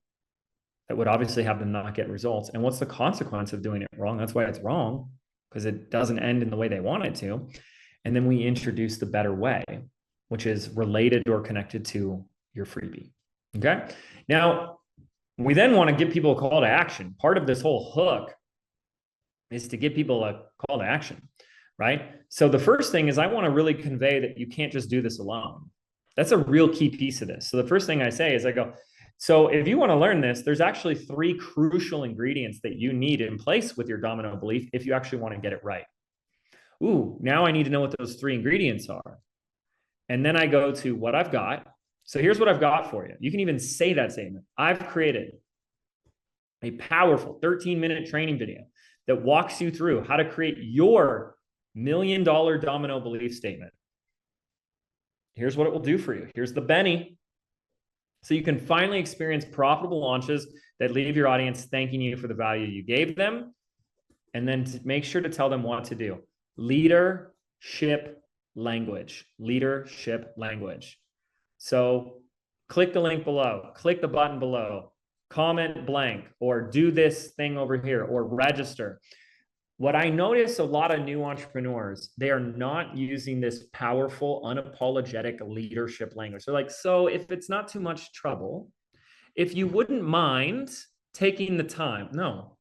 that would obviously have them not get results, and what's the consequence of doing it wrong? That's why it's wrong, because it doesn't end in the way they want it to. And then we introduce the better way, which is related or connected to your freebie. Okay. Now, we then want to give people a call to action. Part of this whole hook is to give people a call to action, right? So the first thing is I want to really convey that you can't just do this alone. That's a real key piece of this. So the first thing I say is I go, so if you want to learn this, there's actually 3 crucial ingredients that you need in place with your domino belief if you actually want to get it right. Ooh, now I need to know what those 3 ingredients are. And then I go to what I've got. So here's what I've got for you. You can even say that statement. I've created a powerful 13-minute training video that walks you through how to create your $1 million domino belief statement. Here's what it will do for you. Here's the Benny. So you can finally experience profitable launches that leave your audience thanking you for the value you gave them. And then to make sure to tell them what to do. Leadership language. Leadership language. So click the link below. Click the button below. Comment blank, or do this thing over here, or register. What I notice a lot of new entrepreneurs, they are not using this powerful, unapologetic leadership language. They're like, so if it's not too much trouble, if you wouldn't mind taking the time. No.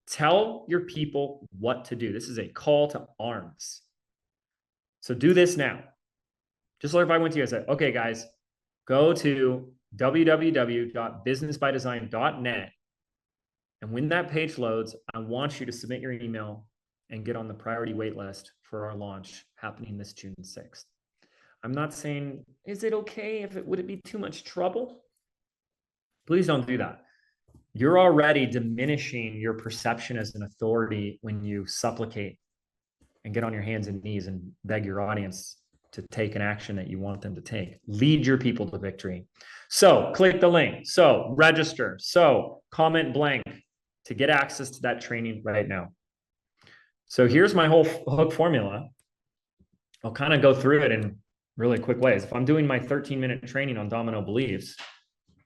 Tell your people what to do. This is a call to arms. So do this now. Just like if I went to you and said, okay, guys, go to www.businessbydesign.net. And when that page loads, I want you to submit your email and get on the priority wait list for our launch happening this June 6th. I'm not saying, is it okay if would it be too much trouble? Please don't do that. You're already diminishing your perception as an authority when you supplicate and get on your hands and knees and beg your audience to take an action that you want them to take. Lead your people to victory. So click the link. So register. So comment blank to get access to that training right now. So here's my whole hook formula. I'll kind of go through it in really quick ways. If I'm doing my 13-minute training on domino beliefs,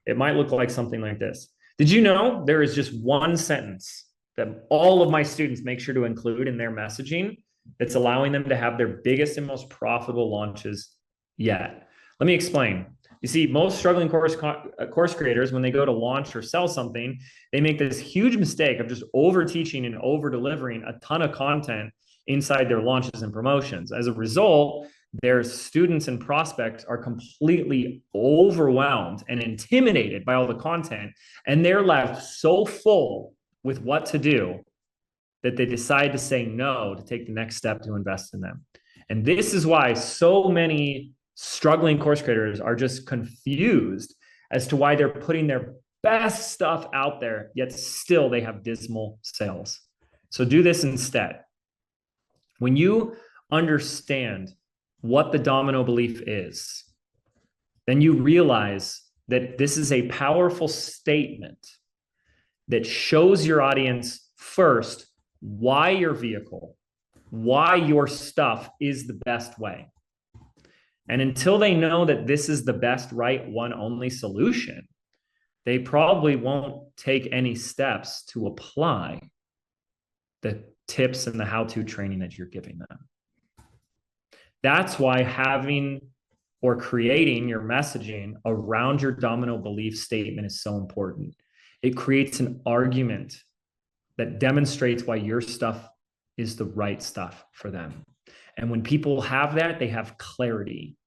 it might look like something like this. Did you know there is just one sentence that all of my students make sure to include in their messaging that's allowing them to have their biggest and most profitable launches yet? Let me explain. You see, most struggling course creators, when they go to launch or sell something, they make this huge mistake of just over teaching and over delivering a ton of content inside their launches and promotions. As a result, their students and prospects are completely overwhelmed and intimidated by all the content, and they're left so full with what to do that they decide to say no to take the next step to invest in them. And this is why so many struggling course creators are just confused as to why they're putting their best stuff out there, yet still they have dismal sales. So do this instead. When you understand what the domino belief is, then you realize that this is a powerful statement that shows your audience first why your vehicle, why your stuff is the best way. And until they know that this is the best, right, one only solution, they probably won't take any steps to apply the tips and the how-to training that you're giving them. That's why having or creating your messaging around your domino belief statement is so important. It creates an argument that demonstrates why your stuff is the right stuff for them. And when people have that, they have clarity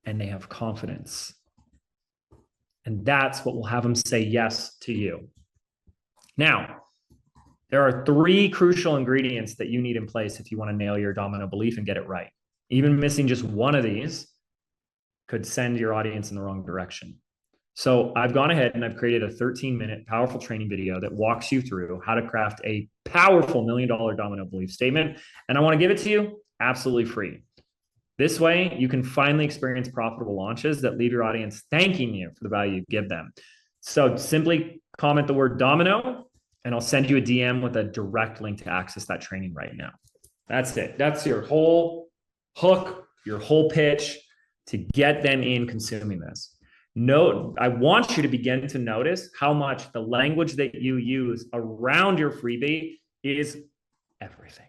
and they have confidence. And that's what will have them say yes to you. Now, there are 3 crucial ingredients that you need in place if you want to nail your domino belief and get it right. Even missing just one of these could send your audience in the wrong direction. So I've gone ahead and I've created a 13-minute powerful training video that walks you through how to craft a powerful $1 million domino belief statement. And I want to give it to you absolutely free. This way, you can finally experience profitable launches that leave your audience thanking you for the value you give them. So simply comment the word domino, and I'll send you a DM with a direct link to access that training right now. That's it. That's your whole hook, your whole pitch to get them in consuming this. Note, I want you to begin to notice how much the language that you use around your freebie is everything.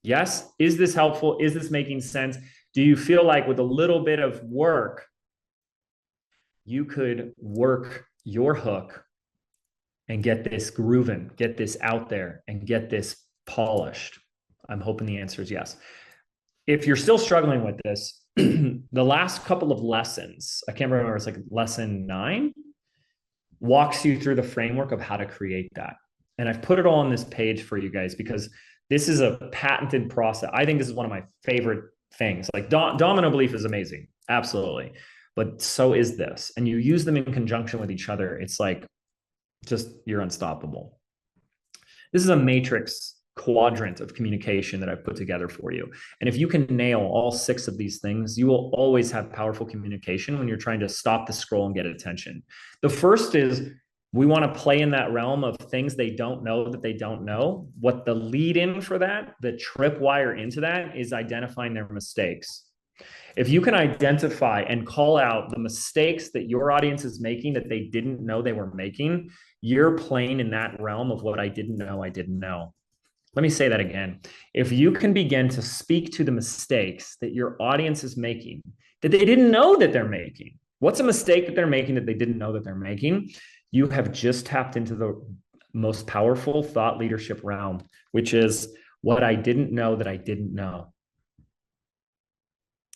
Yes? Is this helpful? Is this making sense? Do you feel like with a little bit of work, you could work your hook and get this grooving, get this out there, and get this polished? I'm hoping the answer is yes. If you're still struggling with this, the last couple of lessons, I can't remember, it's like lesson 9, walks you through the framework of how to create that. And I've put it all on this page for you guys because this is a patented process. I think this is one of my favorite things. Like domino belief is amazing, absolutely. But so is this. And you use them in conjunction with each other. It's like just you're unstoppable. This is a matrix quadrant of communication that I've put together for you. And if you can nail all 6 of these things, you will always have powerful communication when you're trying to stop the scroll and get attention. The first is we want to play in that realm of things they don't know that they don't know. What the lead in for that, the tripwire into that, is identifying their mistakes. If you can identify and call out the mistakes that your audience is making that they didn't know they were making, you're playing in that realm of what I didn't know I didn't know. Let me say that again. If you can begin to speak to the mistakes that your audience is making, that they didn't know that they're making, what's a mistake that they're making that they didn't know that they're making? You have just tapped into the most powerful thought leadership realm, which is what I didn't know that I didn't know.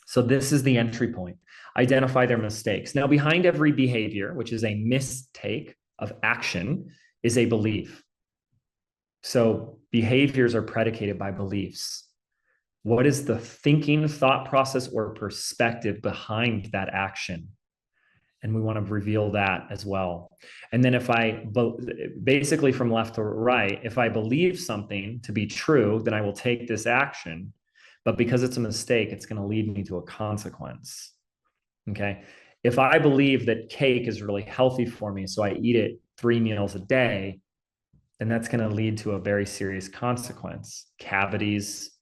So this is the entry point. Identify their mistakes. Now, behind every behavior, which is a mistake of action, is a belief. So behaviors are predicated by beliefs. What is the thinking, thought process, or perspective behind that action? And we want to reveal that as well. And then if I, basically from left to right, if I believe something to be true, then I will take this action. But because it's a mistake, it's going to lead me to a consequence. Okay. If I believe that cake is really healthy for me, so I eat it 3 meals a day, then that's going to lead to a very serious consequence. Cavities,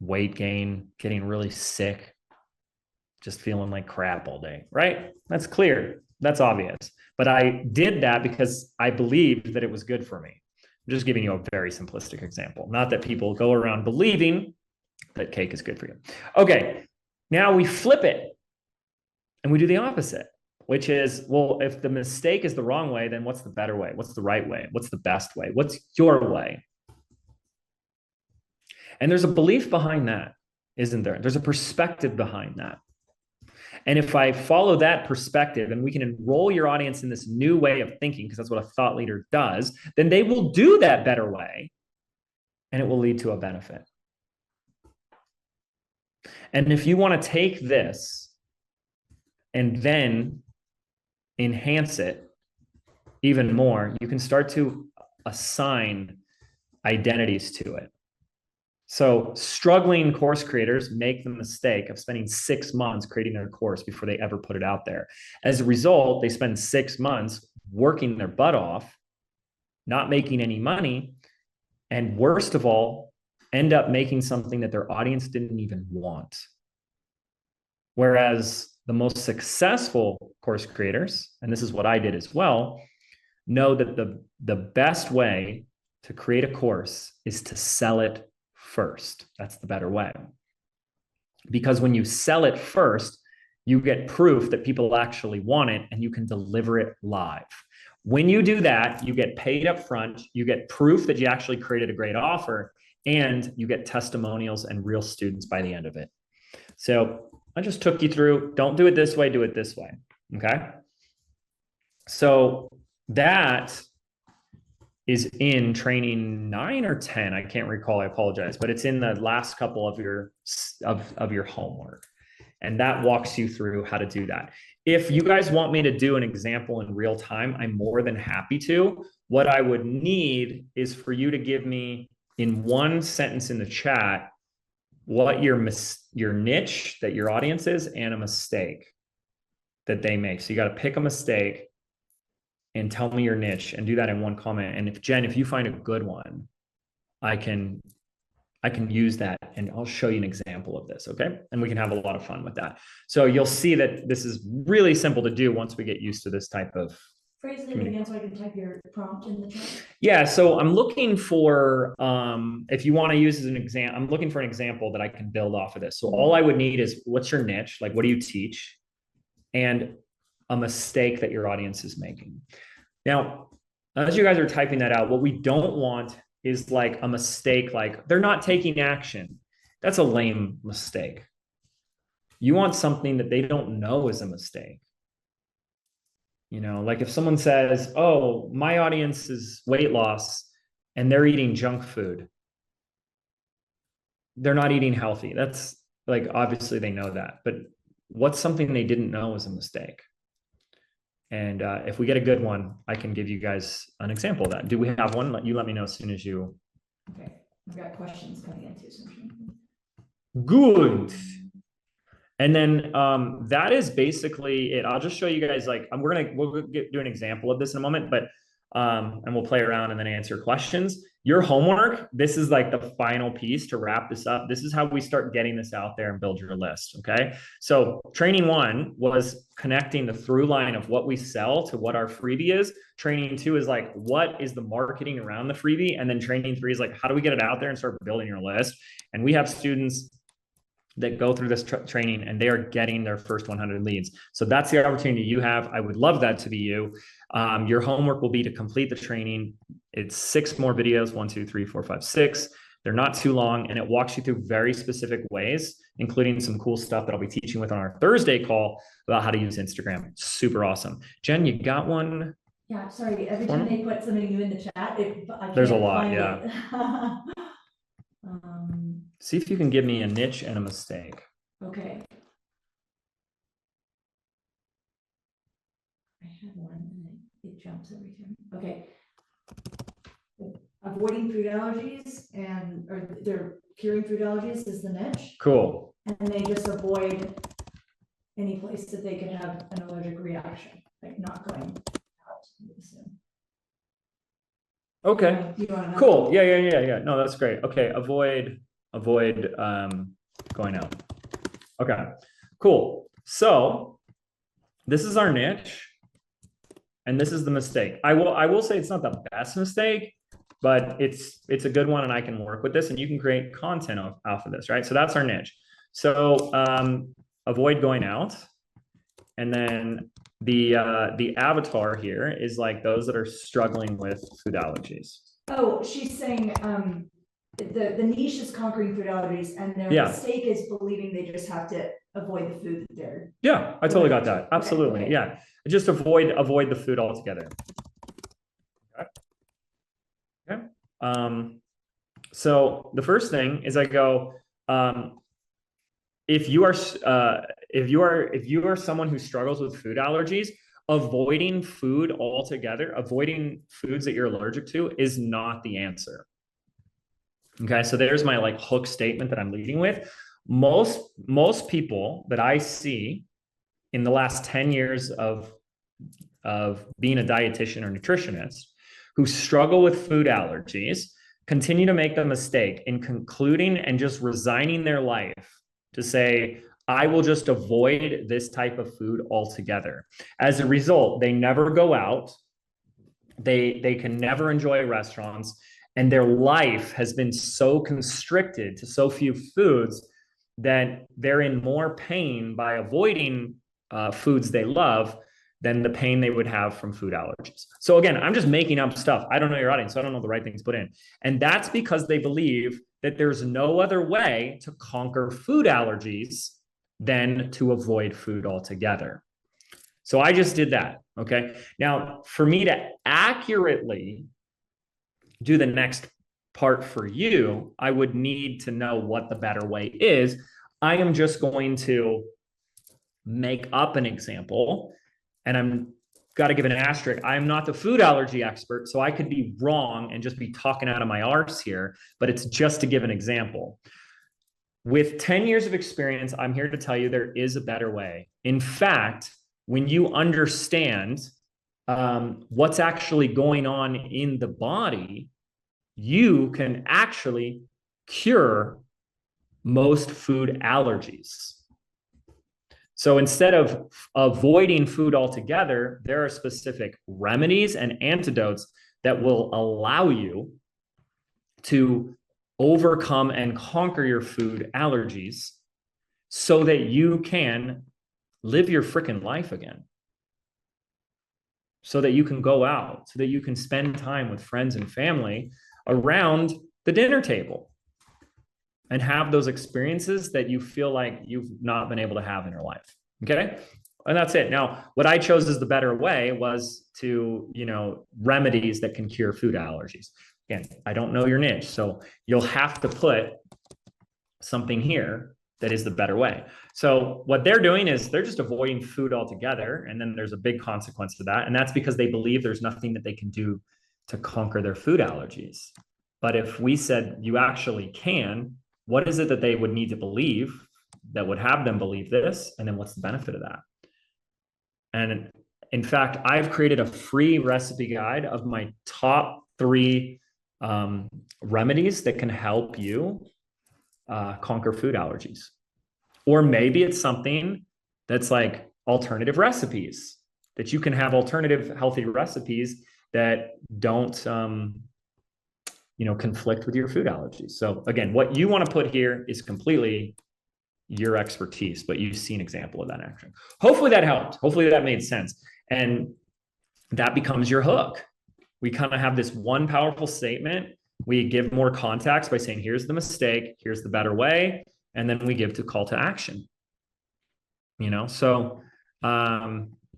weight gain, getting really sick, just feeling like crap all day, right? That's clear. That's obvious. But I did that because I believed that it was good for me. I'm just giving you a very simplistic example. Not that people go around believing that cake is good for you. Okay, now we flip it and we do the opposite, which is, well, if the mistake is the wrong way, then what's the better way? What's the right way? What's the best way? What's your way? And there's a belief behind that, isn't there? There's a perspective behind that. And if I follow that perspective and we can enroll your audience in this new way of thinking, because that's what a thought leader does, then they will do that better way and it will lead to a benefit. And if you want to take this and then enhance it even more, you can start to assign identities to it. So struggling course creators make the mistake of spending 6 months creating their course before they ever put it out there. As a result, they spend 6 months working their butt off, not making any money, and worst of all, end up making something that their audience didn't even want. Whereas the most successful course creators, and this is what I did as well, know that the best way to create a course is to sell it first. That's the better way. Because when you sell it first, you get proof that people actually want it and you can deliver it live. When you do that, you get paid up front, you get proof that you actually created a great offer, and you get testimonials and real students by the end of it. So I just took you through, don't do it this way, do it this way, okay? So that is in training 9 or 10, I can't recall, I apologize, but it's in the last couple of your homework. And that walks you through how to do that. If you guys want me to do an example in real time, I'm more than happy to. What I would need is for you to give me in one sentence in the chat what your niche that your audience is and a mistake that they make. So you got to pick a mistake and tell me your niche and do that in one comment. And if Jen, if you find a good one, I can use that and I'll show you an example of this, okay? And we can have a lot of fun with that. So you'll see that this is really simple to do once we get used to this type of phrase it again so I can type your prompt in the chat. Yeah, so I'm looking for, if you want to use as an example, I'm looking for an example that I can build off of this. So all I would need is what's your niche? Like, what do you teach? And a mistake that your audience is making. Now, as you guys are typing that out, what we don't want is like a mistake, like they're not taking action. That's a lame mistake. You want something that they don't know is a mistake. You know, like if someone says, oh, my audience is weight loss and they're eating junk food, they're not eating healthy. That's like, obviously they know that, but what's something they didn't know is a mistake? And if we get a good one, I can give you guys an example of that. Do we have one? You let me know as soon as you. Okay, I've got questions coming in too. So good. And then that is basically it. I'll just show you guys like we'll do an example of this in a moment, but and we'll play around and then answer questions. Your homework, this is like the final piece to wrap this up. This is how we start getting this out there and build your list, okay? So training 1 was connecting the through line of what we sell to what our freebie is. Training 2 is like, what is the marketing around the freebie? And then training 3 is like, how do we get it out there and start building your list? And we have students that go through this training and they are getting their first 100 leads. So that's the opportunity you have. I would love that to be you. Your homework will be to complete the training. It's 6 more videos, 1, 2, 3, 4, 5, 6. They're not too long and it walks you through very specific ways, including some cool stuff that I'll be teaching with on our Thursday call about how to use Instagram. It's super awesome. Jen, you got one? Yeah, sorry. Every time they put something new in the chat, there's a lot, yeah. See if you can give me a niche and a mistake. Okay. I had one and it jumps every time. Okay. Avoiding food allergies or they're curing food allergies is the niche. Cool. And they just avoid any place that they could have an allergic reaction, like not going out. Okay, cool. Yeah. No, that's great. Okay, avoid going out. Okay, cool. So this is our niche and this is the mistake. I will say it's not the best mistake, but it's a good one and I can work with this and you can create content off of this, right? So that's our niche. So avoid going out. And then the avatar here is like those that are struggling with food allergies. Oh, she's saying the niche is conquering food allergies and their mistake is believing they just have to avoid the food that they're. Yeah, I totally got that. Absolutely. Okay. Yeah. Just avoid the food altogether. Okay. So the first thing is I go, if you are someone who struggles with food allergies, avoiding food altogether, avoiding foods that you're allergic to is not the answer. Okay, so there's my like hook statement that I'm leading with. Most people that I see in the last 10 years of being a dietitian or nutritionist who struggle with food allergies continue to make the mistake in concluding and just resigning their life to say, I will just avoid this type of food altogether. As a result, they never go out. They can never enjoy restaurants, and their life has been so constricted to so few foods that they're in more pain by avoiding foods they love than the pain they would have from food allergies. So again, I'm just making up stuff. I don't know your audience, so I don't know the right things to put in. And that's because they believe that there's no other way to conquer food allergies than to avoid food altogether. So I just did that, okay? Now, for me to accurately do the next part for you, I would need to know what the better way is. I am just going to make up an example, and I'm got to give an asterisk. I'm not the food allergy expert, so I could be wrong and just be talking out of my arse here, but it's just to give an example. With 10 years of experience, I'm here to tell you there is a better way. In fact, when you understand what's actually going on in the body, you can actually cure most food allergies. So instead of avoiding food altogether, there are specific remedies and antidotes that will allow you to overcome and conquer your food allergies so that you can live your freaking life again. So that you can go out, so that you can spend time with friends and family around the dinner table and have those experiences that you feel like you've not been able to have in your life. Okay. And that's it. Now, what I chose as the better way was to, remedies that can cure food allergies. Again, I don't know your niche, so you'll have to put something here that is the better way. So what they're doing is they're just avoiding food altogether. And then there's a big consequence to that. And that's because they believe there's nothing that they can do to conquer their food allergies. But if we said you actually can, what is it that they would need to believe that would have them believe this? And then what's the benefit of that? And in fact, I've created a free recipe guide of my top 3 remedies that can help you conquer food allergies. Or maybe it's something that's like alternative recipes, that you can have alternative healthy recipes that don't conflict with your food allergies. So again, what you want to put here is completely your expertise, but you see an example of that action. Hopefully that helped. Hopefully that made sense. And that becomes your hook. We kind of have this one powerful statement. We give more context by saying, here's the mistake, here's the better way. And then we give to call to action. So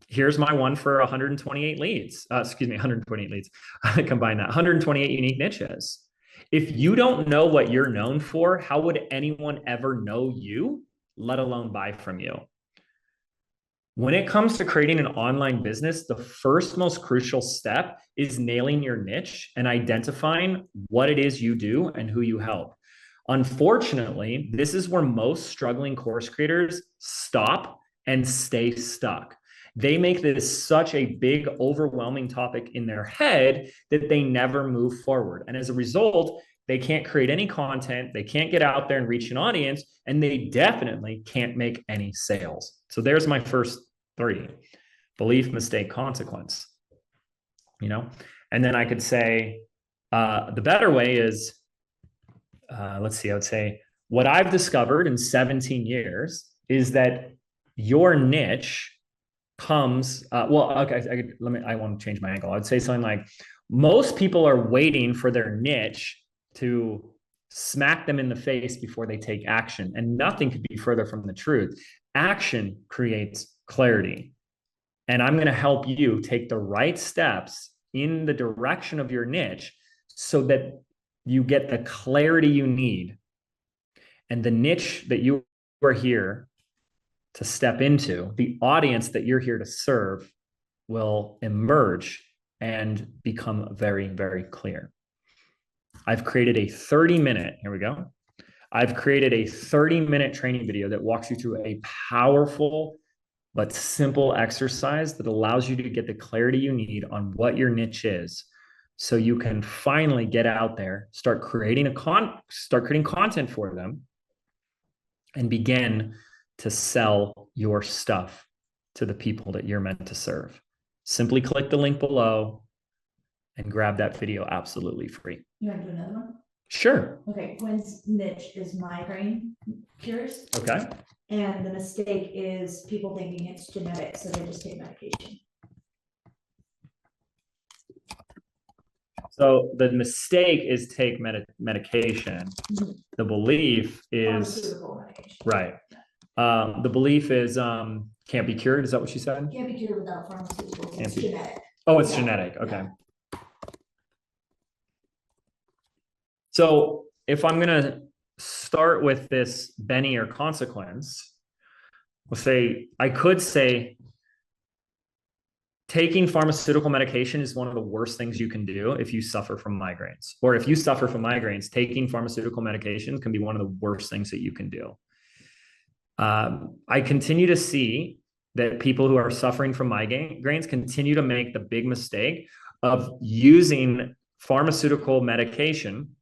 here's my one for 128 leads. 128 leads. Combine that. 128 unique niches. If you don't know what you're known for, how would anyone ever know you, let alone buy from you? When it comes to creating an online business, the first most crucial step is nailing your niche and identifying what it is you do and who you help. Unfortunately, this is where most struggling course creators stop and stay stuck. They make this such a big, overwhelming topic in their head that they never move forward. And as a result, they can't create any content, they can't get out there and reach an audience, and they definitely can't make any sales. So there's my first 3: belief, mistake, consequence. And then I could say the better way is, I would say what I've discovered in 17 years is that your niche comes, I want to change my angle. I would say something like, most people are waiting for their niche to smack them in the face before they take action. And nothing could be further from the truth. Action creates clarity. And I'm going to help you take the right steps in the direction of your niche so that you get the clarity you need. And the niche that you are here to step into, the audience that you're here to serve, will emerge and become very, very clear. I've created a 30-minute, here we go. I've created a 30-minute training video that walks you through a powerful but simple exercise that allows you to get the clarity you need on what your niche is, so you can finally get out there, start creating content for them, and begin to sell your stuff to the people that you're meant to serve. Simply click the link below and grab that video absolutely free. You want to do another one? Sure. Okay, Quinn's niche is migraine cures. Okay. And the mistake is people thinking it's genetic, so they just take medication. So the mistake is take medication. Mhm. The belief is Pharmaceutical medication. right. The belief is can't be cured. Is that what she said? Can't be cured without pharmaceuticals. Can't It's be- genetic. Oh, it's Yeah. genetic. Okay. Yeah. So if I'm going to start with this Benny or consequence, I could say taking pharmaceutical medication is one of the worst things you can do if you suffer from migraines. Or if you suffer from migraines, taking pharmaceutical medication can be one of the worst things that you can do. I continue to see that people who are suffering from migraines continue to make the big mistake of using pharmaceutical medication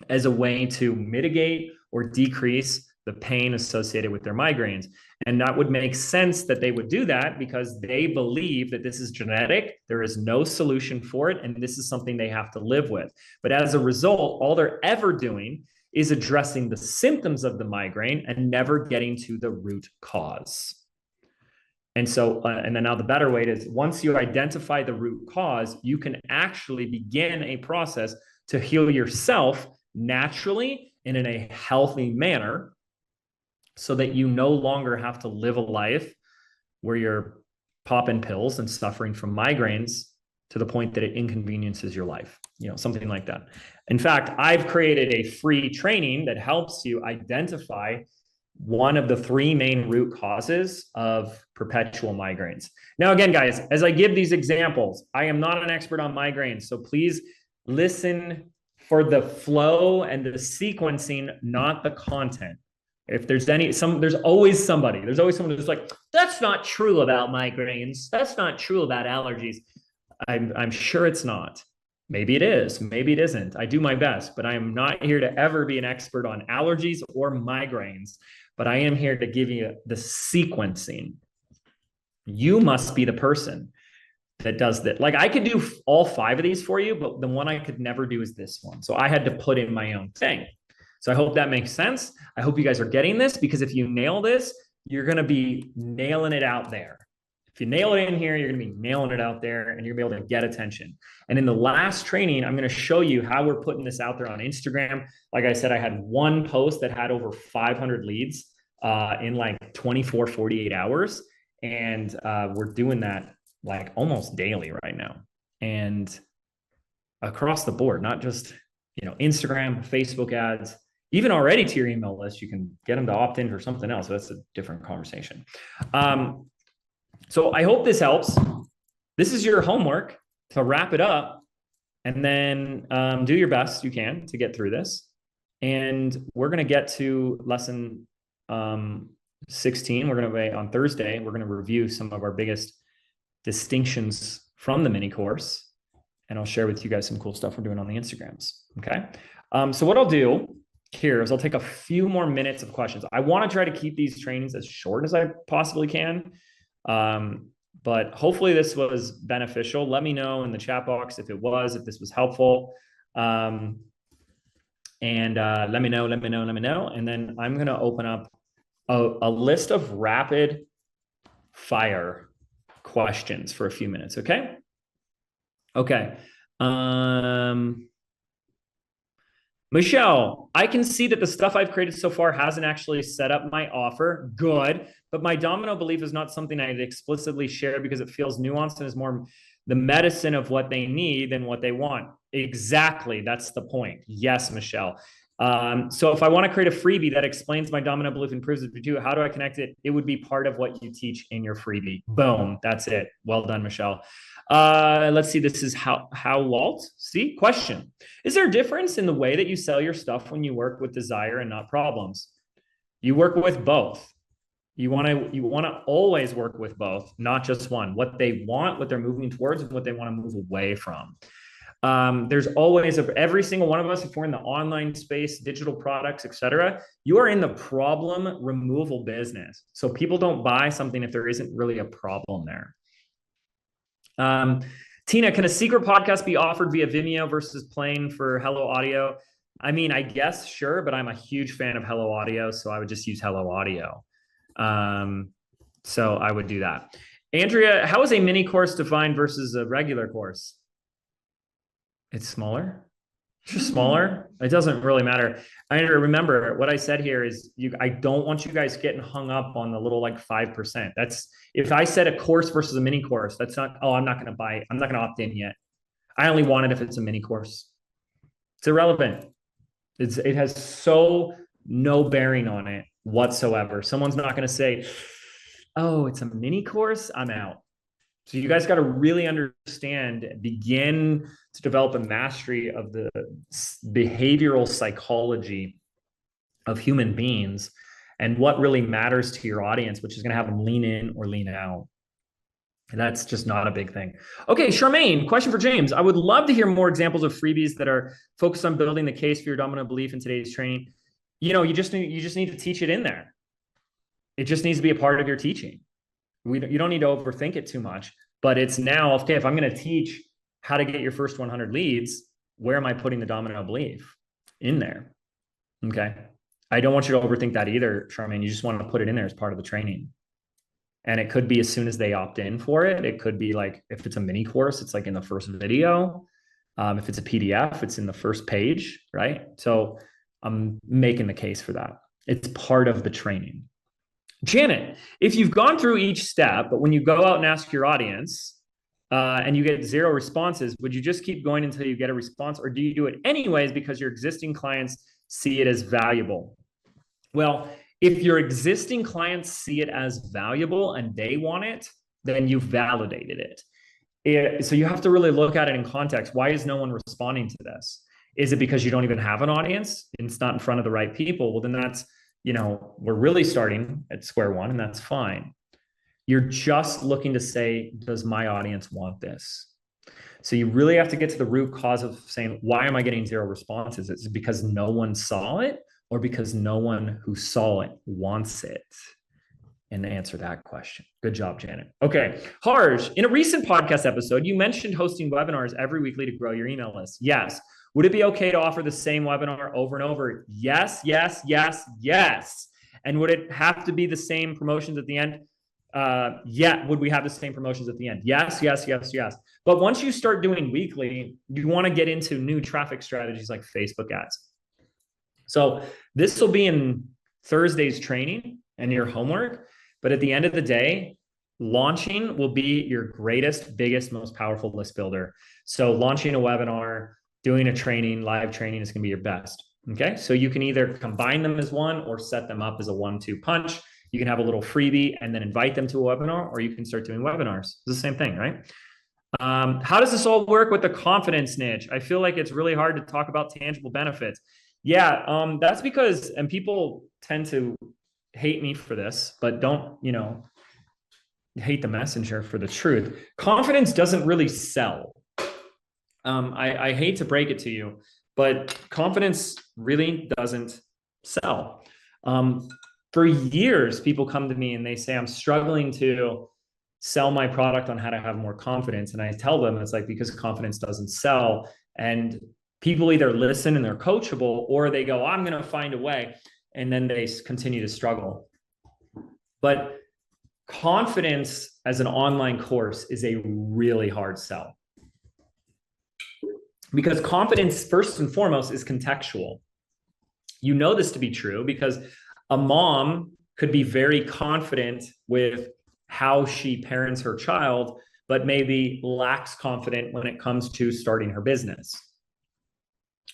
as a way to mitigate or decrease the pain associated with their migraines. And that would make sense that they would do that because they believe that this is genetic, there is no solution for it, and this is something they have to live with. But as a result, all they're ever doing is addressing the symptoms of the migraine and never getting to the root cause. And so, and then now the better way is once you identify the root cause, you can actually begin a process to heal yourself naturally and in a healthy manner so that you no longer have to live a life where you're popping pills and suffering from migraines to the point that it inconveniences your life, something like that. In fact, I've created a free training that helps you identify one of the 3 main root causes of perpetual migraines. Now, again, guys, as I give these examples, I am not an expert on migraines, so please listen for the flow and the sequencing, not the content. If there's there's always someone who's like, that's not true about migraines. That's not true about allergies. I'm sure it's not. Maybe it is, maybe it isn't. I do my best, but I am not here to ever be an expert on allergies or migraines, but I am here to give you the sequencing. You must be the person that does that. Like I could do all 5 of these for you, but the one I could never do is this one. So I had to put in my own thing. So I hope that makes sense. I hope you guys are getting this, because if you nail this, you're going to be nailing it out there. If you nail it in here, you're going to be nailing it out there and you're going to be able to get attention. And in the last training, I'm going to show you how we're putting this out there on Instagram. Like I said, I had one post that had over 500 leads in like 24, 48 hours. And we're doing that like almost daily right now. And across the board, not just, Instagram, Facebook ads, even already to your email list, you can get them to opt in for something else. So that's a different conversation. So I hope this helps. This is your homework to wrap it up, and then do your best you can to get through this. And we're going to get to lesson 16. We're going to be on Thursday. We're going to review some of our biggest distinctions from the mini course. And I'll share with you guys some cool stuff we're doing on the Instagrams. Okay. So what I'll do here is I'll take a few more minutes of questions. I want to try to keep these trainings as short as I possibly can. But hopefully this was beneficial. Let me know in the chat box if this was helpful. And let me know. And then I'm going to open up a list of rapid fire questions for a few minutes. Okay. Okay. Michelle, I can see that the stuff I've created so far hasn't actually set up my offer. Good. But my domino belief is not something I'd explicitly share because it feels nuanced and is more the medicine of what they need than what they want. Exactly. That's the point. Yes, Michelle. So if I want to create a freebie that explains my dominant belief and proves it to you, how do I connect it? It would be part of what you teach in your freebie. Boom. That's it. Well done, Michelle. Let's see. This is how Walt. See, question. Is there a difference in the way that you sell your stuff when you work with desire and not problems? You work with both. You want to always work with both, not just one. What they want, what they're moving towards, and what they want to move away from. There's always every single one of us, if we're in the online space, digital products, etc., you are in the problem removal business. So people don't buy something if there isn't really a problem there. Tina, can a secret podcast be offered via Vimeo versus playing for Hello Audio? I mean, I guess, sure, but I'm a huge fan of Hello Audio, so I would just use Hello Audio. So I would do that. Andrea, how is a mini course defined versus a regular course? It's smaller. It's just smaller. It doesn't really matter. I remember what I said here is I don't want you guys getting hung up on the little like 5%. That's if I said a course versus a mini course, that's not, oh, I'm not going to buy it. I'm not going to opt in yet. I only want it if it's a mini course. It's irrelevant. It has so no bearing on it whatsoever. Someone's not going to say, oh, it's a mini course, I'm out. So you guys got to really understand, begin to develop a mastery of the behavioral psychology of human beings and what really matters to your audience, which is going to have them lean in or lean out. And that's just not a big thing. Okay, Charmaine, question for James. I would love to hear more examples of freebies that are focused on building the case for your dominant belief in today's training. You know, you just need to teach it in there. It just needs to be a part of your teaching. You don't need to overthink it too much, but it's now, okay, if I'm going to teach how to get your first 100 leads, where am I putting the domino belief? In there. Okay. I don't want you to overthink that either, Charmaine. You just want to put it in there as part of the training. And it could be as soon as they opt in for it. It could be like, if it's a mini course, it's like in the first video. If it's a PDF, it's in the first page, right? So I'm making the case for that. It's part of the training. Janet, if you've gone through each step, but when you go out and ask your audience and you get 0 responses, would you just keep going until you get a response, or do you do it anyways because your existing clients see it as valuable? Well, if your existing clients see it as valuable and they want it, then you've validated it. So you have to really look at it in context. Why is no one responding to this? Is it because you don't even have an audience and it's not in front of the right people? Well, then that's, you know, we're really starting at square one, and that's fine. You're just looking to say, does my audience want this? So you really have to get to the root cause of saying, why am I getting 0 responses? Is it because no one saw it, or because no one who saw it wants it? And answer that question. Good job, Janet. Okay, Harj, in a recent podcast episode, you mentioned hosting webinars every weekly to grow your email list. Yes. Would it be okay to offer the same webinar over and over? Yes, yes, yes, yes. And would it have to be the same promotions at the end? Yeah. Would we have the same promotions at the end? Yes, yes, yes, yes. But once you start doing weekly, you want to get into new traffic strategies like Facebook ads. So this will be in Thursday's training and your homework. But at the end of the day, launching will be your greatest, biggest, most powerful list builder. So launching a webinar, doing a training, live training is going to be your best. Okay. So you can either combine them as one or set them up as a 1-2 punch. You can have a little freebie and then invite them to a webinar, or you can start doing webinars. It's the same thing, right? How does this all work with the confidence niche? I feel like it's really hard to talk about tangible benefits. Yeah. That's because, and people tend to hate me for this, but don't, you know, hate the messenger for the truth. Confidence doesn't really sell. I hate to break it to you, but confidence really doesn't sell. For years, people come to me and they say, I'm struggling to sell my product on how to have more confidence. And I tell them it's like, because confidence doesn't sell. And people either listen and they're coachable, or they go, I'm going to find a way. And then they continue to struggle. But confidence as an online course is a really hard sell. Because confidence, first and foremost, is contextual. You know this to be true because a mom could be very confident with how she parents her child, but maybe lacks confidence when it comes to starting her business.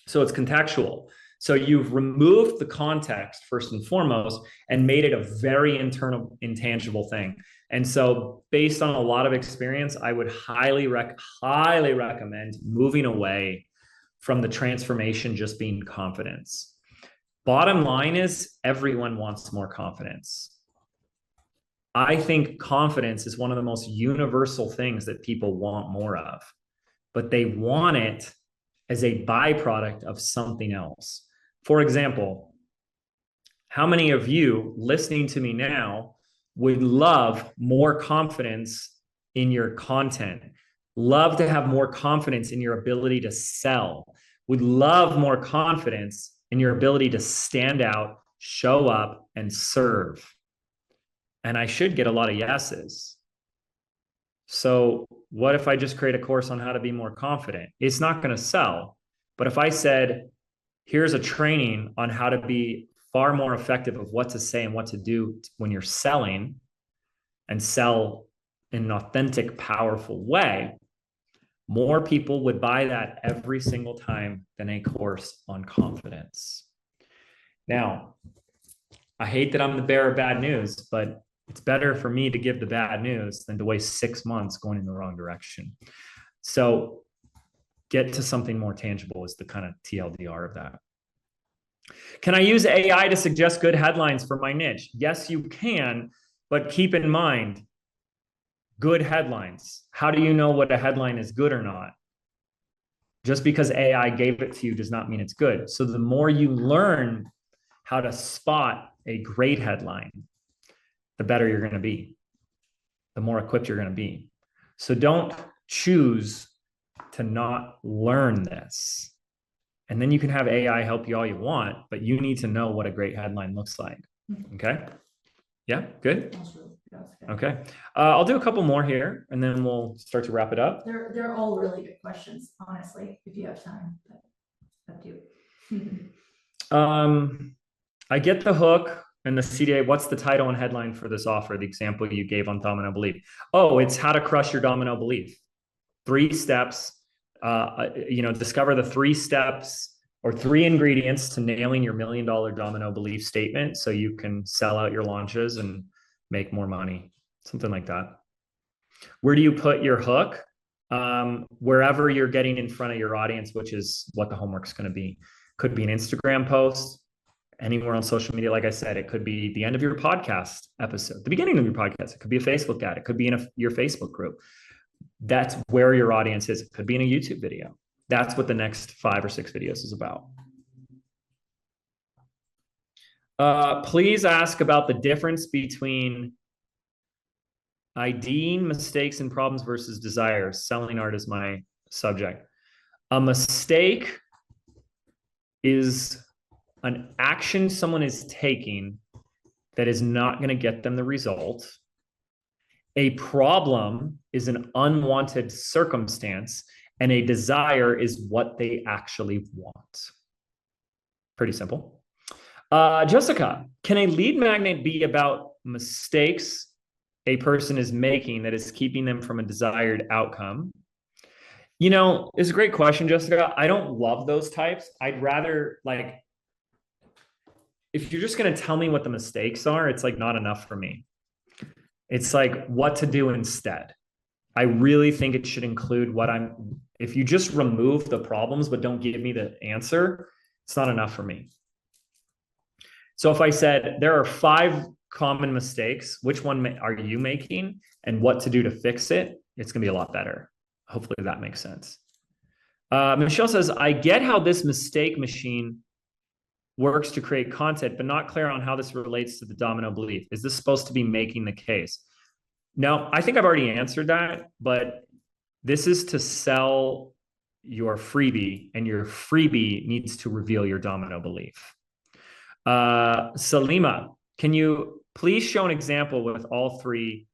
So it's contextual. So you've removed the context first and foremost and made it a very internal, intangible thing. And so based on a lot of experience, I would highly recommend moving away from the transformation just being confidence. Bottom line is everyone wants more confidence. I think confidence is one of the most universal things that people want more of, but they want it as a byproduct of something else. For example, how many of you listening to me now would love more confidence in your content, love to have more confidence in your ability to sell, would love more confidence in your ability to stand out, show up, and serve? And I should get a lot of yeses. So what if I just create a course on how to be more confident? It's not going to sell. But if I said, here's a training on how to be far more effective of what to say and what to do when you're selling, and sell in an authentic, powerful way, more people would buy that every single time than a course on confidence. Now, I hate that I'm the bearer of bad news, but it's better for me to give the bad news than to waste 6 months going in the wrong direction. So get to something more tangible is the kind of TLDR of that. Can I use AI to suggest good headlines for my niche? Yes, you can, but keep in mind, good headlines. How do you know what a headline is good or not? Just because AI gave it to you does not mean it's good. So the more you learn how to spot a great headline, the better you're going to be, the more equipped you're going to be. So don't choose to not learn this. And then you can have AI help you all you want, but you need to know what a great headline looks like. Okay? Yeah, good? Okay. I'll do a couple more here, and then we'll start to wrap it up. They're all really good questions, honestly, if you have time. But up to you. I get the hook and the CDA. What's the title and headline for this offer? The example you gave on domino belief. Oh, it's how to crush your domino belief. 3 steps. Discover the 3 steps or 3 ingredients to nailing your $1 million domino belief statement so you can sell out your launches and make more money. Something like that. Where do you put your hook? Wherever you're getting in front of your audience, which is what the homework's going to be. Could be an Instagram post, anywhere on social media. Like I said, it could be the end of your podcast episode, the beginning of your podcast. It could be a Facebook ad. It could be in your Facebook group. That's where your audience is. It could be in a YouTube video. That's what the next 5 or 6 videos is about. Please ask about the difference between IDing mistakes and problems versus desires. Selling art is my subject. A mistake is an action someone is taking that is not going to get them the result. A problem is an unwanted circumstance, and a desire is what they actually want. Pretty simple. Jessica, can a lead magnet be about mistakes a person is making that is keeping them from a desired outcome? You know, it's a great question, Jessica. I don't love those types. I'd rather, like, if you're just going to tell me what the mistakes are, it's like not enough for me. It's like what to do instead. I really think it should include if you just remove the problems but don't give me the answer, it's not enough for me. So if I said there are 5 common mistakes, which one are you making and what to do to fix it, it's going to be a lot better. Hopefully that makes sense. Michelle says, I get how this mistake machine works to create content, but not clear on how this relates to the domino belief. Is this supposed to be making the case? No, I think I've already answered that, but this is to sell your freebie, and your freebie needs to reveal your domino belief. Salima, can you please show an example with all 3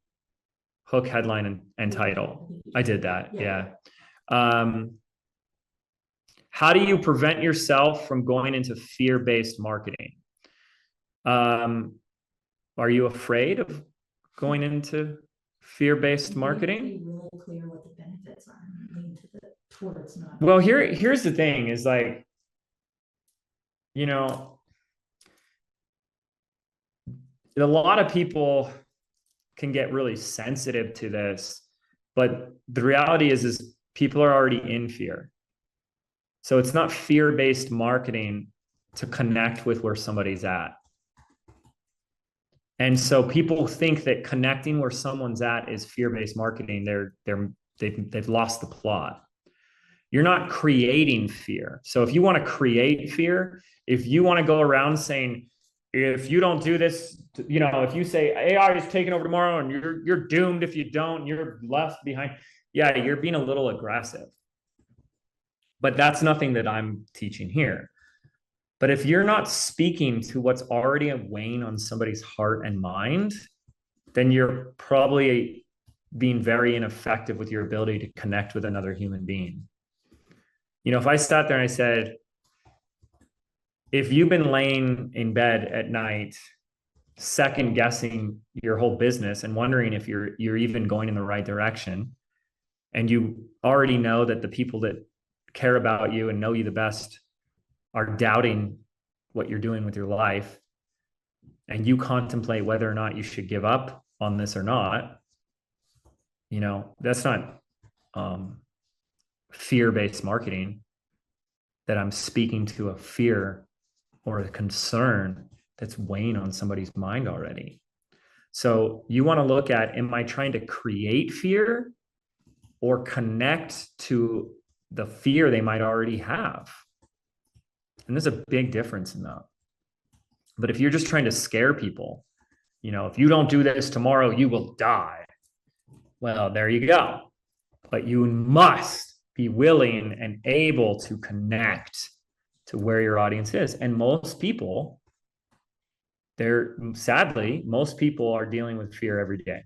hook, headline, and title? I did that. Yeah. How do you prevent yourself from going into fear-based marketing? Are you afraid of going into fear-based marketing? Be really clear what the benefits are and lean towards not. Well, here's the thing is like, you know, a lot of people can get really sensitive to this, but the reality is people are already in fear. So it's not fear-based marketing to connect with where somebody's at. And so people think that connecting where someone's at is fear-based marketing. They've lost the plot. You're not creating fear. So if you want to create fear, if you want to go around saying, if you don't do this, you know, if you say AI is taking over tomorrow and you're doomed if you don't, you're left behind. Yeah, you're being a little aggressive. But that's nothing that I'm teaching here. But if you're not speaking to what's already weighing on somebody's heart and mind, then you're probably being very ineffective with your ability to connect with another human being. You know, if I sat there and I said, if you've been laying in bed at night, second guessing your whole business and wondering if you're even going in the right direction, and you already know that the people that care about you and know you the best are doubting what you're doing with your life, and you contemplate whether or not you should give up on this or not, you know, that's not fear-based marketing. That I'm speaking to a fear or a concern that's weighing on somebody's mind already. So you want to look at, am I trying to create fear or connect to the fear they might already have? And there's a big difference in that. But if you're just trying to scare people, you know, if you don't do this tomorrow, you will die. Well, there you go. But you must be willing and able to connect to where your audience is. And most people, sadly, most people are dealing with fear every day.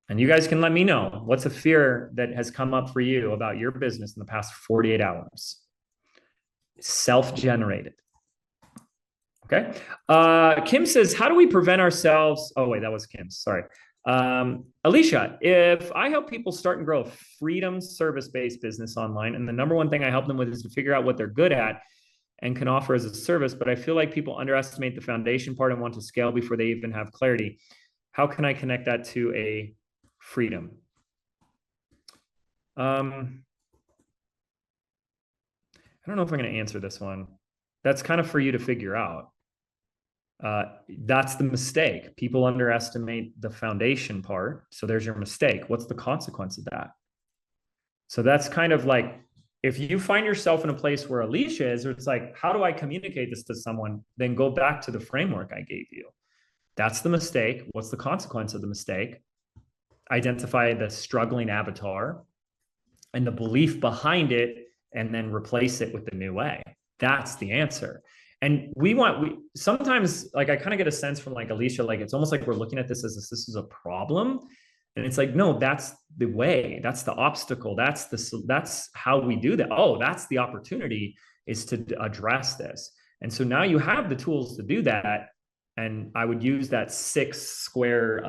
And you guys can let me know, what's a fear that has come up for you about your business in the past 48 hours? Self-generated. Okay. Kim says, how do we prevent ourselves? Oh, wait, that was Kim. Sorry. Alicia, if I help people start and grow a freedom service-based business online, and the number one thing I help them with is to figure out what they're good at and can offer as a service, but I feel like people underestimate the foundation part and want to scale before they even have clarity. How can I connect that to a freedom? I don't know if I'm going to answer this one. That's kind of for you to figure out. That's the mistake. People underestimate the foundation part. So there's your mistake. What's the consequence of that? So that's kind of like, if you find yourself in a place where Alicia is, or it's like, how do I communicate this to someone? Then go back to the framework I gave you. That's the mistake. What's the consequence of the mistake? Identify the struggling avatar and the belief behind it, and then replace it with the new way. That's the answer. And we sometimes, like, I kind of get a sense from like Alicia, like it's almost like we're looking at this as this is a problem. And it's like, no, that's the way, that's the obstacle. That's how we do that. Oh, that's the opportunity, is to address this. And so now you have the tools to do that. And I would use that 6-square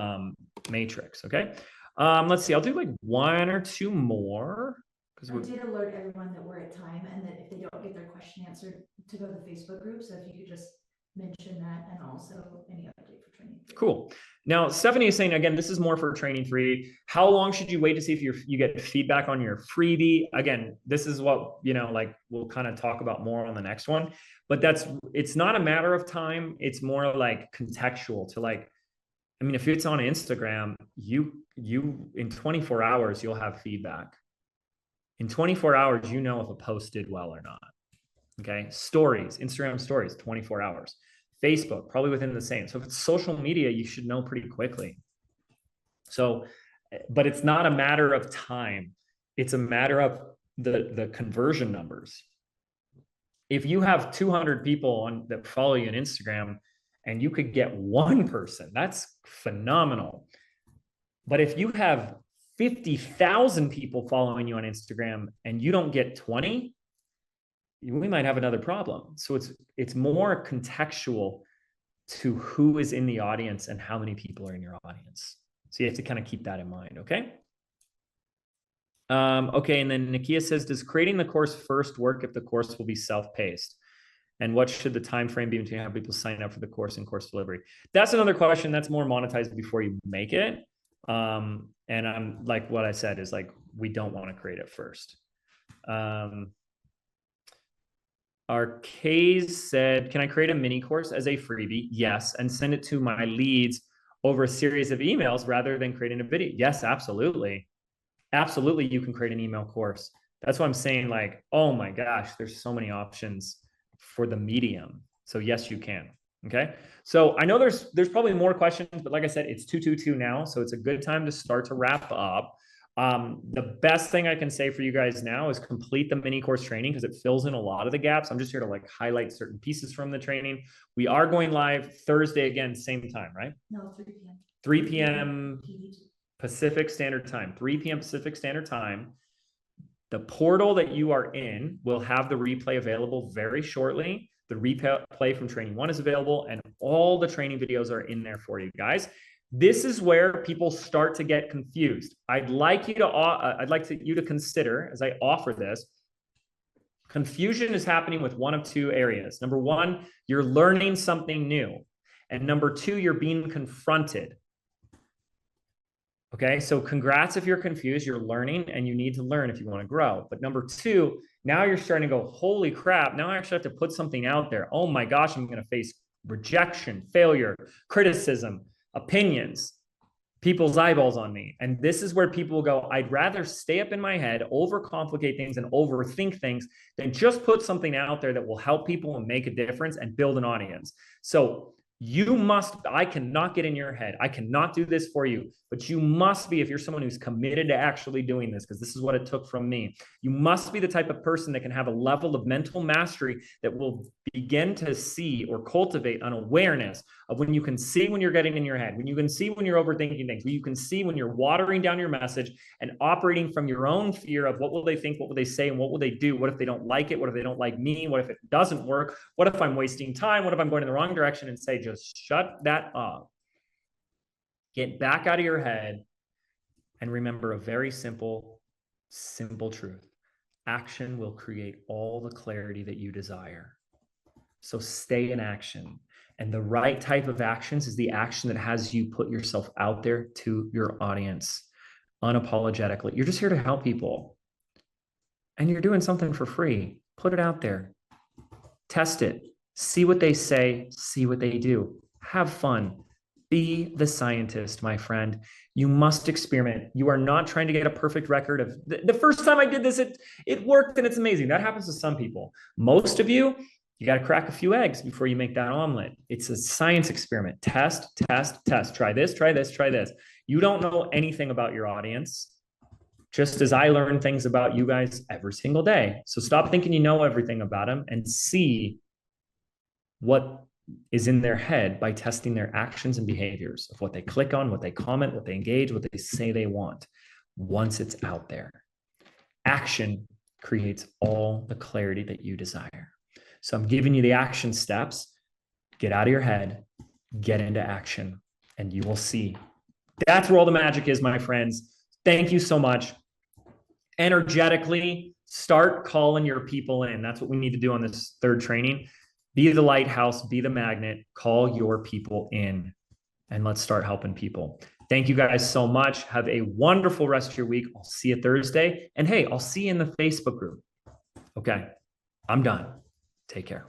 matrix. Okay. Let's see, I'll do like one or two more. I did alert everyone that we're at time, and that if they don't get their question answered, to go to the Facebook group. So if you could just mention that, and also any update for training. Cool. Now, Stephanie is saying, again, this is more for training free. How long should you wait to see if you get feedback on your freebie? Again, this is what, you know, like we'll kind of talk about more on the next one, but it's not a matter of time. It's more like contextual to like, I mean, if it's on Instagram, you in 24 hours, you'll have feedback. In 24 hours, you know if a post did well or not. Okay. Stories, Instagram stories, 24 hours. Facebook, probably within the same. So if it's social media, you should know pretty quickly. So, but it's not a matter of time. It's a matter of the conversion numbers. If you have 200 people that follow you on Instagram and you could get one person, that's phenomenal. But if you have 50,000 people following you on Instagram and you don't get 20, we might have another problem. So it's more contextual to who is in the audience and how many people are in your audience. So you have to kind of keep that in mind, okay? Okay, and then Nikia says, does creating the course first work if the course will be self-paced? And what should the time frame be between how people sign up for the course and course delivery? That's another question that's more monetized before you make it. And I'm like, what I said is like, we don't want to create it first. Arcade said, can I create a mini course as a freebie? Yes. And send it to my leads over a series of emails rather than creating a video? Yes, absolutely. Absolutely, you can create an email course. That's why I'm saying, like, oh my gosh, there's so many options for the medium. So yes, you can. Okay. So I know there's probably more questions, but like I said, it's 2:22 now. So it's a good time to start to wrap up. The best thing I can say for you guys now is complete the mini course training because it fills in a lot of the gaps. I'm just here to like highlight certain pieces from the training. We are going live Thursday again, same time, right? No, 3 p.m. 3 p.m. Pacific Standard Time, 3 p.m. Pacific Standard Time. The portal that you are in will have the replay available very shortly. The replay from training 1 is available and all the training videos are in there for you guys. This is where people start to get confused. I'd like you to consider, as I offer this, confusion is happening with one of two areas. Number one, you're learning something new. And number two, you're being confronted. Okay, so congrats if you're confused, you're learning and you need to learn if you want to grow. But number two, now you're starting to go, holy crap, now I actually have to put something out there. Oh my gosh, I'm going to face rejection, failure, criticism, opinions, people's eyeballs on me. And this is where people will go, I'd rather stay up in my head, overcomplicate things and overthink things than just put something out there that will help people and make a difference and build an audience. So I cannot get in your head. I cannot do this for you, but you must be, if you're someone who's committed to actually doing this, because this is what it took from me, you must be the type of person that can have a level of mental mastery that will begin to see or cultivate an awareness of when you can see when you're getting in your head, when you can see when you're overthinking things, when you can see when you're watering down your message and operating from your own fear of what will they think, what will they say, and what will they do? What if they don't like it? What if they don't like me? What if it doesn't work? What if I'm wasting time? What if I'm going in the wrong direction? And say, just shut that up. Get back out of your head and remember a very simple truth. Action will create all the clarity that you desire. So stay in action. And the right type of actions is the action that has you put yourself out there to your audience unapologetically. You're just here to help people. And you're doing something for free. Put it out there. Test it. See what they say. See what they do. Have fun. Be the scientist, my friend. You must experiment. You are not trying to get a perfect record of the first time I did this, it worked and it's amazing. That happens to some people. Most of you got to crack a few eggs before you make that omelet. It's a science experiment. Test, test, test. Try this, try this, try this. You don't know anything about your audience, just as I learn things about you guys every single day. So stop thinking you know everything about them and see what is in their head by testing their actions and behaviors of what they click on, what they comment, what they engage, what they say they want. Once it's out there, action creates all the clarity that you desire. So I'm giving you the action steps. Get out of your head, get into action, and you will see. That's where all the magic is, my friends. Thank you so much. Energetically, start calling your people in. That's what we need to do on this third training. Be the lighthouse, be the magnet, call your people in, and let's start helping people. Thank you guys so much. Have a wonderful rest of your week. I'll see you Thursday. And hey, I'll see you in the Facebook group. Okay, I'm done. Take care.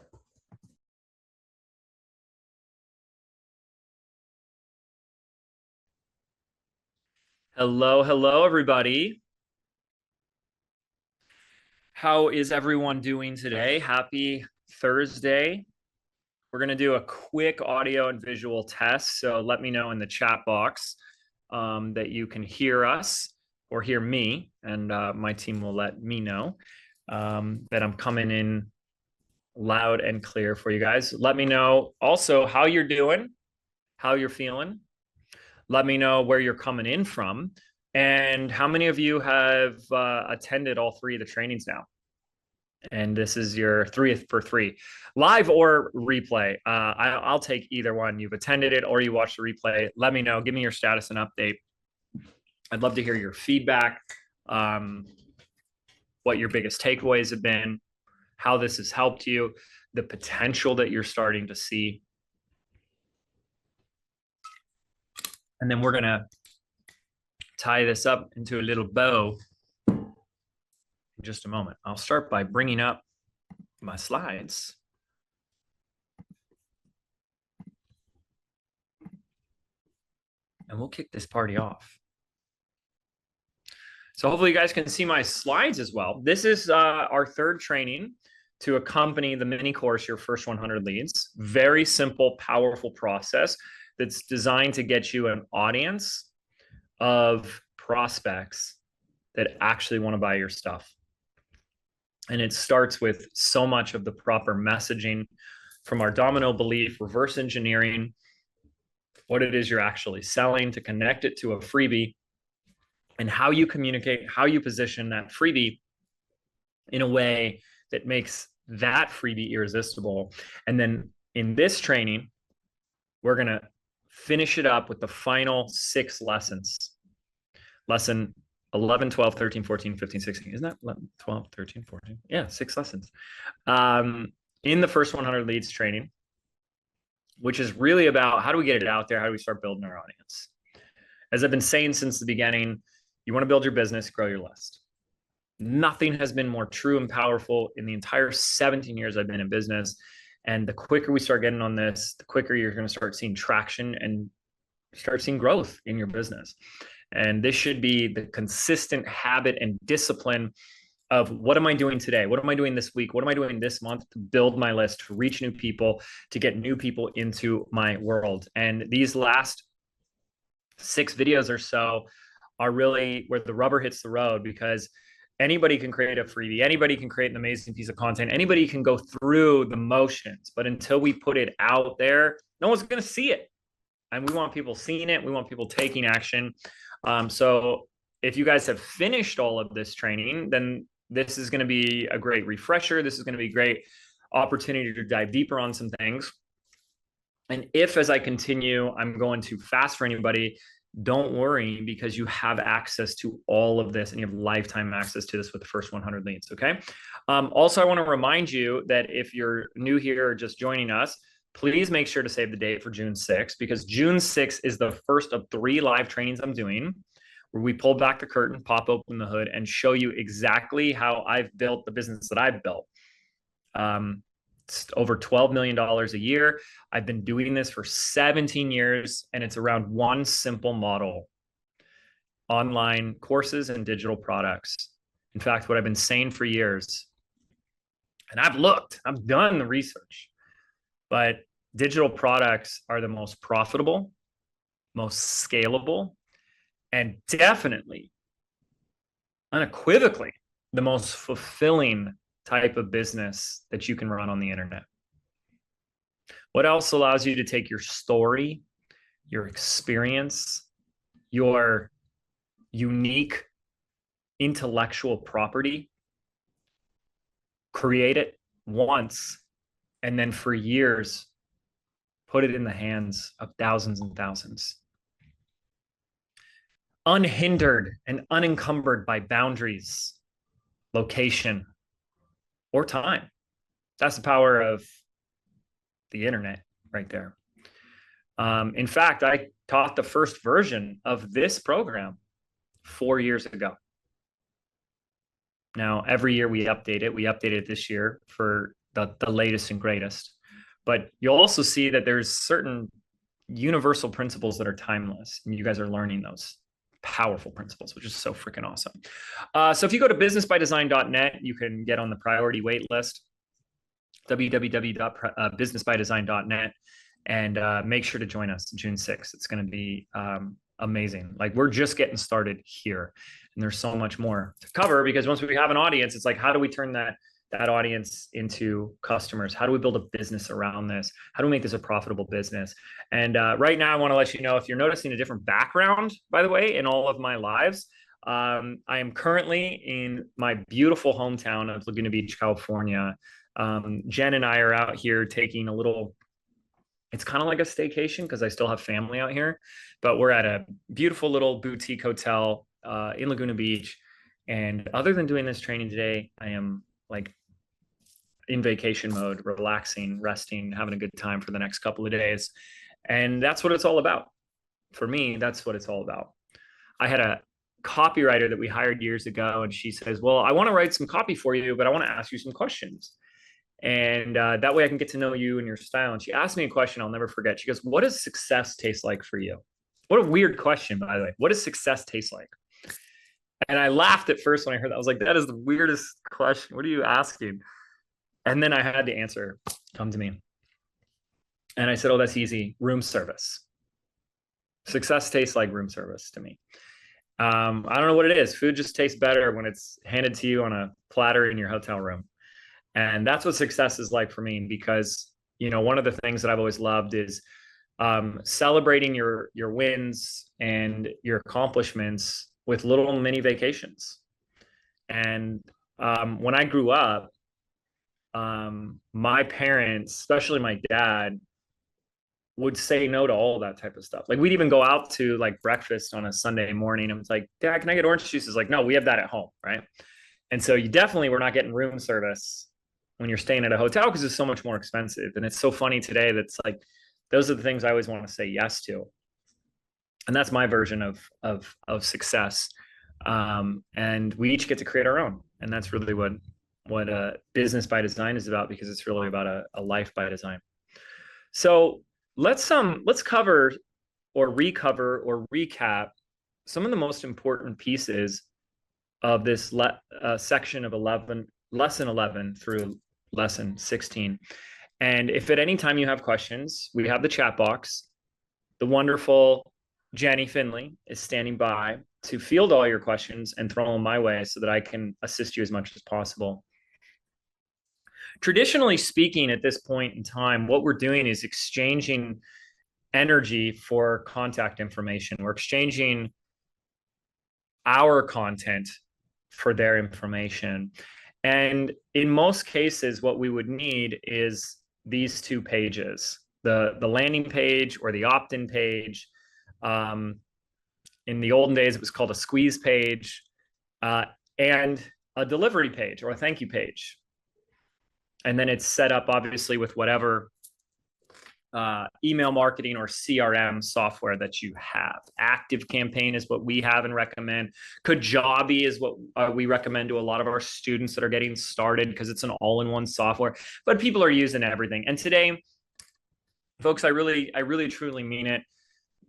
Hello, everybody. How is everyone doing today? Happy Thursday. We're going to do a quick audio and visual test. So let me know in the chat box that you can hear us or hear me, and my team will let me know that I'm coming in loud and clear for you guys. Let me know also how you're doing, how you're feeling. Let me know where you're coming in from, and how many of you have attended all 3 of the trainings now. And this is your 3rd for 3, live or replay. I'll take either one. You've attended it or you watched the replay. Let me know. Give me your status and update. I'd love to hear your feedback, what your biggest takeaways have been, how this has helped you. the potential that you're starting to see. And then we're going to tie this up into a little bow in just a moment. I'll start by bringing up my slides. And we'll kick this party off. So hopefully you guys can see my slides as well. This is our third training to accompany the mini course, Your First 100 Leads. Very simple, powerful process that's designed to get you an audience of prospects that actually want to buy your stuff. And it starts with so much of the proper messaging from our domino belief, reverse engineering, what it is you're actually selling, to connect it to a freebie, and how you communicate, how you position that freebie in a way that makes that freebie irresistible. And then in this training, we're going to finish it up with the final 6 lessons. Lesson 11, 12, 13, 14, 15, 16. Isn't that 11, 12, 13, 14? Yeah, 6 lessons. In the First 100 Leads training, which is really about how do we get it out there? How do we start building our audience? As I've been saying since the beginning, you want to build your business, grow your list. Nothing has been more true and powerful in the entire 17 years I've been in business. And the quicker we start getting on this, the quicker you're going to start seeing traction and start seeing growth in your business. And this should be the consistent habit and discipline of what am I doing today? What am I doing this week? What am I doing this month to build my list, to reach new people, to get new people into my world? And these last 6 videos or so are really where the rubber hits the road, because anybody can create a freebie. Anybody can create an amazing piece of content. Anybody can go through the motions, but until we put it out there, no one's going to see it. And we want people seeing it. We want people taking action. So if you guys have finished all of this training, then this is going to be a great refresher. This is going to be a great opportunity to dive deeper on some things. And if, as I continue, I'm going too fast for anybody, don't worry, because you have access to all of this and you have lifetime access to this with the first 100 leads. Okay. Also, I want to remind you that if you're new here or just joining us, please make sure to save the date for June 6th, because June 6th is the first of 3 live trainings I'm doing where we pull back the curtain, pop open the hood, and show you exactly how I've built the business that I've built. It's over $12 million a year. I've been doing this for 17 years, and it's around one simple model: online courses and digital products. In fact, what I've been saying for years, and I've done the research, but digital products are the most profitable, most scalable, and definitely, unequivocally, the most fulfilling type of business that you can run on the internet. What else allows you to take your story, your experience, your unique intellectual property, create it once, and then for years, put it in the hands of thousands and thousands, unhindered and unencumbered by boundaries, location, or time? That's the power of the internet right there. In fact, I taught the first version of this program 4 years ago. Now, every year we update it. We updated it this year for the latest and greatest. But you'll also see that there's certain universal principles that are timeless, and you guys are learning those powerful principles, which is so freaking awesome. So if you go to businessbydesign.net, you can get on the priority wait list, www.businessbydesign.net, and make sure to join us June 6th. It's going to be amazing. Like, we're just getting started here, and there's so much more to cover, because once we have an audience, it's like, how do we turn that audience into customers? How do we build a business around this? How do we make this a profitable business? And right now, I want to let you know, if you're noticing a different background, by the way, in all of my lives, I am currently in my beautiful hometown of Laguna Beach, California. Jen and I are out here taking a little, it's kind of like a staycation because I still have family out here, but we're at a beautiful little boutique hotel in Laguna Beach. And other than doing this training today, I am like, in vacation mode, relaxing, resting, having a good time for the next couple of days. And that's what it's all about. For me, that's what it's all about. I had a copywriter that we hired years ago, and she says, well, I want to write some copy for you, but I want to ask you some questions. And that way I can get to know you and your style. And she asked me a question I'll never forget. She goes, what does success taste like for you? What a weird question, by the way. What does success taste like? And I laughed at first when I heard that. I was like, that is the weirdest question. What are you asking? And then I had the answer come to me. And I said, oh, that's easy. Room service. Success tastes like room service to me. I don't know what it is. Food just tastes better when it's handed to you on a platter in your hotel room. And that's what success is like for me, because, you know, one of the things that I've always loved is celebrating your wins and your accomplishments with little mini vacations. And when I grew up, my parents, especially my dad, would say no to all that type of stuff. Like we'd even go out to like breakfast on a Sunday morning. And it's like, Dad, can I get orange juice? It's like, no, we have that at home. Right. And so you definitely were not getting room service when you're staying at a hotel because it's so much more expensive. And it's so funny today that's like, those are the things I always want to say yes to. And that's my version of success. And we each get to create our own. And that's really what business by design is about, because it's really about a life by design. So let's cover or recover or recap some of the most important pieces of this section of lesson 11 through lesson 16. And if at any time you have questions, we have the chat box. The wonderful Jenny Finley is standing by to field all your questions and throw them my way so that I can assist you as much as possible. Traditionally speaking, at this point in time, what we're doing is exchanging energy for contact information. We're exchanging our content for their information. And in most cases, what we would need is these two pages, the landing page or the opt-in page. In the olden days, it was called a squeeze page, and a delivery page or a thank you page. And then it's set up obviously with whatever email marketing or CRM software that you have. Active Campaign is what we have and recommend. Kajabi is what we recommend to a lot of our students that are getting started, because it's an all-in-one software, but people are using everything. And today, folks, I really truly mean it.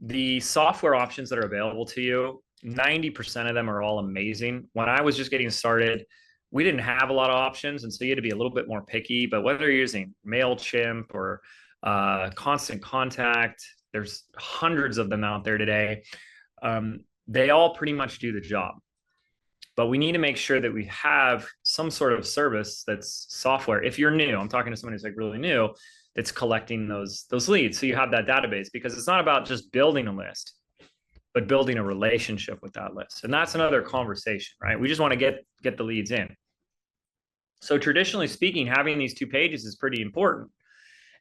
The software options that are available to you, 90% of them are all amazing. When I was just getting started, we didn't have a lot of options. And so you had to be a little bit more picky, but whether you're using MailChimp or Constant Contact, there's hundreds of them out there today. They all pretty much do the job, but we need to make sure that we have some sort of service that's software. If you're new, I'm talking to someone who's like really new, that's collecting those leads. So you have that database, because it's not about just building a list, but building a relationship with that list. And that's another conversation, right? We just want to get the leads in. So traditionally speaking, having these two pages is pretty important.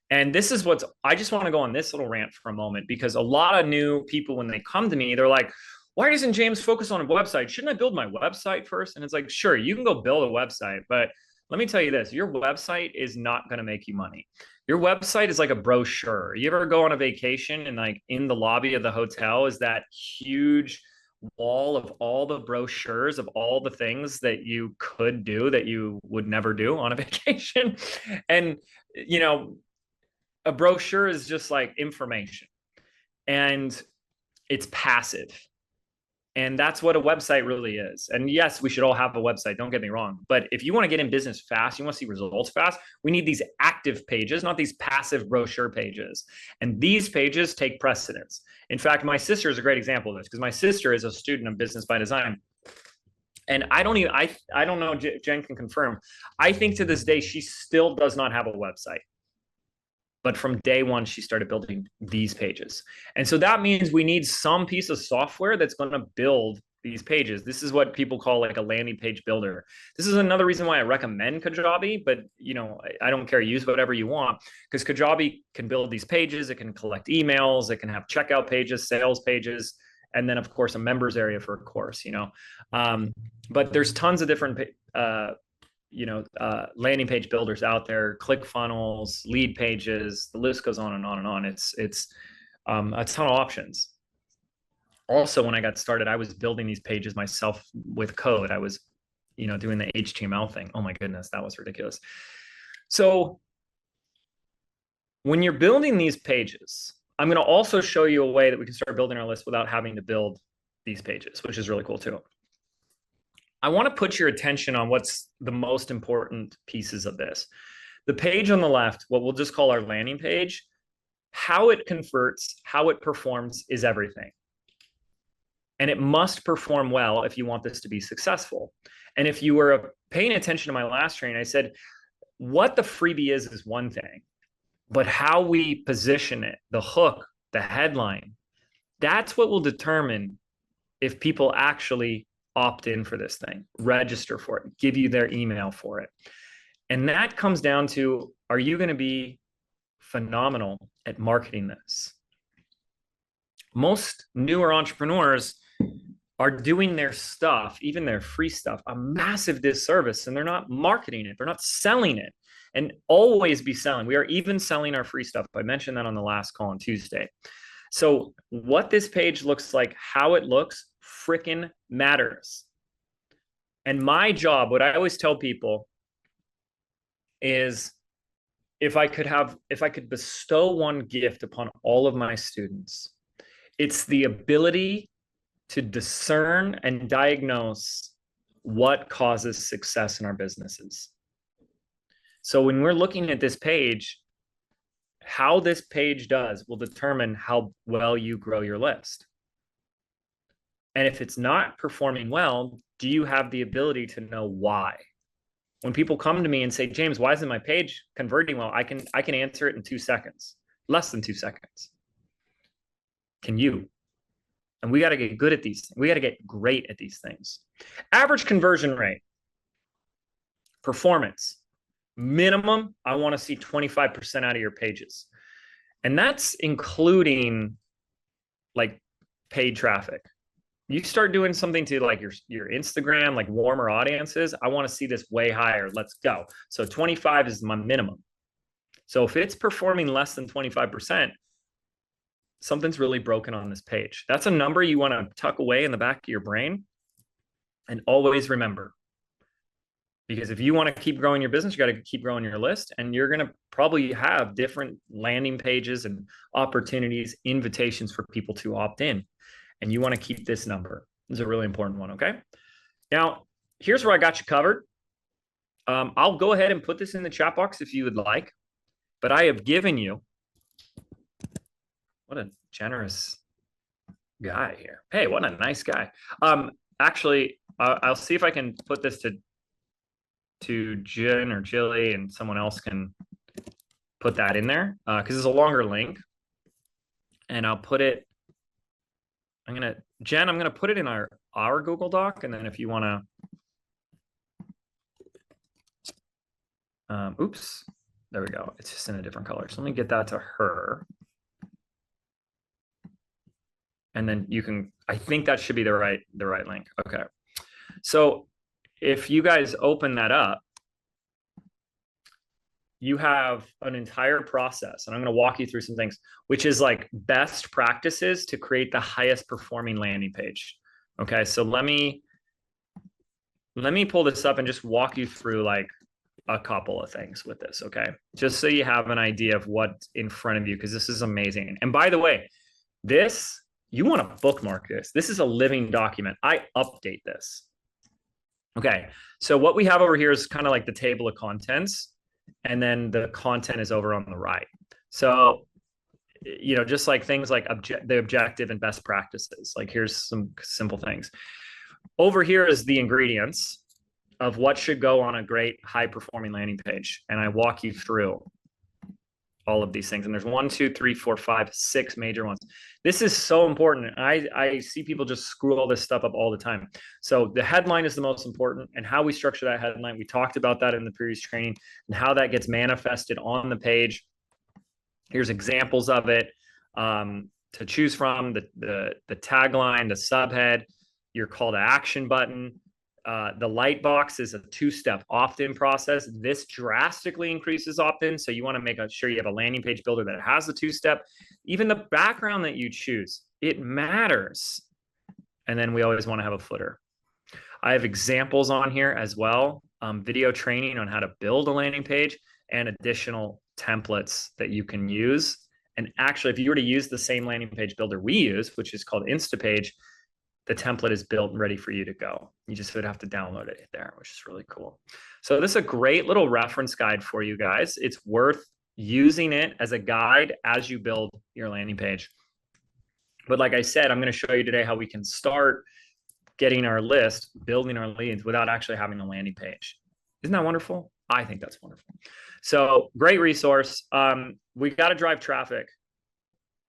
And this is I just want to go on this little rant for a moment, because a lot of new people, when they come to me, they're like, why doesn't James focus on a website? Shouldn't I build my website first? And it's like, sure, you can go build a website, but let me tell you this, your website is not going to make you money. Your website is like a brochure. You ever go on a vacation and like in the lobby of the hotel is that huge wall of all the brochures of all the things that you could do that you would never do on a vacation. And, you know, a brochure is just like information, and it's passive. And that's what a website really is. And yes, we should all have a website, don't get me wrong. But if you want to get in business fast, you want to see results fast, we need these active pages, not these passive brochure pages. And these pages take precedence. In fact, my sister is a great example of this, because my sister is a student of business by design. And I don't know, Jen can confirm. I think to this day, she still does not have a website. But from day one, she started building these pages. And so that means we need some piece of software that's going to build these pages. This is what people call like a landing page builder. This is another reason why I recommend Kajabi, but you know, I don't care, use whatever you want, because Kajabi can build these pages. It can collect emails. It can have checkout pages, sales pages, and then of course a members area for a course, you know. But there's tons of different landing page builders out there, ClickFunnels, lead pages, the list goes on and on and on. It's a ton of options. Also, when I got started, I was building these pages myself with code. I was, doing the HTML thing. Oh my goodness, that was ridiculous. So when you're building these pages, I'm going to also show you a way that we can start building our list without having to build these pages, which is really cool too. I want to put your attention on what's the most important pieces of this. The page on the left, what we'll just call our landing page, how it converts, how it performs is everything. And it must perform well if you want this to be successful. And if you were paying attention to my last training, I said, what the freebie is one thing, but how we position it, the hook, the headline, that's what will determine if people actually opt in for this thing, register for it, give you their email for it. And that comes down to, are you going to be phenomenal at marketing this? Most newer entrepreneurs are doing their stuff, even their free stuff, a massive disservice, and they're not marketing it. They're not selling it. And always be selling. We are even selling our free stuff. I mentioned that on the last call on Tuesday. So what this page looks like, how it looks, freaking matters. And my job, what I always tell people is, if I could bestow one gift upon all of my students, it's the ability to discern and diagnose what causes success in our businesses. So when we're looking at this page, how this page does will determine how well you grow your list. And if it's not performing well, do you have the ability to know why? When people come to me and say, James, why isn't my page converting well? I can answer it in 2 seconds, less than 2 seconds. Can you? And we got to get good at these things. We got to get great at these things. Average conversion rate, performance, minimum, I want to see 25% out of your pages. And that's including like paid traffic. You start doing something to like your Instagram, like warmer audiences, I want to see this way higher. Let's go. So 25 is my minimum. So if it's performing less than 25%, something's really broken on this page. That's a number you want to tuck away in the back of your brain and always remember. Because if you want to keep growing your business, you got to keep growing your list, and you're going to probably have different landing pages and opportunities, invitations for people to opt in. And you want to keep this number. This is a really important one, okay? Now, here's where I got you covered. I'll go ahead and put this in the chat box if you would like, but I have given you, what a generous guy here. Hey, what a nice guy. Actually, I'll see if I can put this to Jen or Jilly, and someone else can put that in there because it's a longer link. And I'll put it, Jen, I'm gonna put it in our Google Doc, and then if you wanna, oops, there we go. It's just in a different color. So let me get that to her. And then you can, I think that should be the right link. Okay. So if you guys open that up, you have an entire process, and I'm going to walk you through some things, which is like best practices to create the highest performing landing page. Okay. So let me pull this up and just walk you through like a couple of things with this. Okay. Just so you have an idea of what's in front of you, because this is amazing. And by the way, you want to bookmark this. This is a living document. I update this. Okay. So what we have over here is kind of like the table of contents, and then the content is over on the right. So, just like things like the objective and best practices, like here's some simple things. Over here is the ingredients of what should go on a great high performing landing page. And I walk you through all of these things. And there's 1, 2, 3, 4, 5, 6 major ones. This is so important. I see people just screw all this stuff up all the time. So the headline is the most important, and how we structure that headline. We talked about that in the previous training and how that gets manifested on the page. Here's examples of it to choose from: the tagline, the subhead, your call to action button, The light box is a 2-step opt-in process. This drastically increases opt-in. So you want to make sure you have a landing page builder that has the 2-step. Even the background that you choose, it matters. And then we always want to have a footer. I have examples on here as well, video training on how to build a landing page and additional templates that you can use. And actually, if you were to use the same landing page builder we use, which is called Instapage, the template is built and ready for you to go. You just would have to download it there, which is really cool. So this is a great little reference guide for you guys. It's worth using it as a guide as you build your landing page. But like I said, I'm going to show you today how we can start getting our list, building our leads without actually having a landing page. Isn't that wonderful? I think that's wonderful. So great resource. We got to drive traffic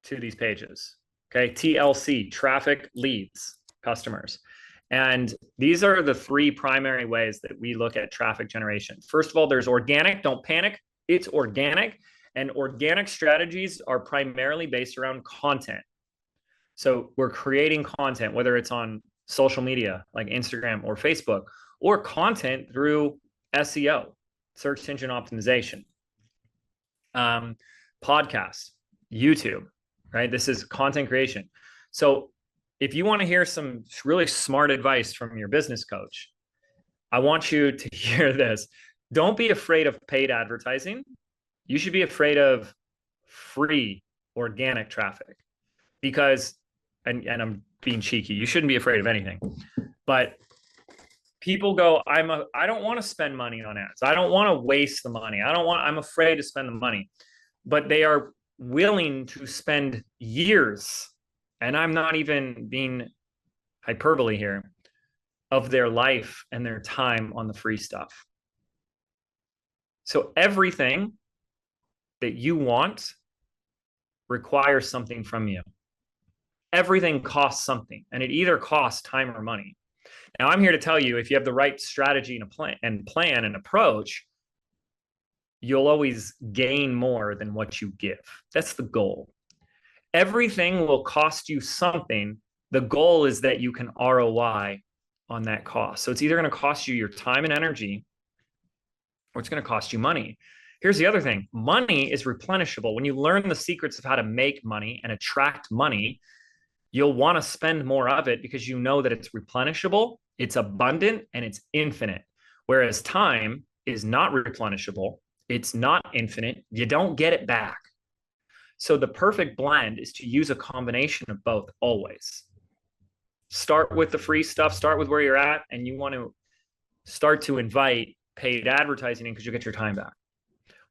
to these pages. Okay. TLC, traffic, leads, customers. And these are the 3 primary ways that we look at traffic generation. First of all, there's organic. Don't panic. It's organic. And organic strategies are primarily based around content. So we're creating content, whether it's on social media like Instagram or Facebook, or content through SEO, search engine optimization, podcasts, YouTube, right? This is content creation. So if you want to hear some really smart advice from your business coach, I want you to hear this. Don't be afraid of paid advertising. You should be afraid of free organic traffic, because, and I'm being cheeky, you shouldn't be afraid of anything, but people go, I don't want to spend money on ads. I don't want to waste the money. I'm afraid to spend the money, but they are willing to spend years, and I'm not even being hyperbole here, of their life and their time on the free stuff. So everything that you want requires something from you. Everything costs something, and it either costs time or money. Now, I'm here to tell you, if you have the right strategy and a plan and approach, you'll always gain more than what you give. That's the goal. Everything will cost you something. The goal is that you can ROI on that cost. So it's either going to cost you your time and energy, or it's going to cost you money. Here's the other thing. Money is replenishable. When you learn the secrets of how to make money and attract money, you'll want to spend more of it because you know that it's replenishable, it's abundant, and it's infinite. Whereas time is not replenishable, it's not infinite, you don't get it back. So the perfect blend is to use a combination of both always. Start with the free stuff, start with where you're at, and you want to start to invite paid advertising in because you'll get your time back.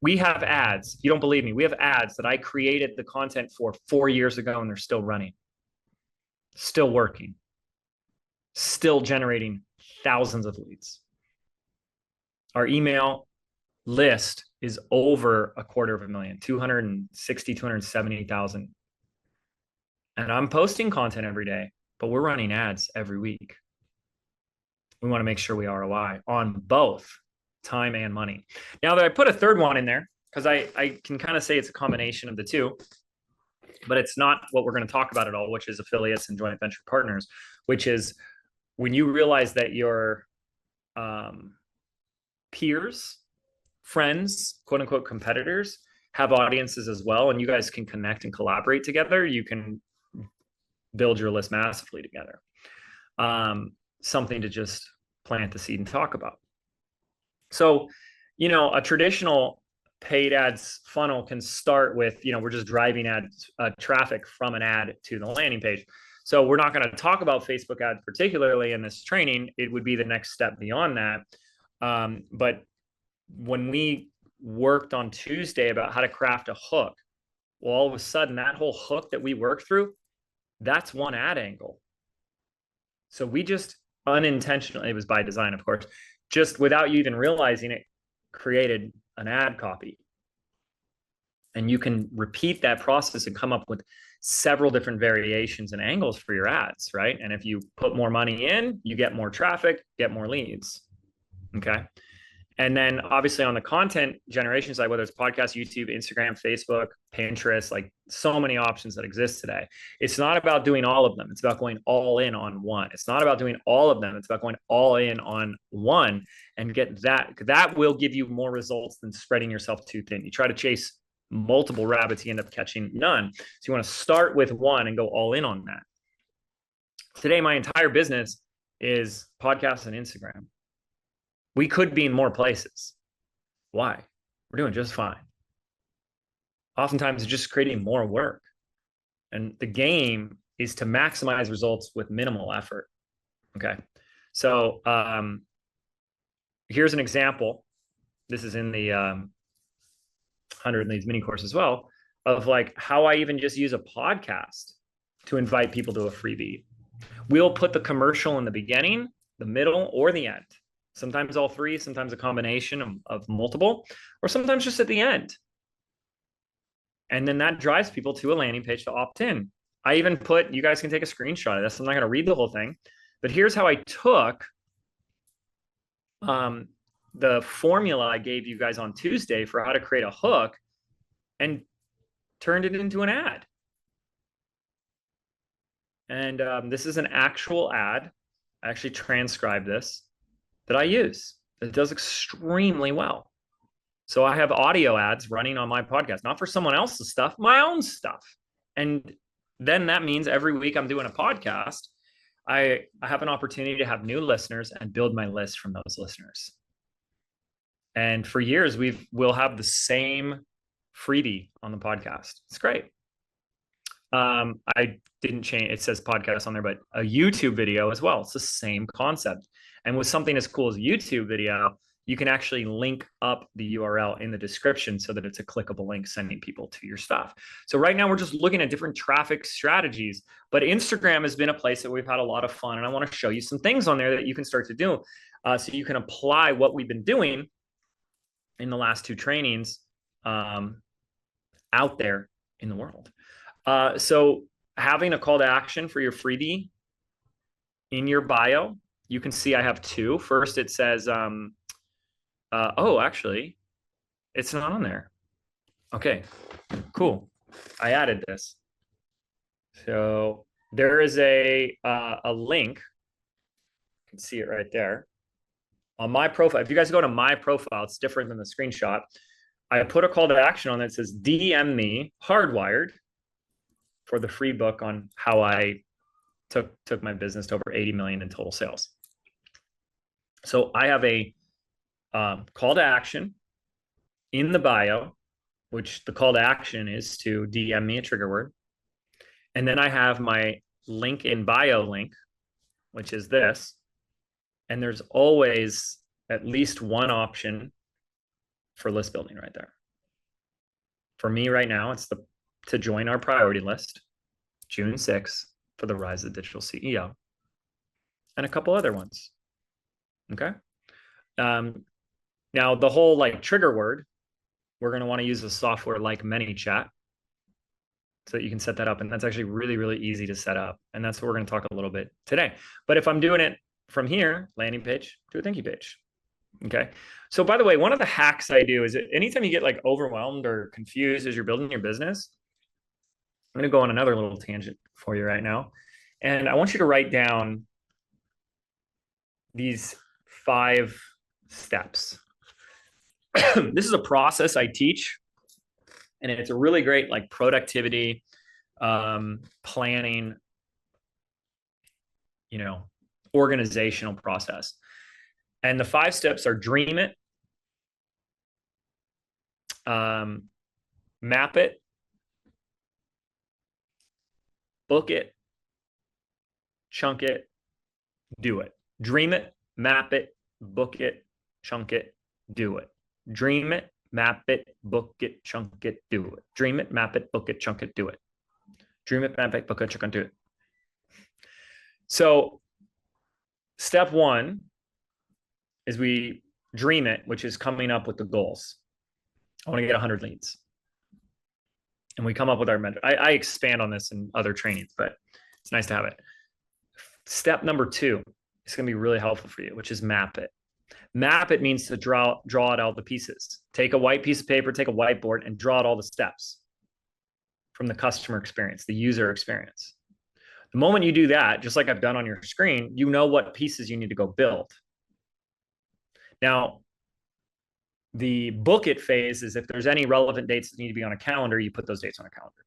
We have ads. You don't believe me. We have ads that I created the content for 4 years ago, and they're still running. Still working, still generating thousands of leads. Our email list is over 250,000, 260, 270,000. And I'm posting content every day, but we're running ads every week. We want to make sure we ROI on both time and money. Now that I put a third one in there, because I can kind of say it's a combination of the two, but it's not what we're going to talk about at all, which is affiliates and joint venture partners, which is when you realize that your peers, friends, quote unquote, competitors have audiences as well, and you guys can connect and collaborate together, you can build your list massively together. Something to just plant the seed and talk about. So, a traditional paid ads funnel can start with, we're just driving ads, traffic from an ad to the landing page. So we're not going to talk about Facebook ads particularly in this training. It would be the next step beyond that. But when we worked on Tuesday about how to craft a hook, well, all of a sudden that whole hook that we worked through, that's one ad angle. So we just unintentionally, it was by design, of course, just without you even realizing it, created an ad copy. And you can repeat that process and come up with several different variations and angles for your ads, right? And if you put more money in, you get more traffic, get more leads. Okay. And then obviously on the content generation side, whether it's podcast, YouTube, Instagram, Facebook, Pinterest, like so many options that exist today. It's not about doing all of them. It's about going all in on one. It's not about doing all of them. It's about going all in on one and get that. That will give you more results than spreading yourself too thin. You try to chase multiple rabbits, you end up catching none. So you want to start with one and go all in on that. Today, my entire business is podcasts and Instagram. We could be in more places. Why? We're doing just fine. Oftentimes, it's just creating more work. And the game is to maximize results with minimal effort. Okay. So here's an example. This is in the 100 Leads mini course as well, of like how I even just use a podcast to invite people to a freebie. We'll put the commercial in the beginning, the middle, or the end. Sometimes all three, sometimes a combination of multiple, or sometimes just at the end. And then that drives people to a landing page to opt in. I even put, you guys can take a screenshot of this. I'm not going to read the whole thing, but here's how I took the formula I gave you guys on Tuesday for how to create a hook and turned it into an ad. And this is an actual ad. I actually transcribed this that I use. It does extremely well. So I have audio ads running on my podcast, not for someone else's stuff, my own stuff. And then that means every week I'm doing a podcast, I have an opportunity to have new listeners and build my list from those listeners. And for years, we'll have the same freebie on the podcast. It's great. I didn't change, it says podcast on there, but a YouTube video as well. It's the same concept. And with something as cool as a YouTube video, you can actually link up the URL in the description so that it's a clickable link sending people to your stuff. So right now we're just looking at different traffic strategies, but Instagram has been a place that we've had a lot of fun. And I want to show you some things on there that you can start to do so you can apply what we've been doing in the last two trainings out there in the world. So having a call to action for your freebie in your bio, you can see I have two. First, it says, oh, actually, it's not on there. Okay, cool. I added this. So there is a link. You can see it right there. On my profile, if you guys go to my profile, it's different than the screenshot. I put a call to action on that says DM me hardwired for the free book on how I took my business to over 80 million in total sales. So I have a call to action in the bio, which the call to action is to DM me a trigger word. And then I have my link in bio link, which is this. And there's always at least one option for list building right there. For me right now, it's to join our priority list, June 6th, for the Rise of the Digital CEO, and a couple other ones. Okay. Now the whole like trigger word, we're going to want to use a software like ManyChat so that you can set that up. And that's actually really, really easy to set up. And that's what we're going to talk a little bit today. But if I'm doing it from here, landing page to a thank you page. Okay. So by the way, one of the hacks I do is anytime you get like overwhelmed or confused as you're building your business, I'm going to go on another little tangent for you right now. And I want you to write down these 5 steps. This is a process I teach, and it's a really great like productivity, planning, organizational process. And the 5 steps are dream it, map it, book it, chunk it, do it. Dream it, map it, book it, chunk it, do it. Dream it, map it, book it, chunk it, do it. Dream it, map it, book it, chunk it, do it. Dream it, map it, book it, chunk it, do it. So step 1 is we dream it, which is coming up with the goals. I want to get 100 leads. And we come up with our method. I expand on this in other trainings, but it's nice to have it. Step number 2 is going to be really helpful for you, which is map it. Map it means to draw out all the pieces. Take a white piece of paper, take a whiteboard, and draw out all the steps from the customer experience, the user experience. The moment you do that, just like I've done on your screen, you know what pieces you need to go build. Now, the book it phase is if there's any relevant dates that need to be on a calendar, you put those dates on a calendar.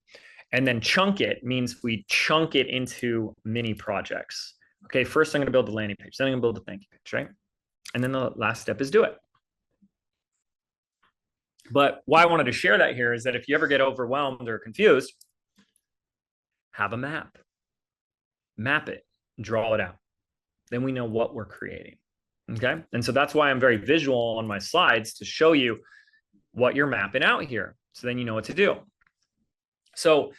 And then chunk it means we chunk it into mini projects. Okay, first I'm going to build the landing page, then I'm going to build the thank you page, right? And then the last step is do it. But why I wanted to share that here is that if you ever get overwhelmed or confused, have a map. Map it, draw it out. Then we know what we're creating. Okay. And so that's why I'm very visual on my slides to show you what you're mapping out here. So then you know what to do. So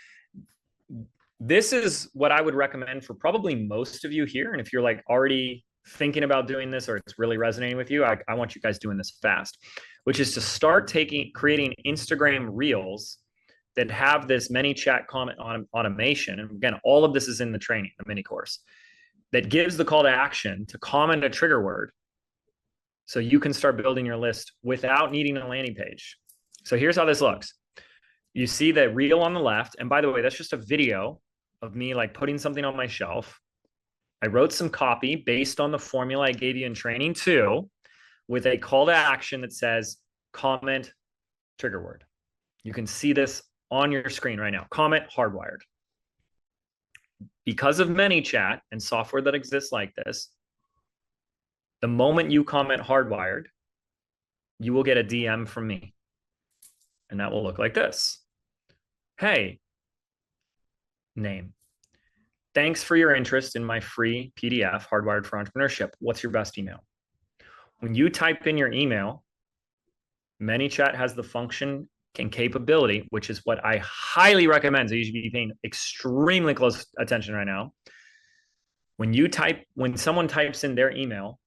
this is what I would recommend for probably most of you here. And if you're like already thinking about doing this or it's really resonating with you, I want you guys doing this fast, which is to start creating Instagram reels that have this ManyChat comment automation. And again, all of this is in the training, the mini course, that gives the call to action to comment a trigger word so you can start building your list without needing a landing page. So here's how this looks. You see the reel on the left. And by the way, that's just a video of me like putting something on my shelf. I wrote some copy based on the formula I gave you in training 2 with a call to action that says comment trigger word. You can see this on your screen right now. Comment hardwired. Because of ManyChat and software that exists like this, the moment you comment hardwired, you will get a DM from me. And that will look like this. Hey, name. Thanks for your interest in my free PDF, Hardwired for Entrepreneurship. What's your best email? When you type in your email, ManyChat has the function and capability, which is what I highly recommend. So you should be paying extremely close attention right now. When someone types in their email,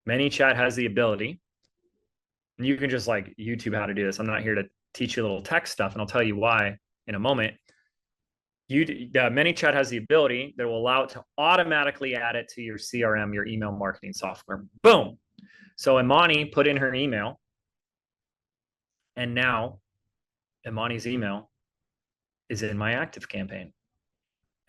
ManyChat has the ability, and you can just like YouTube how to do this. I'm not here to teach you little tech stuff, and I'll tell you why in a moment. ManyChat has the ability that will allow it to automatically add it to your CRM, your email marketing software. Boom. So Imani put in her email, and now Imani's email is in my active campaign.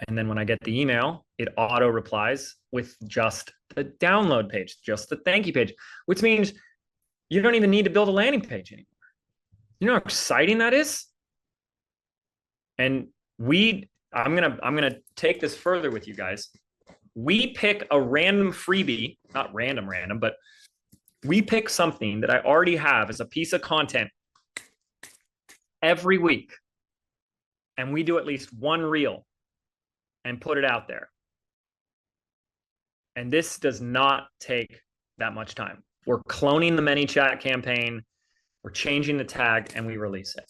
And then when I get the email, it auto replies with just the download page, just the thank you page, which means you don't even need to build a landing page anymore. You know how exciting that is? And I'm gonna take this further with you guys. We pick a random freebie, not random, but we pick something that I already have as a piece of content every week. And we do at least one reel and put it out there. And this does not take that much time. We're cloning the ManyChat campaign, we're changing the tag, and we release it.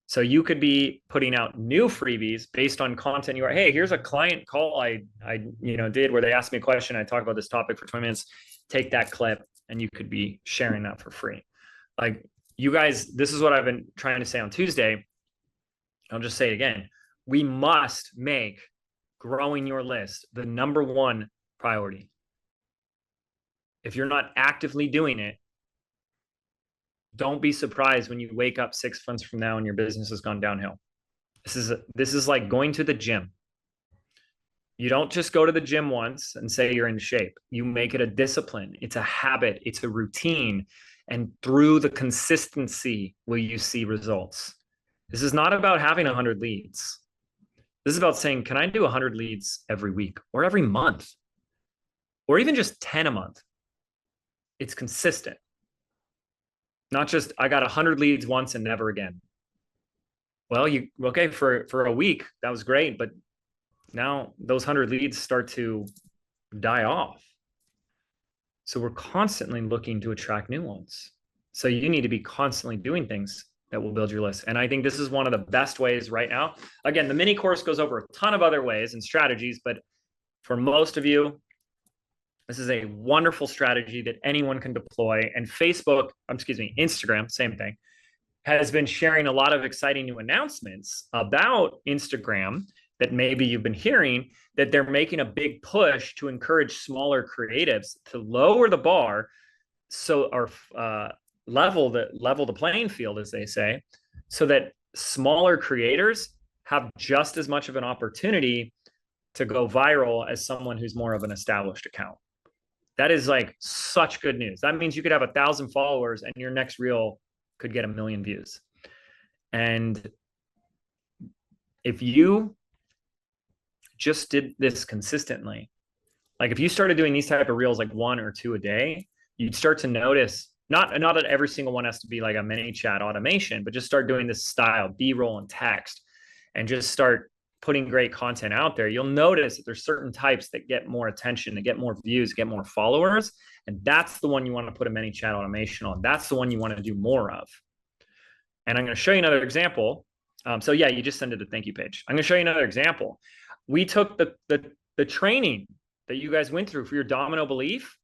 So you could be putting out new freebies based on content you are, hey, here's a client call I did where they asked me a question. I talked about this topic for 20 minutes. Take that clip and you could be sharing that for free. Like you guys, this is what I've been trying to say on Tuesday. I'll just say it again. We must make growing your list the #1 priority. If you're not actively doing it, don't be surprised when you wake up 6 months from now and your business has gone downhill. This is like going to the gym. You don't just go to the gym once and say you're in shape. You make it a discipline. It's a habit. It's a routine. And through the consistency will you see results. This is not about having 100 leads. This is about saying, can I do 100 leads every week or every month? Or even just 10 a month? It's consistent. Not just, I got 100 leads once and never again. Well, okay, for a week, that was great. But now those 100 leads start to die off. So we're constantly looking to attract new ones. So you need to be constantly doing things that will build your list. And I think this is one of the best ways right now. Again, the mini course goes over a ton of other ways and strategies, but for most of you, this is a wonderful strategy that anyone can deploy. And Instagram, same thing, has been sharing a lot of exciting new announcements about Instagram that maybe you've been hearing, that they're making a big push to encourage smaller creatives to lower the bar, so or level the playing field, as they say, so that smaller creators have just as much of an opportunity to go viral as someone who's more of an established account. That is like such good news. That means you could have 1,000 followers and your next reel could get 1 million views. And if you just did this consistently, like if you started doing these type of reels like 1 or 2 a day, you'd start to notice, not that every single one has to be like a mini chat automation, but just start doing this style, B-roll and text, and just start putting great content out there. You'll notice that there's certain types that get more attention, that get more views, get more followers. And that's the one you want to put a mini chat automation on. That's the one you want to do more of. And I'm going to show you another example. So yeah, you just send it a thank you page. I'm going to show you another example. We took the training that you guys went through for your domino belief,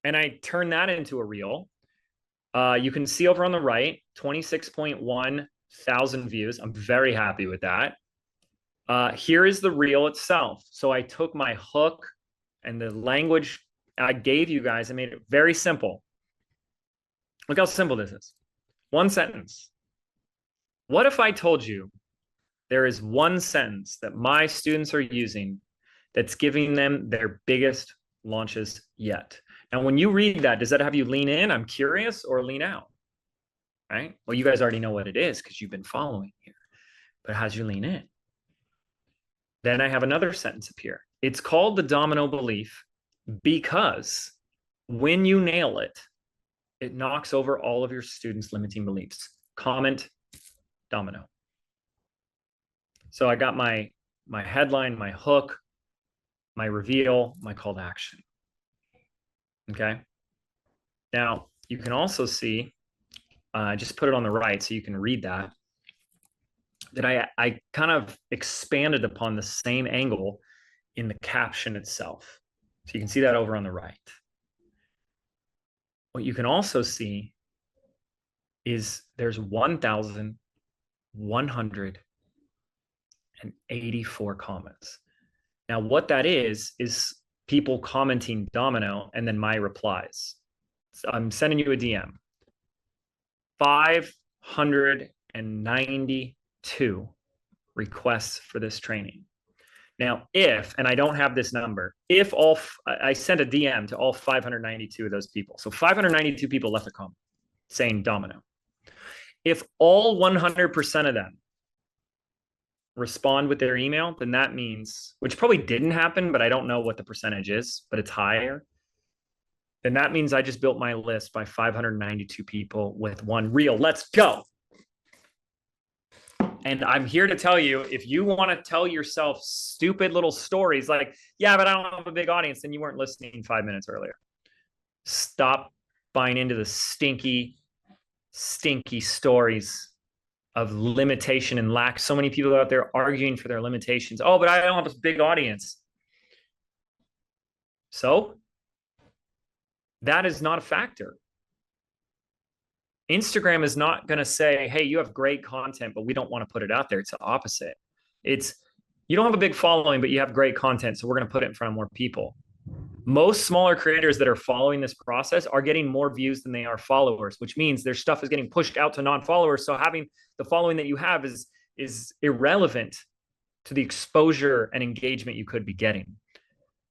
and I turned that into a reel. You can see over on the right, 26.1 thousand views. I'm very happy with that. Here is the reel itself. So I took my hook and the language I gave you guys and made it very simple. Look how simple this is. 1 sentence. What if I told you there is 1 sentence that my students are using that's giving them their biggest launches yet? Now, when you read that, does that have you lean in? I'm curious, or lean out? Right? Well, you guys already know what it is because you've been following here, but how's you lean in? Then I have another sentence appear. It's called the domino belief because when you nail it, it knocks over all of your students' limiting beliefs. Comment, domino. So I got my headline, my hook, my reveal, my call to action. Okay. Now you can also see, just put it on the right so you can read that I kind of expanded upon the same angle in the caption itself. So you can see that over on the right. What you can also see is there's 1,184 comments. Now, what that is people commenting domino and then my replies. So I'm sending you a DM. 592 requests for this training. Now, if, and I don't have this number, if I sent a DM to all 592 of those people. So 592 people left a comment saying domino. If all 100% of them respond with their email, then that means, which probably didn't happen, but I don't know what the percentage is, but it's higher. Then that means I just built my list by 592 people with 1 reel. Let's go. And I'm here to tell you, if you want to tell yourself stupid little stories like, yeah, but I don't have a big audience, then you weren't listening 5 minutes earlier. Stop buying into the stinky stories of limitation and lack. So many people out there arguing for their limitations. Oh, but I don't have a big audience. So that is not a factor. Instagram is not going to say, hey, you have great content, but we don't want to put it out there. It's the opposite. It's, you don't have a big following, but you have great content, so we're going to put it in front of more people. Most smaller creators that are following this process are getting more views than they are followers, which means their stuff is getting pushed out to non-followers. So having the following that you have is irrelevant to the exposure and engagement you could be getting.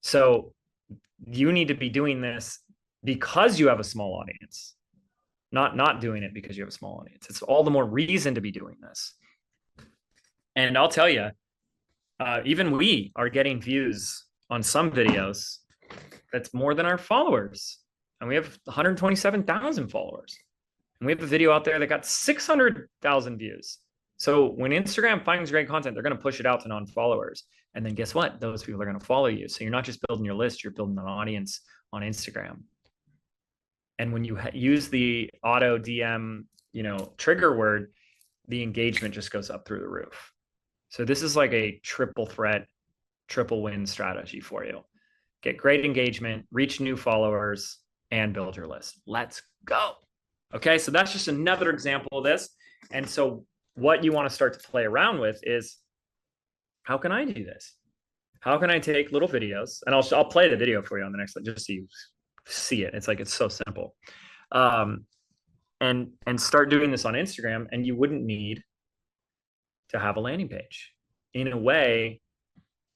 So you need to be doing this because you have a small audience. Not doing it because you have a small audience. It's all the more reason to be doing this. And I'll tell you, even we are getting views on some videos that's more than our followers. And we have 127,000 followers. And we have a video out there that got 600,000 views. So when Instagram finds great content, they're going to push it out to non-followers. And then guess what? Those people are going to follow you. So you're not just building your list, you're building an audience on Instagram. And when you use the auto DM, trigger word, the engagement just goes up through the roof. So this is like a triple threat, triple win strategy for you. Get great engagement, reach new followers, and build your list. Let's go. Okay, so that's just another example of this. And so what you want to start to play around with is, how can I do this? How can I take little videos? And I'll play the video for you on the next slide, just so you see it. It's so simple. And start doing this on Instagram, and you wouldn't need to have a landing page. In a way,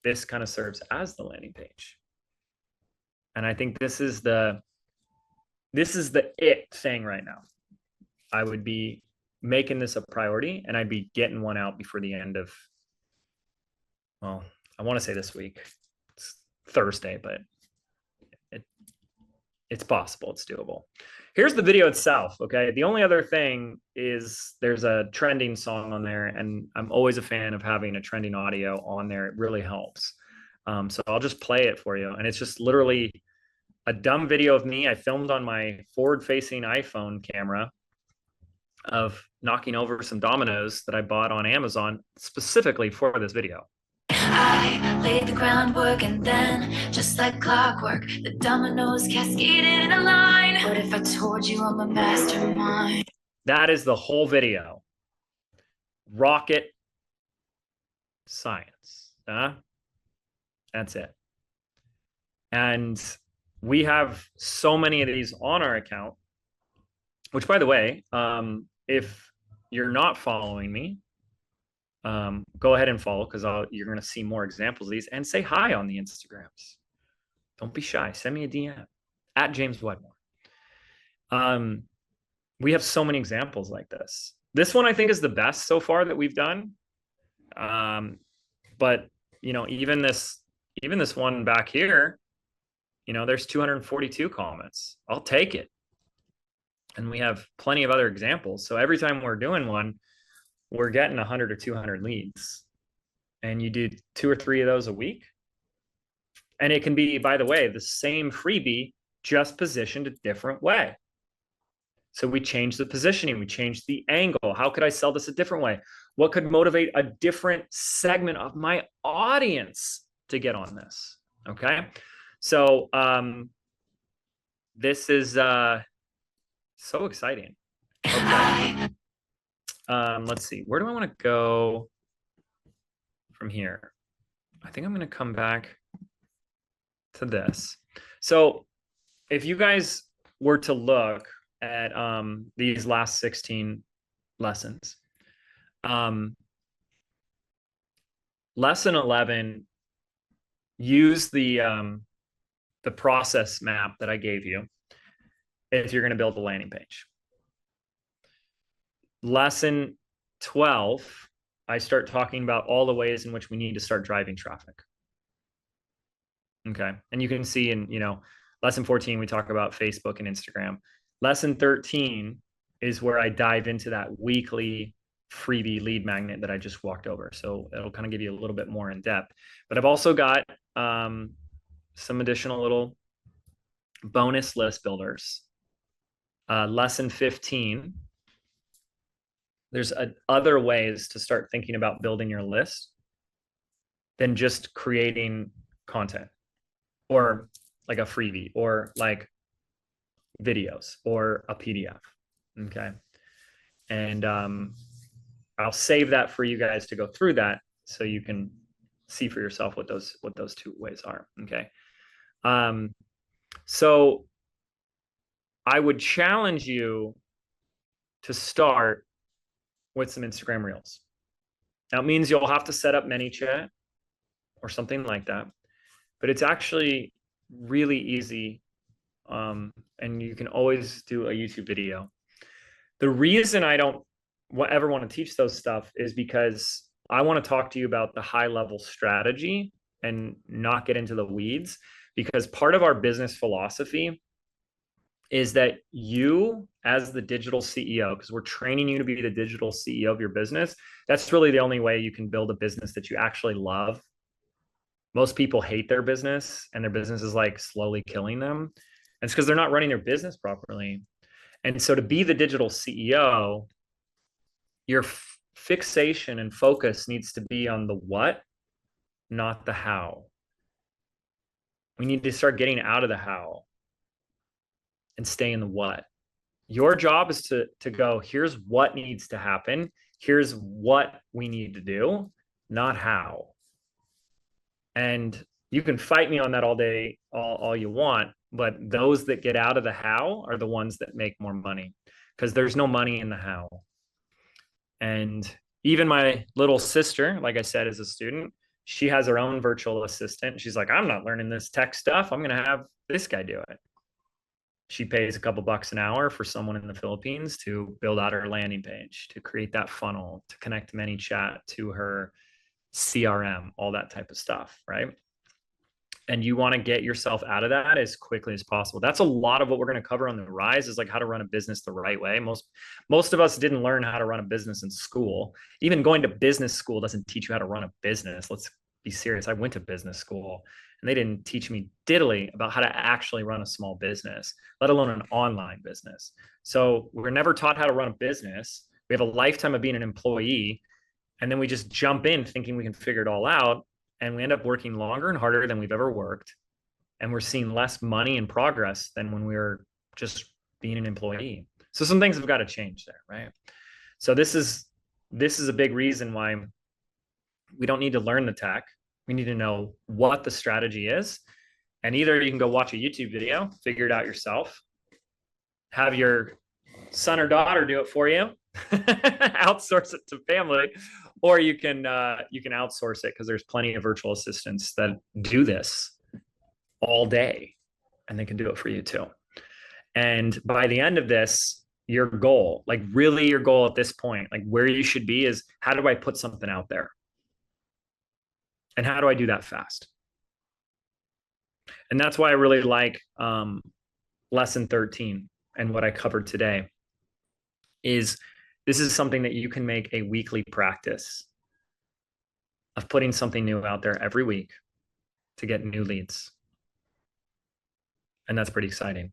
this kind of serves as the landing page. And I think this is the it thing right now. I would be making this a priority, and I'd be getting one out before the end of, well, I want to say this week. It's Thursday, but it's possible. It's doable. Here's the video itself. Okay. The only other thing is there's a trending song on there, and I'm always a fan of having a trending audio on there. It really helps. So I'll just play it for you. And it's just literally a dumb video of me. I filmed on my forward-facing iPhone camera of knocking over some dominoes that I bought on Amazon specifically for this video. I laid the groundwork, and then, just like clockwork, the dominoes cascaded in a line. What if I told you I'm a mastermind? That is the whole video. Rocket science. That's it. And we have so many of these on our account, which, by the way, if you're not following me, go ahead and follow, because you're going to see more examples of these, and say hi on the Instagrams. Don't be shy. Send me a DM at James Wedmore. We have so many examples like this. This one I think is the best so far that we've done. But even this one back here, there's 242 comments. I'll take it. And we have plenty of other examples. So every time we're doing one, we're getting 100 or 200 leads. And you do 2 or 3 of those a week. And it can be, by the way, the same freebie, just positioned a different way. So we changed the positioning, we changed the angle. How could I sell this a different way? What could motivate a different segment of my audience to get on this? Okay. So this is so exciting. Okay. Let's see. Where do I want to go from here? I think I'm going to come back to this. So if you guys were to look at these last 16 lessons, lesson 11, use the process map that I gave you if you're going to build a landing page. Lesson 12, I start talking about all the ways in which we need to start driving traffic. Okay. And you can see in, lesson 14, we talk about Facebook and Instagram. Lesson 13 is where I dive into that weekly freebie lead magnet that I just walked over. So it'll kind of give you a little bit more in depth. But I've also got some additional little bonus list builders. Lesson 15, there's other ways to start thinking about building your list than just creating content, or like a freebie, or like videos, or a PDF. Okay. And I'll save that for you guys to go through that, so you can see for yourself what those 2 ways are. Okay. So I would challenge you to start with some Instagram Reels. Now, it means you'll have to set up ManyChat or something like that, but it's actually really easy. And you can always do a YouTube video. The reason I don't ever want to teach those stuff is because I want to talk to you about the high level strategy and not get into the weeds, because part of our business philosophy is that you, as the digital CEO, because we're training you to be the digital CEO of your business, that's really the only way you can build a business that you actually love. Most people hate their business, and their business is like slowly killing them. And it's because they're not running their business properly. And so to be the digital CEO, your fixation and focus needs to be on the what, not the how. We need to start getting out of the how and stay in the what. Your job is to go, here's what needs to happen. Here's what we need to do, not how. And you can fight me on that all day, all you want, but those that get out of the how are the ones that make more money, because there's no money in the how. And even my little sister, like I said, is a student. She has her own virtual assistant. She's like, I'm not learning this tech stuff. I'm going to have this guy do it. She pays a couple bucks an hour for someone in the Philippines to build out her landing page, to create that funnel, to connect ManyChat to her CRM, all that type of stuff, right? And you want to get yourself out of that as quickly as possible. That's a lot of what we're going to cover on the Rise, is like how to run a business the right way. Most of us didn't learn how to run a business in school. Even going to business school doesn't teach you how to run a business. Let's be serious. I went to business school and they didn't teach me diddly about how to actually run a small business, let alone an online business. So we're never taught how to run a business. We have a lifetime of being an employee, and then we just jump in thinking we can figure it all out. And we end up working longer and harder than we've ever worked. And we're seeing less money and progress than when we were just being an employee. So some things have got to change there, right? So this is a big reason why we don't need to learn the tech. We need to know what the strategy is. And either you can go watch a YouTube video, figure it out yourself, have your son or daughter do it for you, outsource it to family, or you can outsource it, because there's plenty of virtual assistants that do this all day, and they can do it for you too. And by the end of this, your goal, like really your goal at this point, like where you should be, is how do I put something out there? And how do I do that fast? And that's why I really like lesson 13 and what I covered today. Is this is something that you can make a weekly practice of putting something new out there every week to get new leads. And that's pretty exciting.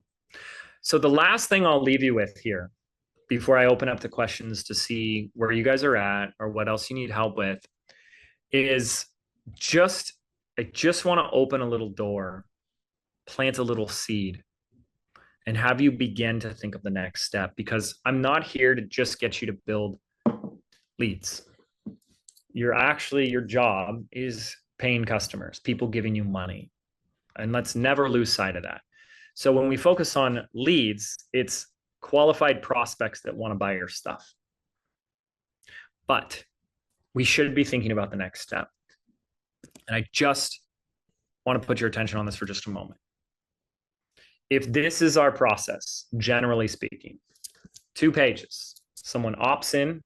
So the last thing I'll leave you with here, before I open up the questions to see where you guys are at or what else you need help with, is I just want to open a little door, plant a little seed, and have you begin to think of the next step, because I'm not here to just get you to build leads. Your job is paying customers, people giving you money. And let's never lose sight of that. So when we focus on leads, it's qualified prospects that want to buy your stuff. But we should be thinking about the next step. And I just want to put your attention on this for just a moment. If this is our process, generally speaking, 2 pages, someone opts in,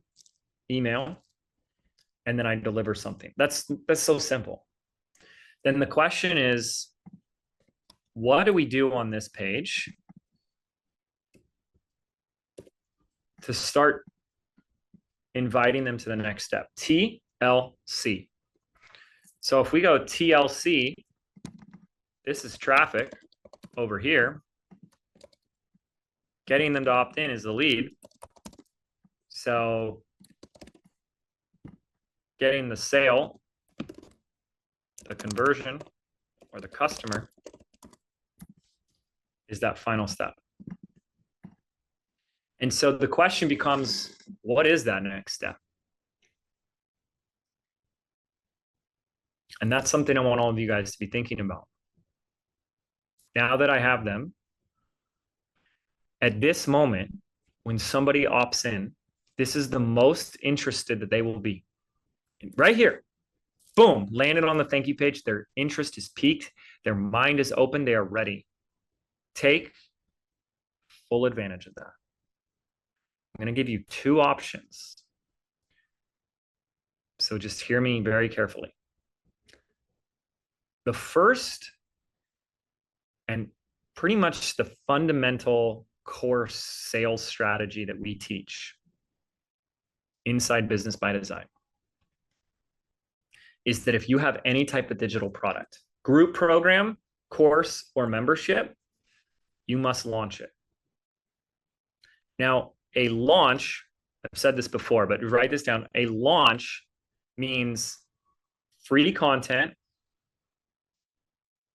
email, and then I deliver something. That's so simple. Then the question is, what do we do on this page to start inviting them to the next step? TLC. So if we go TLC, this is traffic over here. Getting them to opt in is the lead. So getting the sale, the conversion, or the customer is that final step. And so the question becomes, what is that next step? And that's something I want all of you guys to be thinking about. Now that I have them, at this moment, when somebody opts in, this is the most interested that they will be. Right here, boom, landed on the thank you page. Their interest is piqued. Their mind is open. They are ready. Take full advantage of that. I'm going to give you 2 options. So just hear me very carefully. The first, and pretty much the fundamental core sales strategy that we teach inside Business by Design, is that if you have any type of digital product, group program, course, or membership, you must launch it. Now, a launch, I've said this before, but write this down. A launch means free content,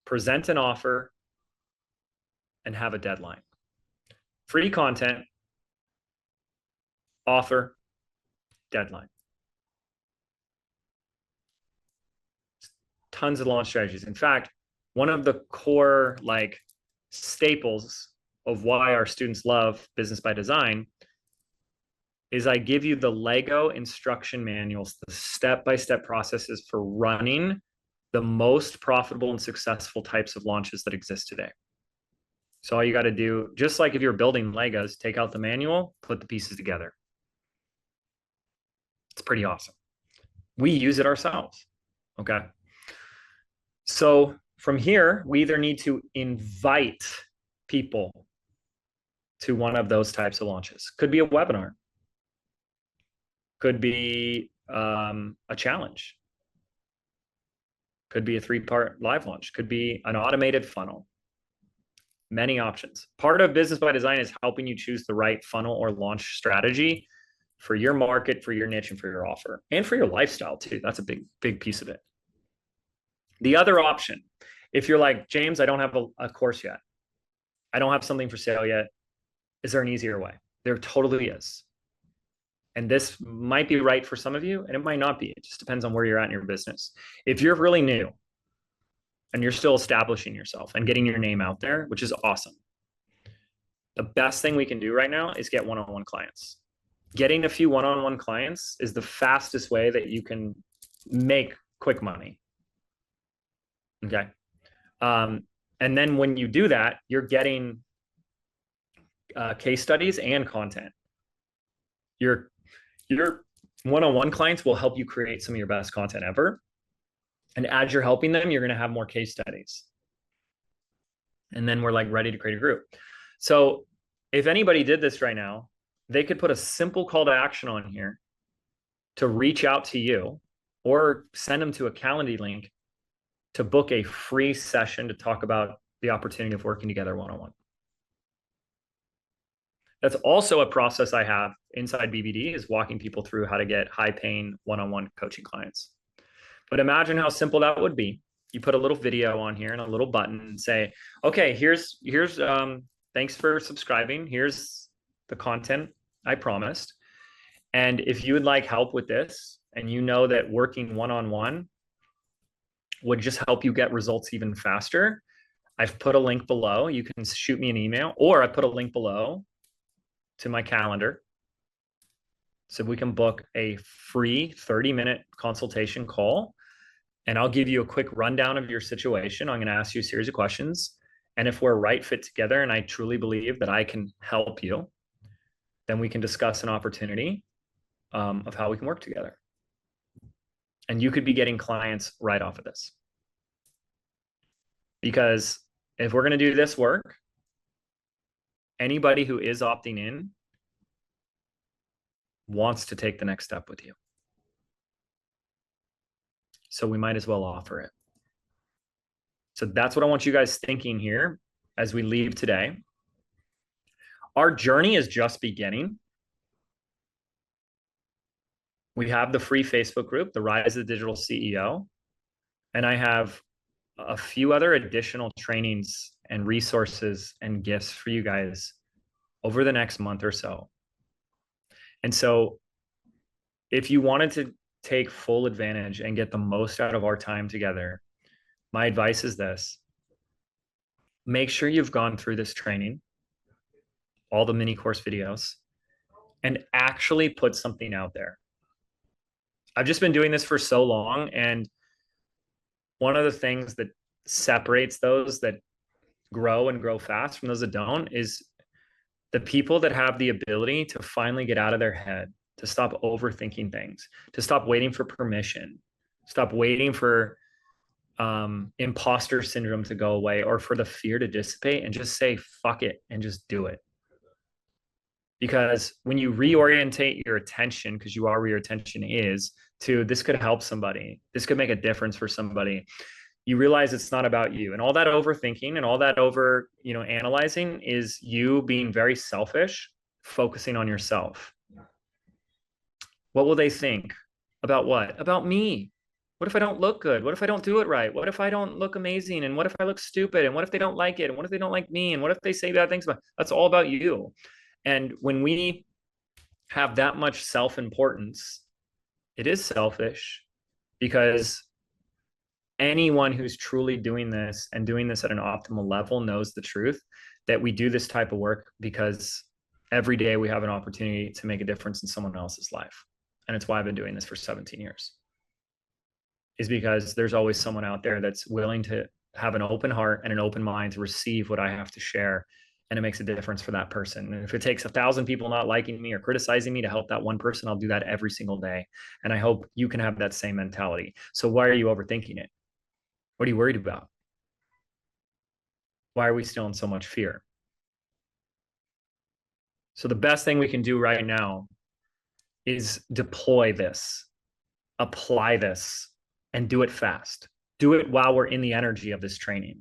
present an offer, and have a deadline. Free content, offer, deadline. tons of launch strategies. In fact, one of the core like staples of why our students love Business by Design is I give you the Lego instruction manuals, the step-by-step processes for running the most profitable and successful types of launches that exist today. So all you got to do, just like if you're building Legos, take out the manual, put the pieces together. It's pretty awesome. We use it ourselves. Okay. So from here, we either need to invite people to one of those types of launches. Could be a webinar. Could be a challenge. Could be a 3-part live launch. Could be an automated funnel. Many options. Part of Business by Design is helping you choose the right funnel or launch strategy for your market, for your niche, and for your offer, and for your lifestyle too. That's a big piece of it. The other option, if you're like, James, I don't have a course yet. I don't have something for sale yet. Is there an easier way? There totally is. And this might be right for some of you, and it might not be. It just depends on where you're at in your business. If you're really new and you're still establishing yourself and getting your name out there, which is awesome, the best thing we can do right now is get one-on-one clients. Getting a few one-on-one clients is the fastest way that you can make quick money. Okay. And then when you do that, you're getting case studies and content. Your one-on-one clients will help you create some of your best content ever. And as you're helping them, you're going to have more case studies. And then we're like ready to create a group. So if anybody did this right now, they could put a simple call to action on here to reach out to you or send them to a Calendly link to book a free session to talk about the opportunity of working together one-on-one. That's also a process I have inside BBD, is walking people through how to get high-paying one-on-one coaching clients. But imagine how simple that would be. You put a little video on here and a little button and say, okay, here's thanks for subscribing. Here's the content I promised. And if you would like help with this, and you know that working one-on-one would just help you get results even faster, I've put a link below. You can shoot me an email, or I put a link below to my calendar so we can book a free 30-minute consultation call. And I'll give you a quick rundown of your situation. I'm going to ask you a series of questions. And if we're a right fit together, and I truly believe that I can help you, then we can discuss an opportunity of how we can work together. And you could be getting clients right off of this. Because if we're going to do this work, anybody who is opting in wants to take the next step with you. So we might as well offer it. So that's what I want you guys thinking here as we leave today. Our journey is just beginning. We have the free Facebook group, The Rise of the Digital CEO. And I have a few other additional trainings and resources and gifts for you guys over the next month or so. And so if you wanted to take full advantage and get the most out of our time together, my advice is this: make sure you've gone through this training, all the mini course videos, and actually put something out there. I've just been doing this for so long, and one of the things that separates those that grow and grow fast from those that don't is the people that have the ability to finally get out of their head, to stop overthinking things, to stop waiting for permission, stop waiting for imposter syndrome to go away, or for the fear to dissipate, and just say, fuck it, and just do it. Because when you reorientate your attention, because you are where your attention is, to this could help somebody, this could make a difference for somebody, you realize it's not about you. And all that overthinking and all that analyzing is you being very selfish, focusing on yourself. What will they think? About what? About me. What if I don't look good? What if I don't do it right? What if I don't look amazing? And what if I look stupid? And what if they don't like it? And what if they don't like me? And what if they say bad things about it? That's all about you. And when we have that much self-importance, it is selfish, because anyone who's truly doing this and doing this at an optimal level knows the truth that we do this type of work because every day we have an opportunity to make a difference in someone else's life. And it's why I've been doing this for 17 years. Is because there's always someone out there that's willing to have an open heart and an open mind to receive what I have to share. And it makes a difference for that person. And if it takes 1,000 people not liking me or criticizing me to help that one person, I'll do that every single day. And I hope you can have that same mentality. So why are you overthinking it? What are you worried about? Why are we still in so much fear? So the best thing we can do right now is deploy this, apply this, and do it fast. Do it while we're in the energy of this training,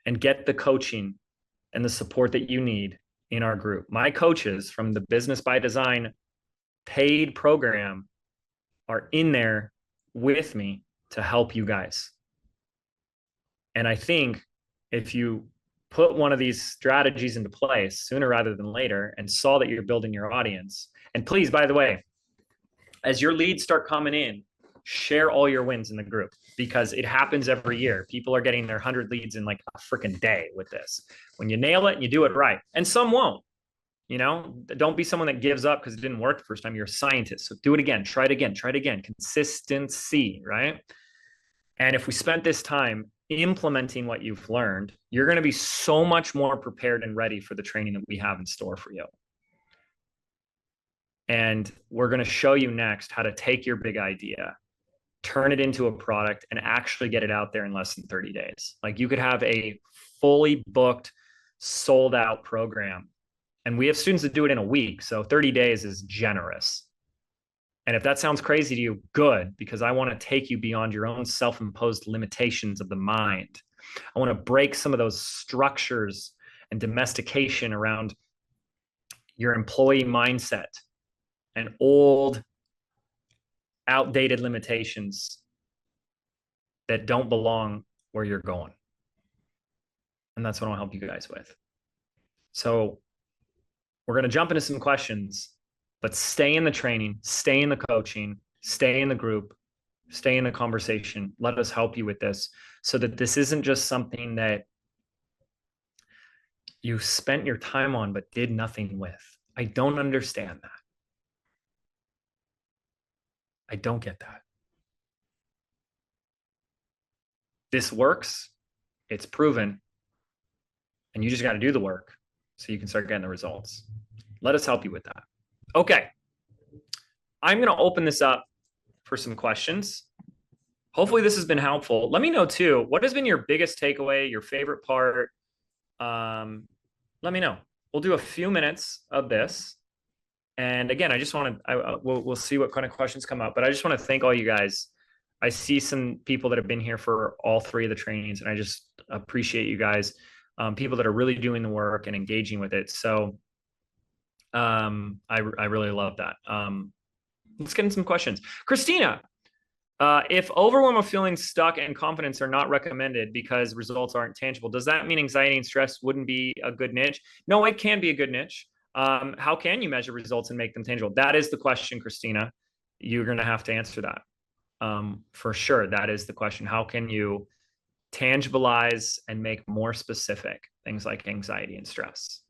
and get the coaching and the support that you need in our group. My coaches from the Business by Design paid program are in there with me to help you guys. And I think if you put one of these strategies into place sooner rather than later and saw that you're building your audience, and please, by the way, as your leads start coming in, share all your wins in the group, because it happens every year. People are getting their 100 leads in like a freaking day with this. When you nail it and you do it right, and some won't, you know, don't be someone that gives up because it didn't work the first time. You're a scientist. So do it again, try it again, try it again. Consistency, right? And if we spent this time implementing what you've learned, you're going to be so much more prepared and ready for the training that we have in store for you. And we're going to show you next how to take your big idea, turn it into a product, and actually get it out there in less than 30 days. Like, you could have a fully booked, sold out program. And we have students that do it in a week. So 30 days is generous. And if that sounds crazy to you, good, because I want to take you beyond your own self-imposed limitations of the mind. I want to break some of those structures and domestication around your employee mindset and old, outdated limitations that don't belong where you're going. And that's what I'll help you guys with. So we're going to jump into some questions, but stay in the training, stay in the coaching, stay in the group, stay in the conversation. Let us help you with this so that this isn't just something that you spent your time on but did nothing with. I don't understand that. I don't get that. This works. It's proven. And you just got to do the work so you can start getting the results. Let us help you with that. Okay. I'm going to open this up for some questions. Hopefully this has been helpful. Let me know too, what has been your biggest takeaway, your favorite part? Let me know. We'll do a few minutes of this. And again, I just want to, we'll see what kind of questions come up, but I just want to thank all you guys. I see some people that have been here for all 3 of the trainings, and I just appreciate you guys, people that are really doing the work and engaging with it. So I really love that. Let's get into some questions. Christina, if overwhelm or feeling stuck and confidence are not recommended because results aren't tangible, does that mean anxiety and stress wouldn't be a good niche? No, it can be a good niche. How can you measure results and make them tangible? That is the question, Christina. You're going to have to answer that. For sure. That is the question. How can you tangibilize and make more specific things like anxiety and stress?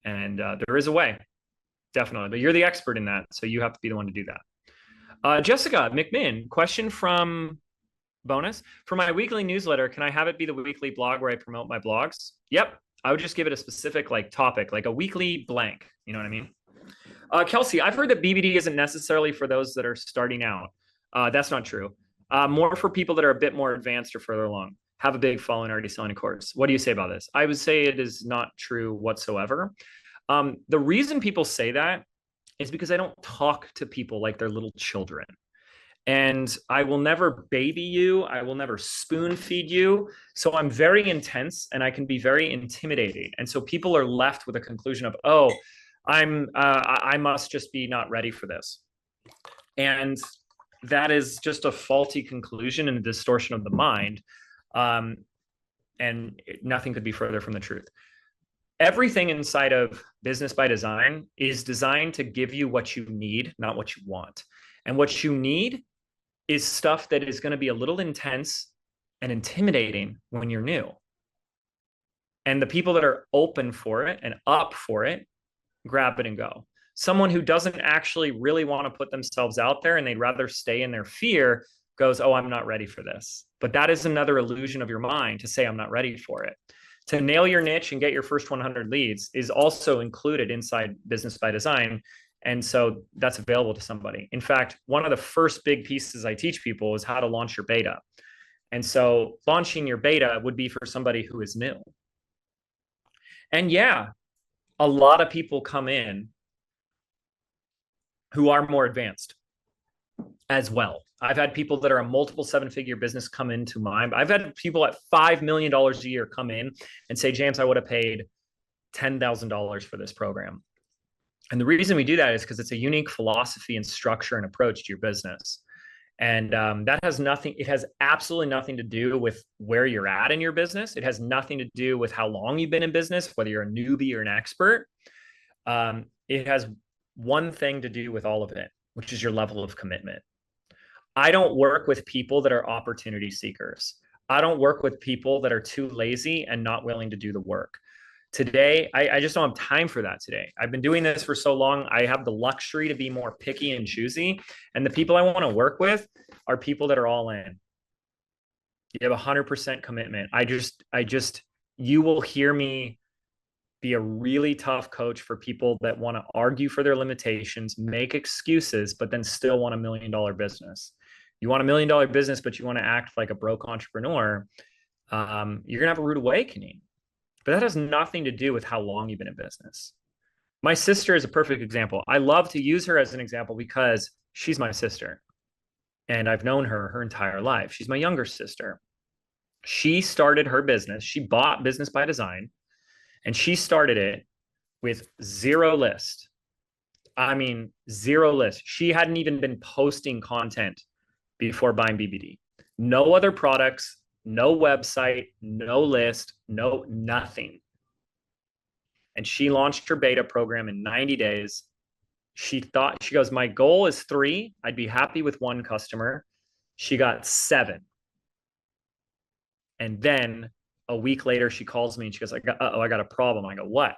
And there is a way, definitely, but you're the expert in that. So you have to be the one to do that. Jessica McMinn, question from Bonus. For my weekly newsletter, can I have it be the weekly blog where I promote my blogs? Yep. I would just give it a specific like topic, like a weekly blank. You know what I mean? Kelsey, I've heard that BBD isn't necessarily for those that are starting out. That's not true. More for people that are a bit more advanced or further along. Have a big following, already selling a course. What do you say about this? I would say it is not true whatsoever. The reason people say that is because I don't talk to people like they're little children. And I will never baby you. I will never spoon feed you. So I'm very intense and I can be very intimidating. And so people are left with a conclusion of, oh, I must just be not ready for this. And that is just a faulty conclusion and a distortion of the mind. And nothing could be further from the truth. Everything inside of Business by Design is designed to give you what you need, not what you want. And what you need is stuff that is going to be a little intense and intimidating when you're new. And the people that are open for it and up for it, grab it and go. Someone who doesn't actually really want to put themselves out there and they'd rather stay in their fear goes, oh, I'm not ready for this. But that is another illusion of your mind to say, I'm not ready for it. To nail your niche and get your first 100 leads is also included inside Business by Design. And so that's available to somebody. In fact, one of the first big pieces I teach people is how to launch your beta. And so launching your beta would be for somebody who is new. And yeah, a lot of people come in who are more advanced as well. I've had people that are a multiple seven-figure business come into mine. I've had people at $5 million a year come in and say, James, I would have paid $10,000 for this program. And the reason we do that is because it's a unique philosophy and structure and approach to your business. And that has nothing, it has absolutely nothing to do with where you're at in your business. It has nothing to do with how long you've been in business, whether you're a newbie or an expert. It has one thing to do with all of it, which is your level of commitment. I don't work with people that are opportunity seekers. I don't work with people that are too lazy and not willing to do the work. Today, I just don't have time for that today. I've been doing this for so long. I have the luxury to be more picky and choosy. And the people I want to work with are people that are all in. You have 100% commitment. You will hear me be a really tough coach for people that want to argue for their limitations, make excuses, but then still want $1 million business. You want $1 million business, but you want to act like a broke entrepreneur. You're going to have a rude awakening. But that has nothing to do with how long you've been in business. My sister is a perfect example. I love to use her as an example because she's my sister. And I've known her entire life. She's my younger sister. She started her business. She bought Business by Design. And she started it with zero list. I mean, zero list. She hadn't even been posting content before buying BBD. No other products. No website, no list, no nothing. And she launched her beta program in 90 days. She goes, my goal is 3. I'd be happy with 1 customer. She got 7. And then a week later, she calls me and she goes, I got a problem. I go, what?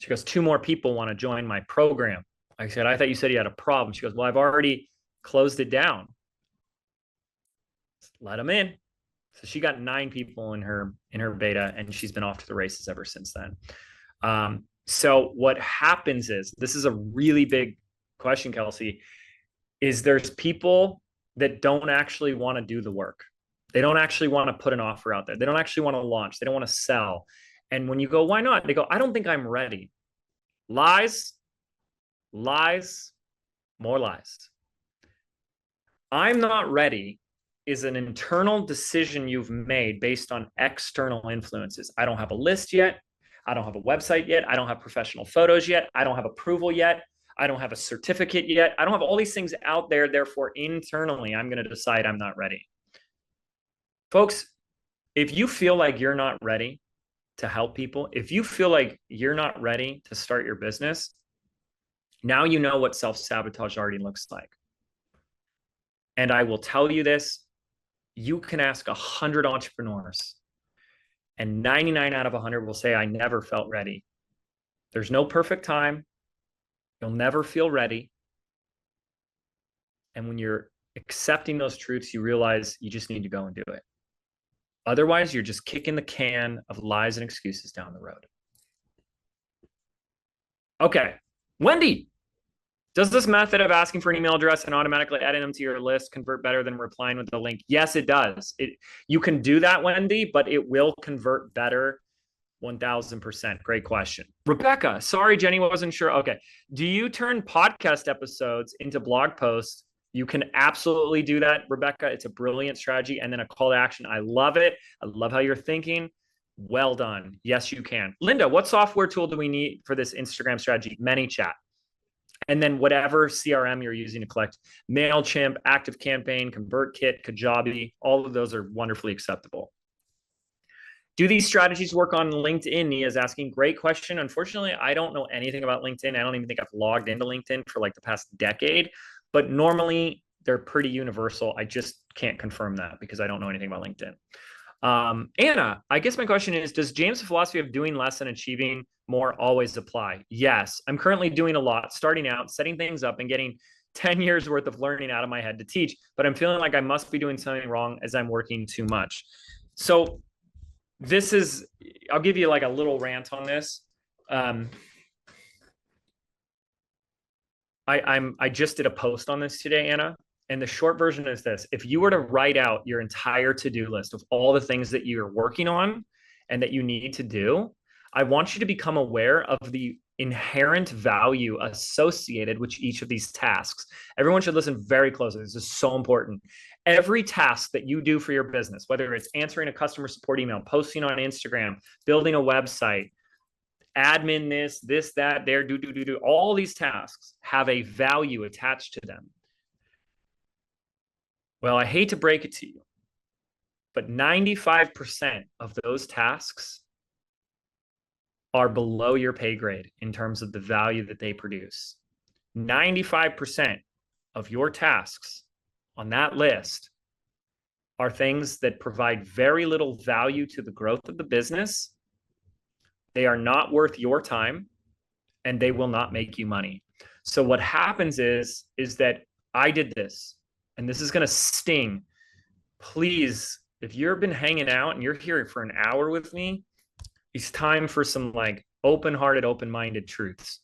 She goes, 2 more people want to join my program. I said, I thought you said you had a problem. She goes, well, I've already closed it down. Let them in. So she got 9 people in her beta, and she's been off to the races ever since then. So what happens is, this is a really big question, Kelsey, is there's people that don't actually want to do the work. They don't actually want to put an offer out there. They don't actually want to launch. They don't want to sell. And when you go, why not? They go, I don't think I'm ready. Lies, lies, more lies. I'm not ready is an internal decision you've made based on external influences. I don't have a list yet. I don't have a website yet. I don't have professional photos yet. I don't have approval yet. I don't have a certificate yet. I don't have all these things out there. Therefore, internally, I'm going to decide I'm not ready. Folks, if you feel like you're not ready to help people, if you feel like you're not ready to start your business, now you know what self-sabotage already looks like. And I will tell you this, you can ask 100 entrepreneurs and 99 out of 100 will say, I never felt ready. There's no perfect time. You'll never feel ready. And when you're accepting those truths, you realize you just need to go and do it. Otherwise, you're just kicking the can of lies and excuses down the road. Okay, Wendy, does this method of asking for an email address and automatically adding them to your list convert better than replying with the link? Yes, it does. You can do that, Wendy, but it will convert better 1000%. Great question. Rebecca, sorry, Jenny wasn't sure. Okay. Do you turn podcast episodes into blog posts? You can absolutely do that, Rebecca. It's a brilliant strategy. And then a call to action. I love it. I love how you're thinking. Well done. Yes, you can. Linda, what software tool do we need for this Instagram strategy? ManyChat. And then whatever CRM you're using to collect, MailChimp, ActiveCampaign, ConvertKit, Kajabi, all of those are wonderfully acceptable. Do these strategies work on LinkedIn? Nia is asking, great question. Unfortunately, I don't know anything about LinkedIn. I don't even think I've logged into LinkedIn for like the past decade, but normally they're pretty universal. I just can't confirm that because I don't know anything about LinkedIn. Anna, I guess my question is, does James' philosophy of doing less and achieving more always apply? Yes, I'm currently doing a lot, starting out, setting things up and getting 10 years worth of learning out of my head to teach, but I'm feeling like I must be doing something wrong as I'm working too much. So this is, I'll give you like a little rant on this. I just did a post on this today, Anna. And the short version is this: if you were to write out your entire to-do list of all the things that you're working on and that you need to do, I want you to become aware of the inherent value associated with each of these tasks. Everyone should listen very closely. This is so important. Every task that you do for your business, whether it's answering a customer support email, posting on Instagram, building a website, admin this, that, there, do, all these tasks have a value attached to them. Well, I hate to break it to you, but 95% of those tasks are below your pay grade in terms of the value that they produce. 95% of your tasks on that list are things that provide very little value to the growth of the business. They are not worth your time and they will not make you money. So what happens is that I did this, and this is going to sting. Please, if you've been hanging out and you're here for an hour with me, it's time for some like open-hearted, open-minded truths.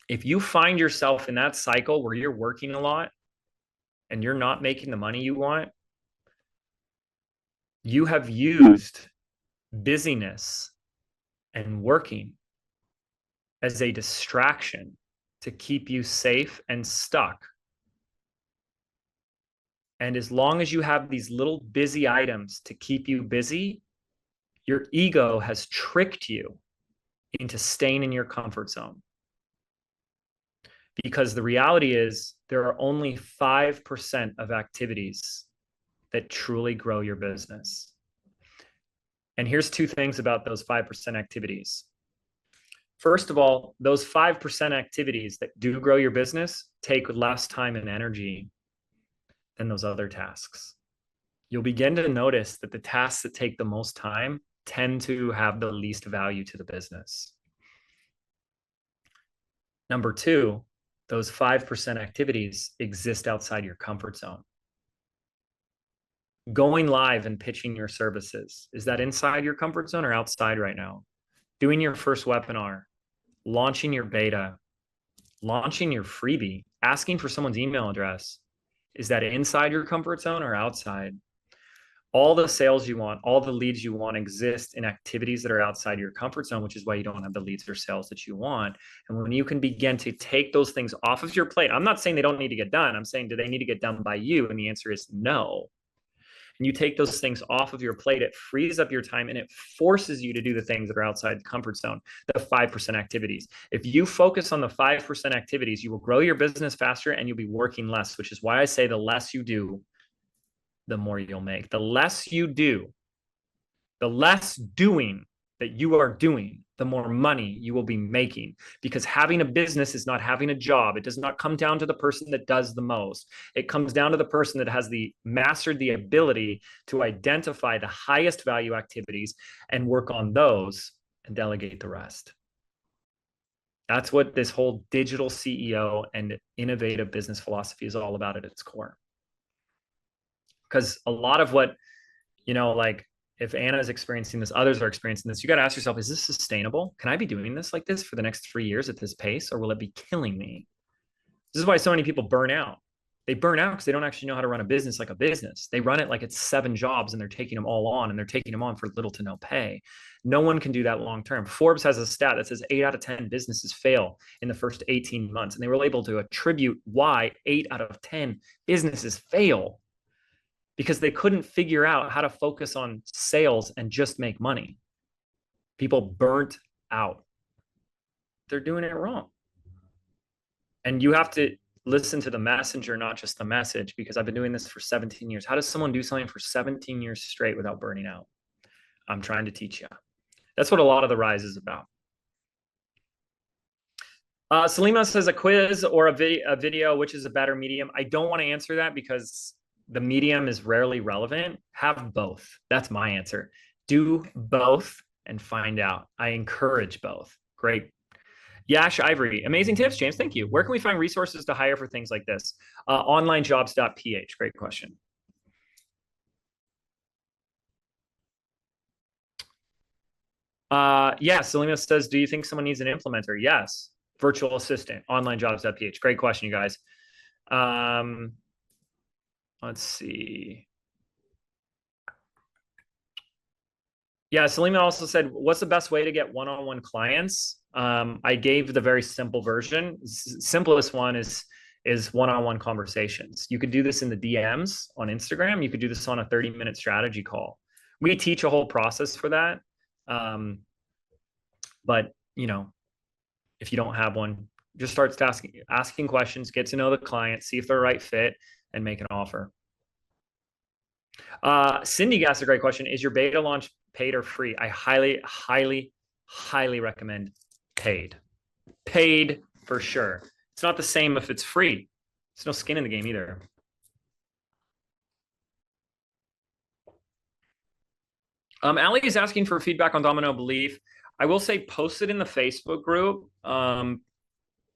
If you find yourself in that cycle where you're working a lot and you're not making the money you want, you have used busyness and working as a distraction to keep you safe and stuck. And as long as you have these little busy items to keep you busy, your ego has tricked you into staying in your comfort zone. Because the reality is there are only 5% of activities that truly grow your business. And here's two things about those 5% activities. First of all, those 5% activities that do grow your business take less time and energy than those other tasks. You'll begin to notice that the tasks that take the most time tend to have the least value to the business. Number two, those 5% activities exist outside your comfort zone. Going live and pitching your services, is that inside your comfort zone or outside right now? Doing your first webinar, launching your beta, launching your freebie, asking for someone's email address, is that inside your comfort zone or outside? All the sales you want, all the leads you want exist in activities that are outside your comfort zone, which is why you don't have the leads or sales that you want. And when you can begin to take those things off of your plate, I'm not saying they don't need to get done. I'm saying, do they need to get done by you? And the answer is no. And you take those things off of your plate, it frees up your time and it forces you to do the things that are outside the comfort zone, the 5% activities. If you focus on the 5% activities, you will grow your business faster and you'll be working less, which is why I say the less you do, the more you'll make. The less you do, the less doing that you are doing, the more money you will be making. Because having a business is not having a job. It does not come down to the person that does the most. It comes down to the person that has mastered the ability to identify the highest value activities and work on those and delegate the rest. That's what this whole digital CEO and innovative business philosophy is all about at its core. Because a lot of what, like if Anna is experiencing this, others are experiencing this, you got to ask yourself, is this sustainable? Can I be doing this like this for the next 3 years at this pace, or will it be killing me? This is why so many people burn out. They burn out because they don't actually know how to run a business like a business. They run it like it's 7 jobs and they're taking them all on, and they're taking them on for little to no pay. No one can do that long term. Forbes has a stat that says 8 out of 10 businesses fail in the first 18 months. And they were able to attribute why 8 out of 10 businesses fail, because they couldn't figure out how to focus on sales and just make money. People burnt out. They're doing it wrong. And you have to listen to the messenger, not just the message, because I've been doing this for 17 years. How does someone do something for 17 years straight without burning out? I'm trying to teach you. That's what a lot of the rise is about. Salima says a quiz or a video, which is a better medium. I don't want to answer that because the medium is rarely relevant. Have both. That's my answer. Do both and find out. I encourage both. Great. Yash Ivory, amazing tips, James. Thank you. Where can we find resources to hire for things like this? Onlinejobs.ph. Great question. Yeah, Selena says, do you think someone needs an implementer? Yes. Virtual assistant, onlinejobs.ph. Great question, you guys. Let's see. Yeah, Selena also said, what's the best way to get one-on-one clients? I gave the very simple version. Simplest one is one-on-one conversations. You could do this in the DMs on Instagram. You could do this on a 30-minute strategy call. We teach a whole process for that. But, you know, if you don't have one, just start asking questions, get to know the client, see if they're a right fit, and make an offer. Cindy asked a great question. Is your beta launch paid or free? I highly, highly, highly recommend paid. Paid for sure. It's not the same if it's free. There's no skin in the game either. Ali is asking for feedback on Domino Belief. I will say post it in the Facebook group, and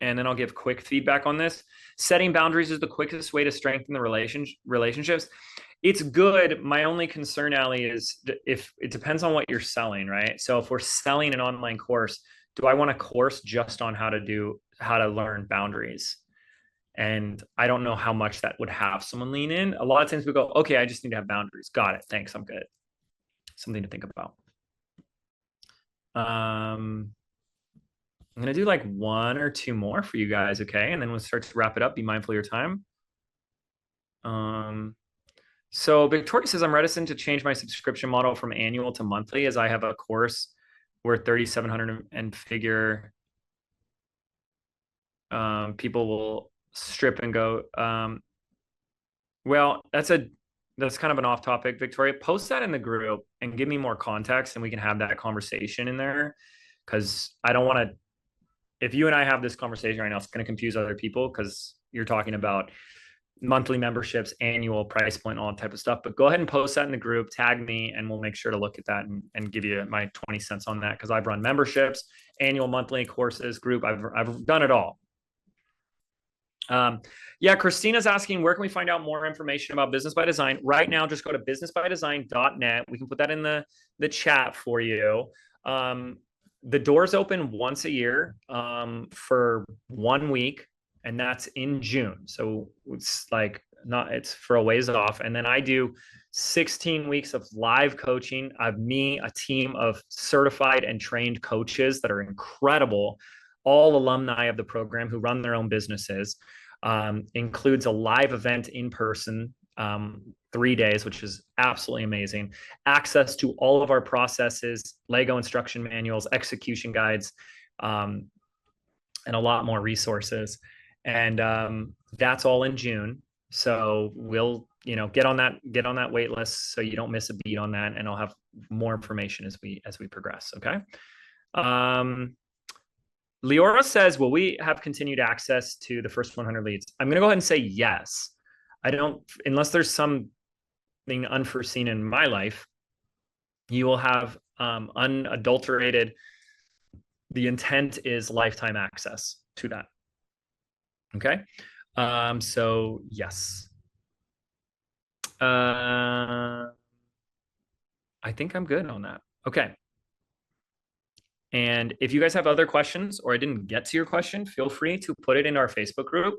then I'll give quick feedback on this. Setting boundaries is the quickest way to strengthen the relationships. It's good. My only concern, Ali, is if it depends on what you're selling, right? So if we're selling an online course, do I want a course just on how to learn boundaries? And I don't know how much that would have someone lean in. A lot of times we go, okay, I just need to have boundaries. Got it. Thanks. I'm good. Something to think about. I'm going to do like one or two more for you guys. Okay. And then we'll start to wrap it up. Be mindful of your time. So Victoria says, I'm reticent to change my subscription model from annual to monthly as I have a course worth $3,700 and figure people will strip and go. Well, that's kind of an off topic. Victoria, post that in the group and give me more context and we can have that conversation in there. Cause I don't want to, if you and I have this conversation right now, it's going to confuse other people because you're talking about monthly memberships, annual price point, all that type of stuff. But go ahead and post that in the group, tag me, and we'll make sure to look at that and give you my 20 cents on that. Cause I've run memberships, annual, monthly courses, group. I've done it all. Yeah, Christina's asking, where can we find out more information about Business by Design? Right now, just go to businessbydesign.net. We can put that in the chat for you. The doors open once a year for 1 week, and that's in June. So it's like it's for a ways off. And then I do 16 weeks of live coaching of me, a team of certified and trained coaches that are incredible, all alumni of the program who run their own businesses. Includes a live event in person, 3 days, which is absolutely amazing. Access to all of our processes, Lego instruction manuals, execution guides, and a lot more resources. And that's all in June. So we'll, get on that wait list so you don't miss a beat on that. And I'll have more information as we progress. Okay. Leora says, will we have continued access to the first 100 leads? I'm going to go ahead and say yes. I don't, unless there's something unforeseen in my life, you will have unadulterated. The intent is lifetime access to that. Okay. So yes. I think I'm good on that. Okay. And if you guys have other questions or I didn't get to your question, feel free to put it in our Facebook group.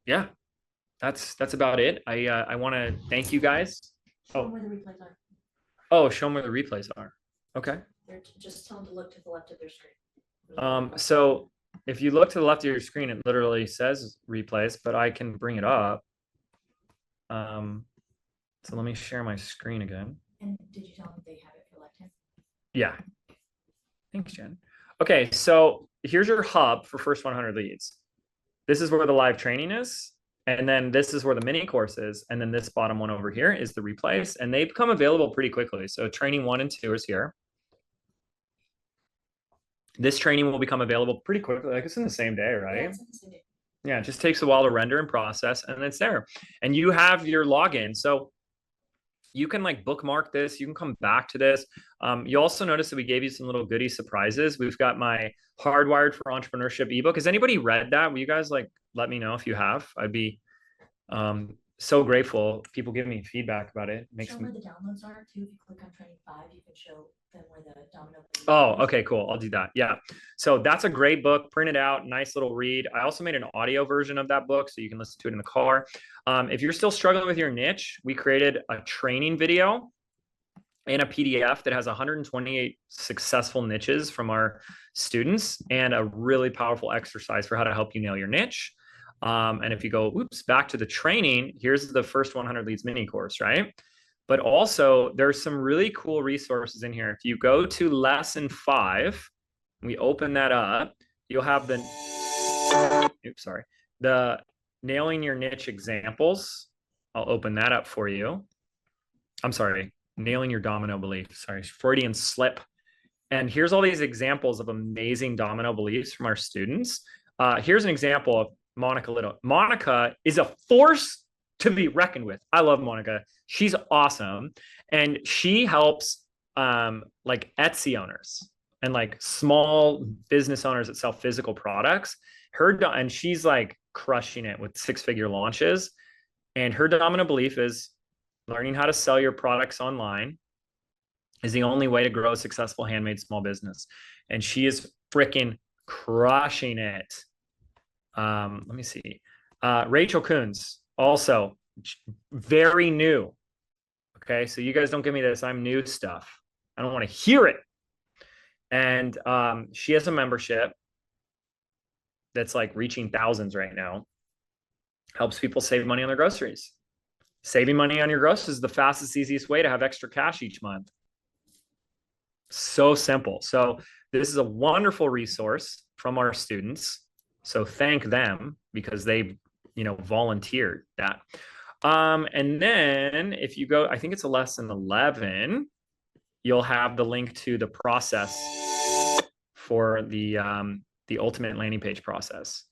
Yeah, that's about it. I want to thank you guys. Show them where the replays are. Oh, show them where the replays are. Okay. Just tell them to look to the left of their screen. So if you look to the left of your screen, it literally says replays, but I can bring it up. So let me share my screen again. And did you tell them they have it for lifetime? Yeah. Thanks, Jen. Okay, so here's your hub for first 100 leads. This is where the live training is. And then this is where the mini course is. And then this bottom one over here is the replays. And they become available pretty quickly. So training 1 and 2 is here. This training will become available pretty quickly. Like it's in the same day, right? Yeah, it's in the same day. Yeah, it just takes a while to render and process, and it's there. And you have your login. So you can like bookmark this. You can come back to this. You also notice that we gave you some little goodie surprises. We've got my Hardwired for Entrepreneurship ebook. Has anybody read that? Will you guys like let me know if you have? I'd be so grateful. People give me feedback about it. Show where the downloads are too. If you click on training 5, you can show them where the domino. Oh, okay, cool. I'll do that. Yeah. So that's a great book. Print it out. Nice little read. I also made an audio version of that book so you can listen to it in the car. If you're still struggling with your niche, we created a training video and a PDF that has 128 successful niches from our students and a really powerful exercise for how to help you nail your niche. And if you go, oops, back to the training, here's the first 100 leads mini course, right? But also there's some really cool resources in here. If you go to lesson 5, we open that up, you'll have the, oops, sorry, the nailing your niche examples. I'll open that up for you. I'm sorry, nailing your domino belief. Sorry, Freudian slip. And here's all these examples of amazing domino beliefs from our students. Here's an example of Monica Little. Monica is a force to be reckoned with. I love Monica. She's awesome. And she helps like Etsy owners and like small business owners that sell physical products. And she's like crushing it with 6-figure launches. And her domino belief is learning how to sell your products online is the only way to grow a successful handmade small business. And she is freaking crushing it. Let me see. Rachel Coons, also very new. Okay, so you guys don't give me this. I'm new stuff. I don't want to hear it. And she has a membership that's like reaching thousands right now. Helps people save money on their groceries. Saving money on your groceries is the fastest, easiest way to have extra cash each month. So simple. So this is a wonderful resource from our students. So thank them because they, volunteered that. And then if you go, I think it's a lesson 11, you'll have the link to the process for the ultimate landing page process.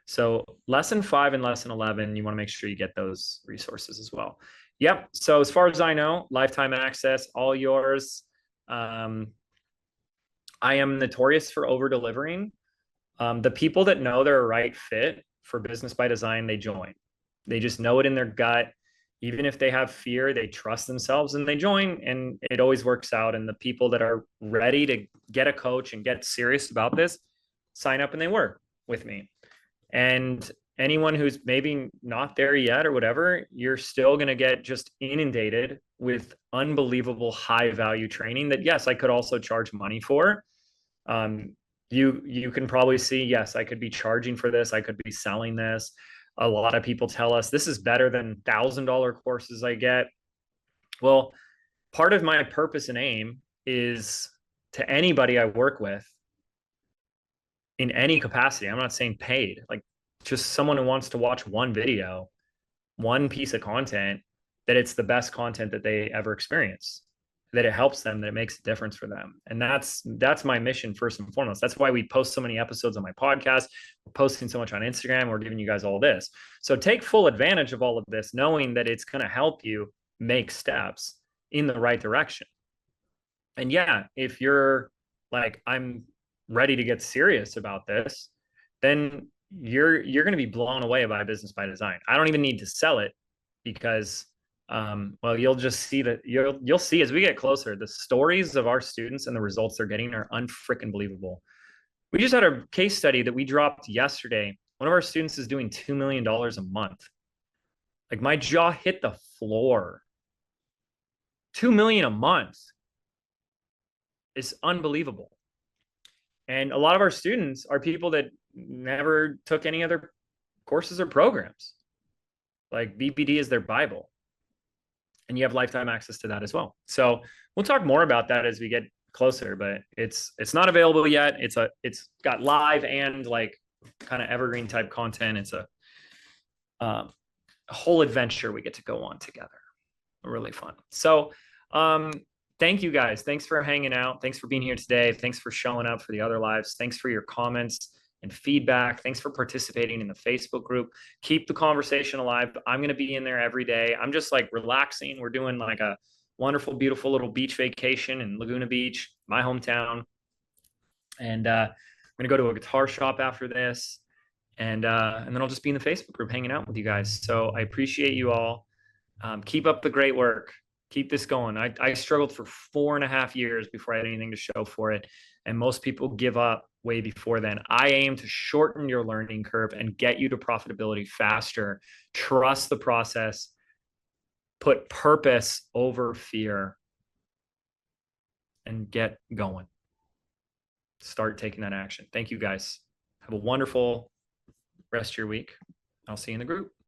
So lesson 5 and lesson 11, you want to make sure you get those resources as well. Yep. So as far as I know, lifetime access, all yours. I am notorious for over delivering. The people that know they're a right fit for Business by Design, they join. They just know it in their gut. Even if they have fear, they trust themselves and they join, and it always works out. And the people that are ready to get a coach and get serious about this, sign up and they work with me. And anyone who's maybe not there yet or whatever, you're still going to get just inundated with unbelievable high value training that, yes, I could also charge money for. You can probably see, yes, I could be charging for this. I could be selling this. A lot of people tell us this is better than $1,000 courses I get. Well, part of my purpose and aim is to anybody I work with in any capacity. I'm not saying paid, like just someone who wants to watch one video, one piece of content, that it's the best content that they ever experience, that it helps them, that it makes a difference for them. And that's my mission first and foremost. That's why we post so many episodes on my podcast. We're posting so much on Instagram. We're giving you guys all this. So take full advantage of all of this, knowing that it's going to help you make steps in the right direction. And yeah, if you're like, I'm ready to get serious about this, then you're going to be blown away by Business by Design. I don't even need to sell it because well, you'll just see that you'll see as we get closer, the stories of our students and the results they're getting are unfreaking believable. We just had a case study that we dropped yesterday. One of our students is doing $2 million a month. Like my jaw hit the floor. 2 million a month is unbelievable. And a lot of our students are people that never took any other courses or programs. Like BPD is their Bible. And you have lifetime access to that as well. So we'll talk more about that as we get closer, but it's not available yet. It's got live and like kind of evergreen type content. It's a whole adventure we get to go on together. Really fun. So thank you guys. Thanks for hanging out. Thanks for being here today. Thanks for showing up for the other lives. Thanks for your comments and feedback. Thanks for participating in the Facebook group. Keep the conversation alive. I'm going to be in there every day. I'm just like relaxing. We're doing like a wonderful, beautiful little beach vacation in Laguna Beach, my hometown. And I'm going to go to a guitar shop after this. And then I'll just be in the Facebook group hanging out with you guys. So I appreciate you all. Keep up the great work. Keep this going. I struggled for 4.5 years before I had anything to show for it. And most people give up way before then. I aim to shorten your learning curve and get you to profitability faster. Trust the process. Put purpose over fear. And get going. Start taking that action. Thank you guys. Have a wonderful rest of your week. I'll see you in the group.